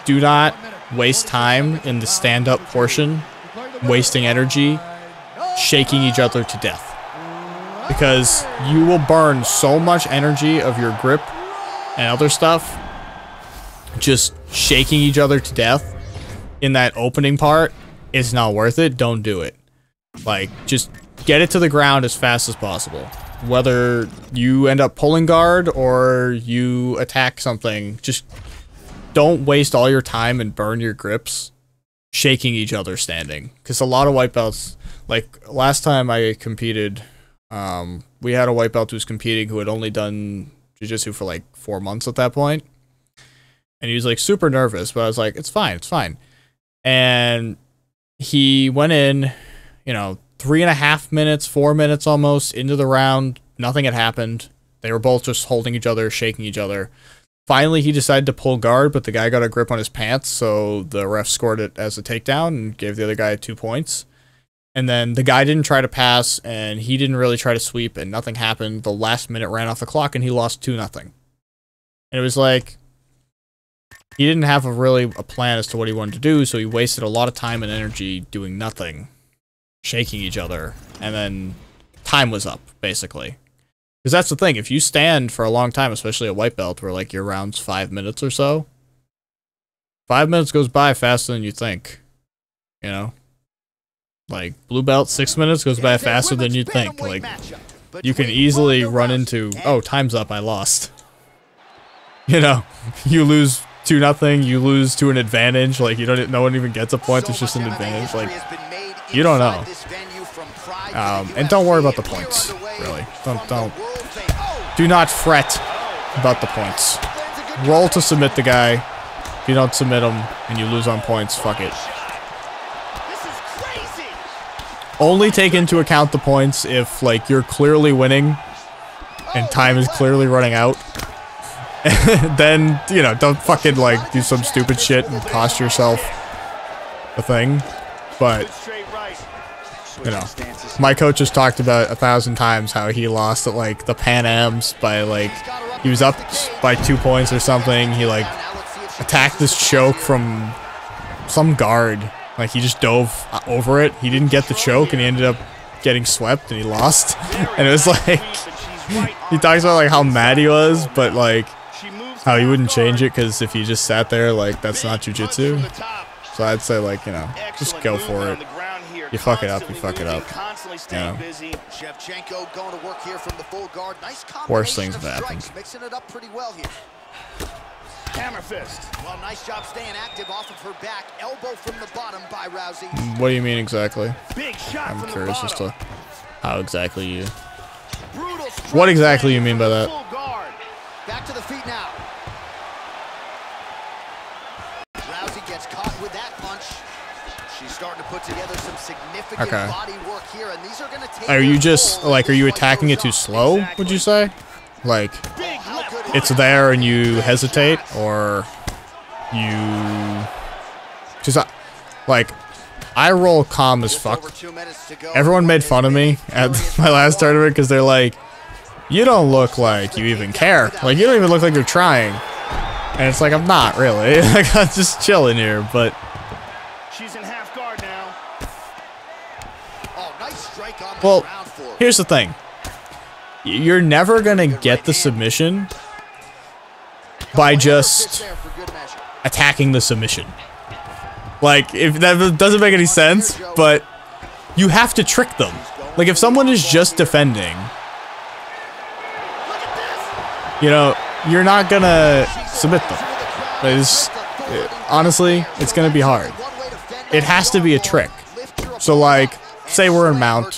do not waste time in the stand-up portion, wasting energy, shaking each other to death. Because you will burn so much energy of your grip and other stuff, just shaking each other to death in that opening part. It's not worth it. Don't do it. Like, just get it to the ground as fast as possible. Whether you end up pulling guard or you attack something, just don't waste all your time and burn your grips shaking each other standing. Because a lot of white belts, like last time I competed, we had a white belt who was competing who had only done jiu-jitsu for like 4 months at that point. And he was like super nervous, but I was like, it's fine, it's fine. And he went in, you know, 3.5 minutes, 4 minutes almost into the round. Nothing had happened. They were both just holding each other, shaking each other. Finally, he decided to pull guard, but the guy got a grip on his pants, so the ref scored it as a takedown and gave the other guy 2 points. And then the guy didn't try to pass, and he didn't really try to sweep, and nothing happened. The last minute ran off the clock, and he lost 2-0. And it was like, he didn't have a plan as to what he wanted to do, so he wasted a lot of time and energy doing nothing, shaking each other, and then time was up, basically. Because that's the thing, if you stand for a long time, especially a white belt, where like your round's 5 minutes or so, 5 minutes goes by faster than you think, you know? Like, blue belt, 6 minutes goes by faster than you think. Like, you can easily run into, oh, time's up, I lost. You know, you lose 2-0, you lose to an advantage, like, no one even gets a point, it's just an advantage, like, you don't know. And don't worry about the points, really. Do not fret about the points. Roll to submit the guy. If you don't submit him and you lose on points, fuck it. Only take into account the points if, like, you're clearly winning and time is clearly running out. Then, you know, don't fucking, like, do some stupid shit and cost yourself a thing. But, you know, my coach has talked about 1,000 times how he lost at, like, the Pan Ams by, like, he was up by 2 points or something. He, like, attacked this choke from some guard. Like, he just dove over it. He didn't get the choke, and he ended up getting swept, and he lost. And it was like, he talks about, like, how mad he was, but, like, how he wouldn't change it, because if he just sat there, like, that's not jiu-jitsu. So I'd say, like, you know, just go for it. You fuck it up, you fuck it up. You know. Worst things have happened. Mixing it up pretty well here. Hammer fist. Well, nice job staying active off of her back. Elbow from the bottom by Rousey. What do you mean exactly? Big shot. I'm curious as to how exactly you... What exactly you mean by that? Back to the feet now. Rousey gets caught with that punch. She's starting to put together some significant body work here, and these are going to take... Are you just, like, are you attacking it too slow, would you say? Like, it's there and you hesitate, or you... Just, like, I roll calm as fuck. Everyone made fun of me at my last tournament because they're like, you don't look like you even care. Like, you don't even look like you're trying. And it's like, I'm not, really. Like, I'm just chilling here, but... She's in half guard now. Oh, nice strike on well, here's the thing. You're never gonna get the submission by just attacking the submission. Like, if that doesn't make any sense, but you have to trick them. Like, if someone is just defending, you know, you're not gonna submit them. Honestly, it's gonna be hard. It has to be a trick. So, like, say we're in mount.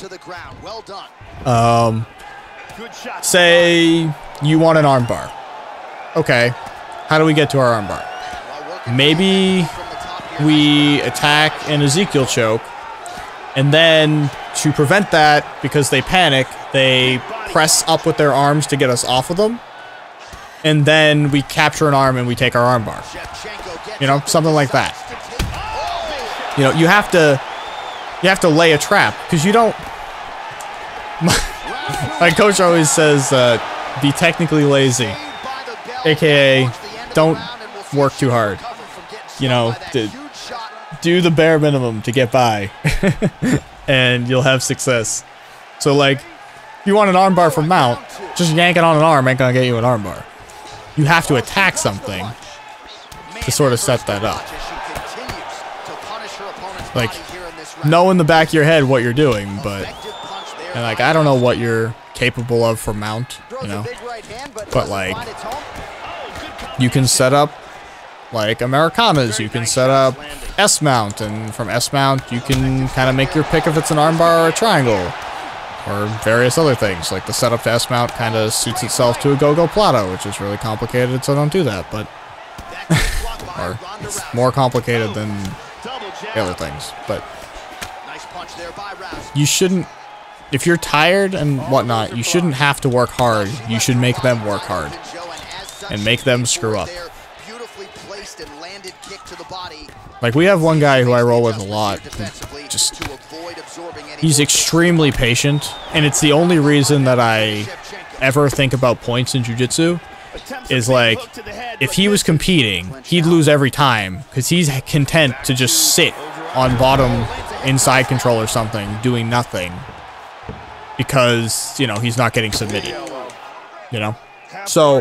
Say you want an armbar. Okay, how do we get to our armbar? Maybe we attack an Ezekiel choke, and then to prevent that, because they panic, they press up with their arms to get us off of them, and then we capture an arm and we take our armbar. You know, something like that. You know, you have to lay a trap, because you don't... My coach always says, be technically lazy, aka don't work too hard. You know, do the bare minimum to get by, and you'll have success. So, like, if you want an armbar from mount, just yanking on an arm ain't gonna get you an armbar. You have to attack something to sort of set that up. Like, know in the back of your head what you're doing, but... And, like, I don't know what you're capable of for mount, you know? But, like, you can set up, like, Americanas. You can set up S-mount, and from S-mount, you can kind of make your pick if it's an armbar or a triangle. Or various other things. Like, the setup to S-mount kind of suits itself to a go-go plata, which is really complicated, so don't do that, but... or, it's more complicated than the other things, but... you shouldn't, if you're tired and whatnot, you shouldn't have to work hard. You should make them work hard and make them screw up. Like, we have one guy who I roll with a lot, just, he's extremely patient, and it's the only reason that I ever think about points in jiu-jitsu, is like, if he was competing, he'd lose every time, because he's content to just sit on bottom inside control or something, doing nothing, because, you know, he's not getting submitted, you know? So,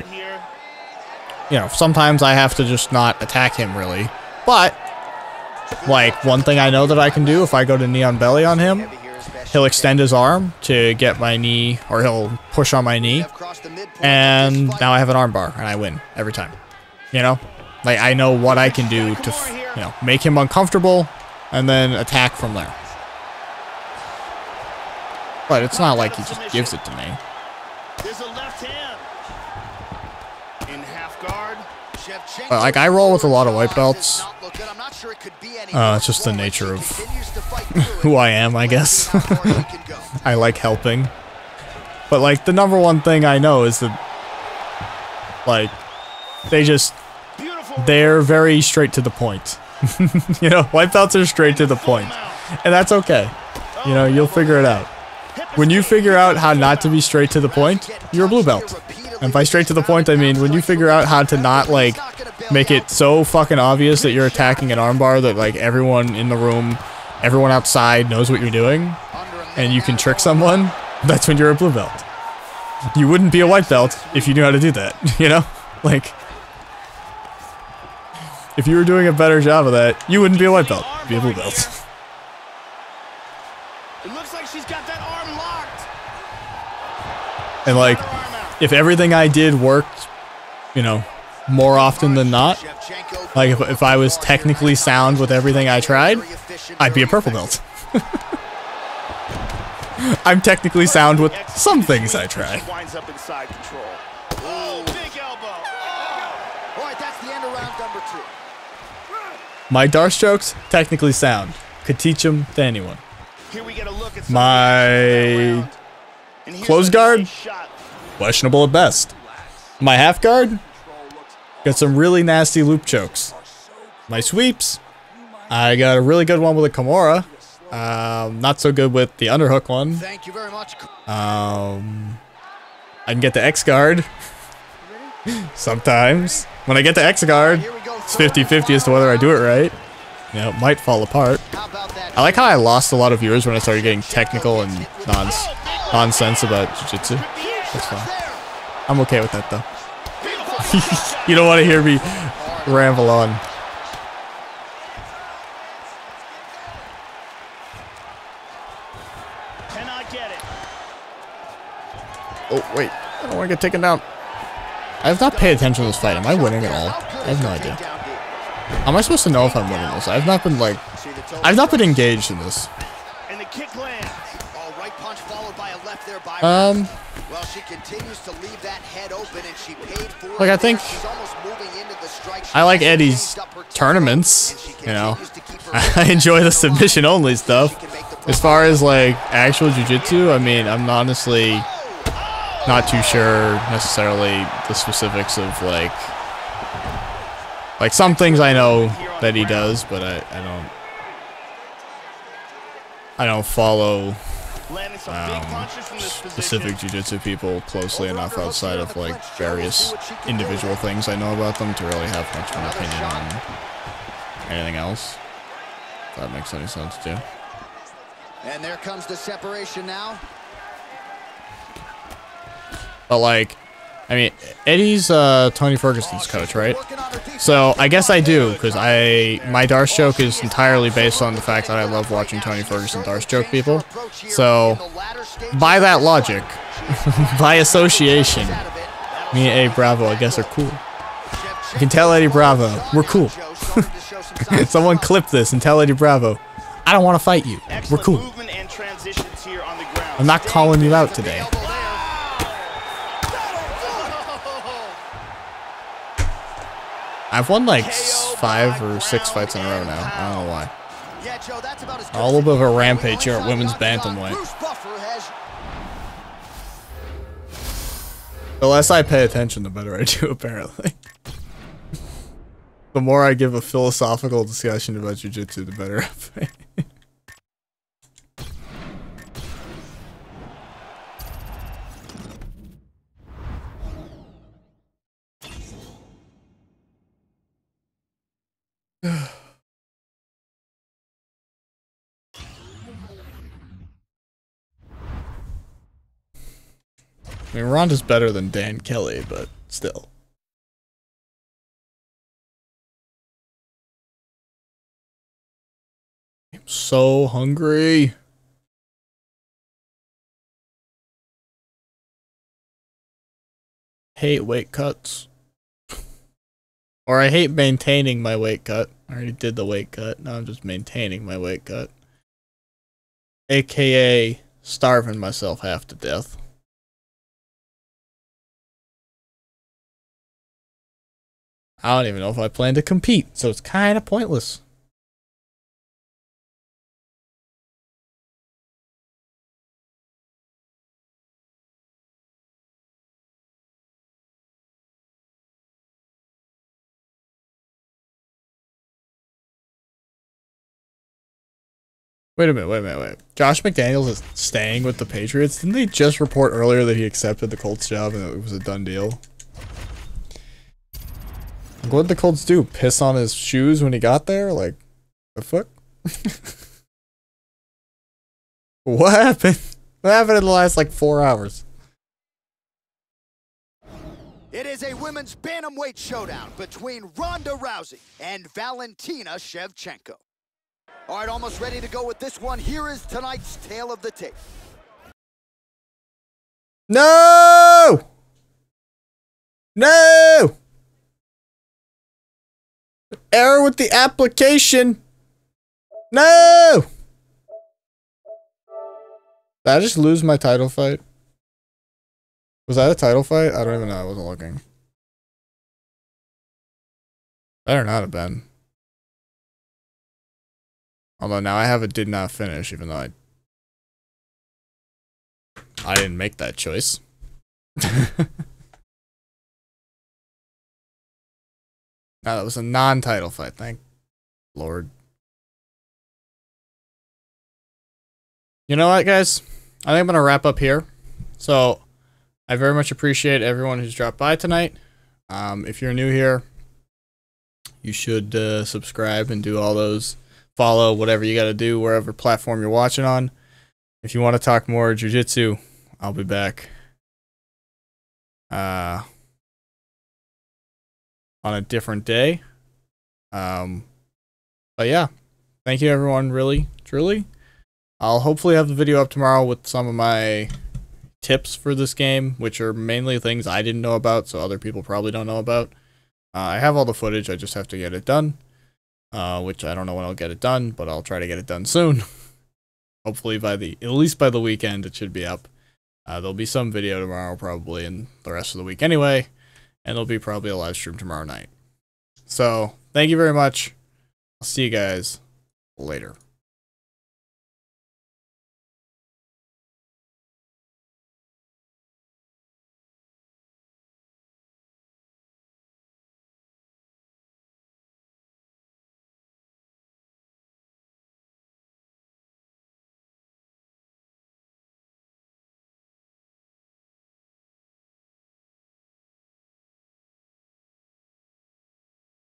you know, sometimes I have to just not attack him, really, but, like, one thing I know that I can do, if I go to knee on belly on him, he'll extend his arm to get my knee, or he'll push on my knee, and now I have an arm bar, and I win every time. You know? Like, I know what I can do to, you know, make him uncomfortable, and then attack from there. But it's not like he just gives it to me. There's a left hand. In half guard. But, like, I roll with a lot of white belts. It's just the nature of who I am, I guess. I like helping. But, like, the number one thing I know is that, like, they're very straight to the point. You know, white belts are straight to the point. And that's okay. You know, you'll figure it out. When you figure out how not to be straight to the point, you're a blue belt. And by straight to the point, I mean when you figure out how to not, like, make it so fucking obvious that you're attacking an armbar that, like, everyone in the room, everyone outside knows what you're doing, and you can trick someone, that's when you're a blue belt. You wouldn't be a white belt if you knew how to do that, you know? Like, if you were doing a better job of that, you wouldn't be a white belt. You'd be a blue belt. It looks like she's got that arm locked. And, like, if everything I did worked, you know, more often than not, like if I was technically sound with everything I tried, I'd be a purple belt. I'm technically sound with some things I try. Winds up inside control. Oh, big elbow. All right, that's the end of round number 2. My dart strokes, technically sound. Could teach them to anyone. Here we get a look at my close guard, questionable at best. My half guard, got some really nasty loop chokes. My sweeps, I got a really good one with a Kimura. Not so good with the underhook one. Thank you very much. I can get the X guard. Sometimes. When I get the X guard, it's 50-50 as to whether I do it right. You know, it might fall apart. I like how I lost a lot of viewers when I started getting technical and nonsense about jiu-jitsu. That's fine. I'm okay with that, though. You don't want to hear me ramble on. Cannot get it. Oh, wait. I don't want to get taken down. I have not paid attention to this fight. Am I winning at all? I have no idea. How am I supposed to know if I'm winning this? I've not been, like... I've not been engaged in this. And the kick lands. Oh, right punch followed by a left there by well, she continues to leave that head open and she paid for it. Like, I think I like Eddie's tournaments, you know. I enjoy the submission only stuff. As far as like actual jiu-jitsu, I mean, I'm honestly not too sure necessarily the specifics of like some things I know that he does, but I don't follow specific jiu-jitsu people closely enough outside of like various individual things I know about them to really have much of an opinion on anything else. If that makes any sense too. And there comes the separation now. But like, I mean, Eddie's Tony Ferguson's coach, right? So I guess I do, because my Darce joke is entirely based on the fact that I love watching Tony Ferguson Darce joke people. So by that logic, by association, me and Eddie Bravo, I guess, are cool. You can tell Eddie Bravo, we're cool. Someone clip this and tell Eddie Bravo, I don't want to fight you. We're cool. I'm not calling you out today. I've won like 5 or 6 fights in a row now. I don't know why. Yeah, Joe, that's about as good A little bit of a rampage here at women's bantamweight. The less I pay attention, the better I do, apparently. The more I give a philosophical discussion about jiu-jitsu, the better I pay. I mean, Ronda's better than Dan Kelly, but still. I'm so hungry. Hate weight cuts. Or I hate maintaining my weight cut. I already did the weight cut. Now I'm just maintaining my weight cut. AKA starving myself half to death. I don't even know if I plan to compete, so it's kind of pointless. Wait a minute. Josh McDaniels is staying with the Patriots? Didn't they just report earlier that he accepted the Colts job and it was a done deal? Like, what did the Colts do? Piss on his shoes when he got there? Like, the fuck? What happened? What happened in the last, like, 4 hours? It is a women's bantamweight showdown between Ronda Rousey and Valentina Shevchenko. All right, almost ready to go with this one. Here is tonight's tale of the tape. No! No! Error with the application. No! Did I just lose my title fight? Was that a title fight? I don't even know. I wasn't looking. Better not have been. Although now I have a did not finish, even though I didn't make that choice. No, that was a non-title fight, thank Lord. You know what, guys? I think I'm going to wrap up here. So, I very much appreciate everyone who's dropped by tonight. If you're new here, you should subscribe and do all those. Follow, whatever you got to do, wherever platform you're watching on. If you want to talk more jiu-jitsu, I'll be back. On a different day. But yeah, thank you everyone, really, truly. I'll hopefully have the video up tomorrow with some of my tips for this game, which are mainly things I didn't know about, so other people probably don't know about. I have all the footage, I just have to get it done. Which I don't know when I'll get it done, but I'll try to get it done soon. Hopefully at least by the weekend, it should be up. There'll be some video tomorrow probably, and the rest of the week anyway. And there'll be probably a live stream tomorrow night. So, thank you very much. I'll see you guys later.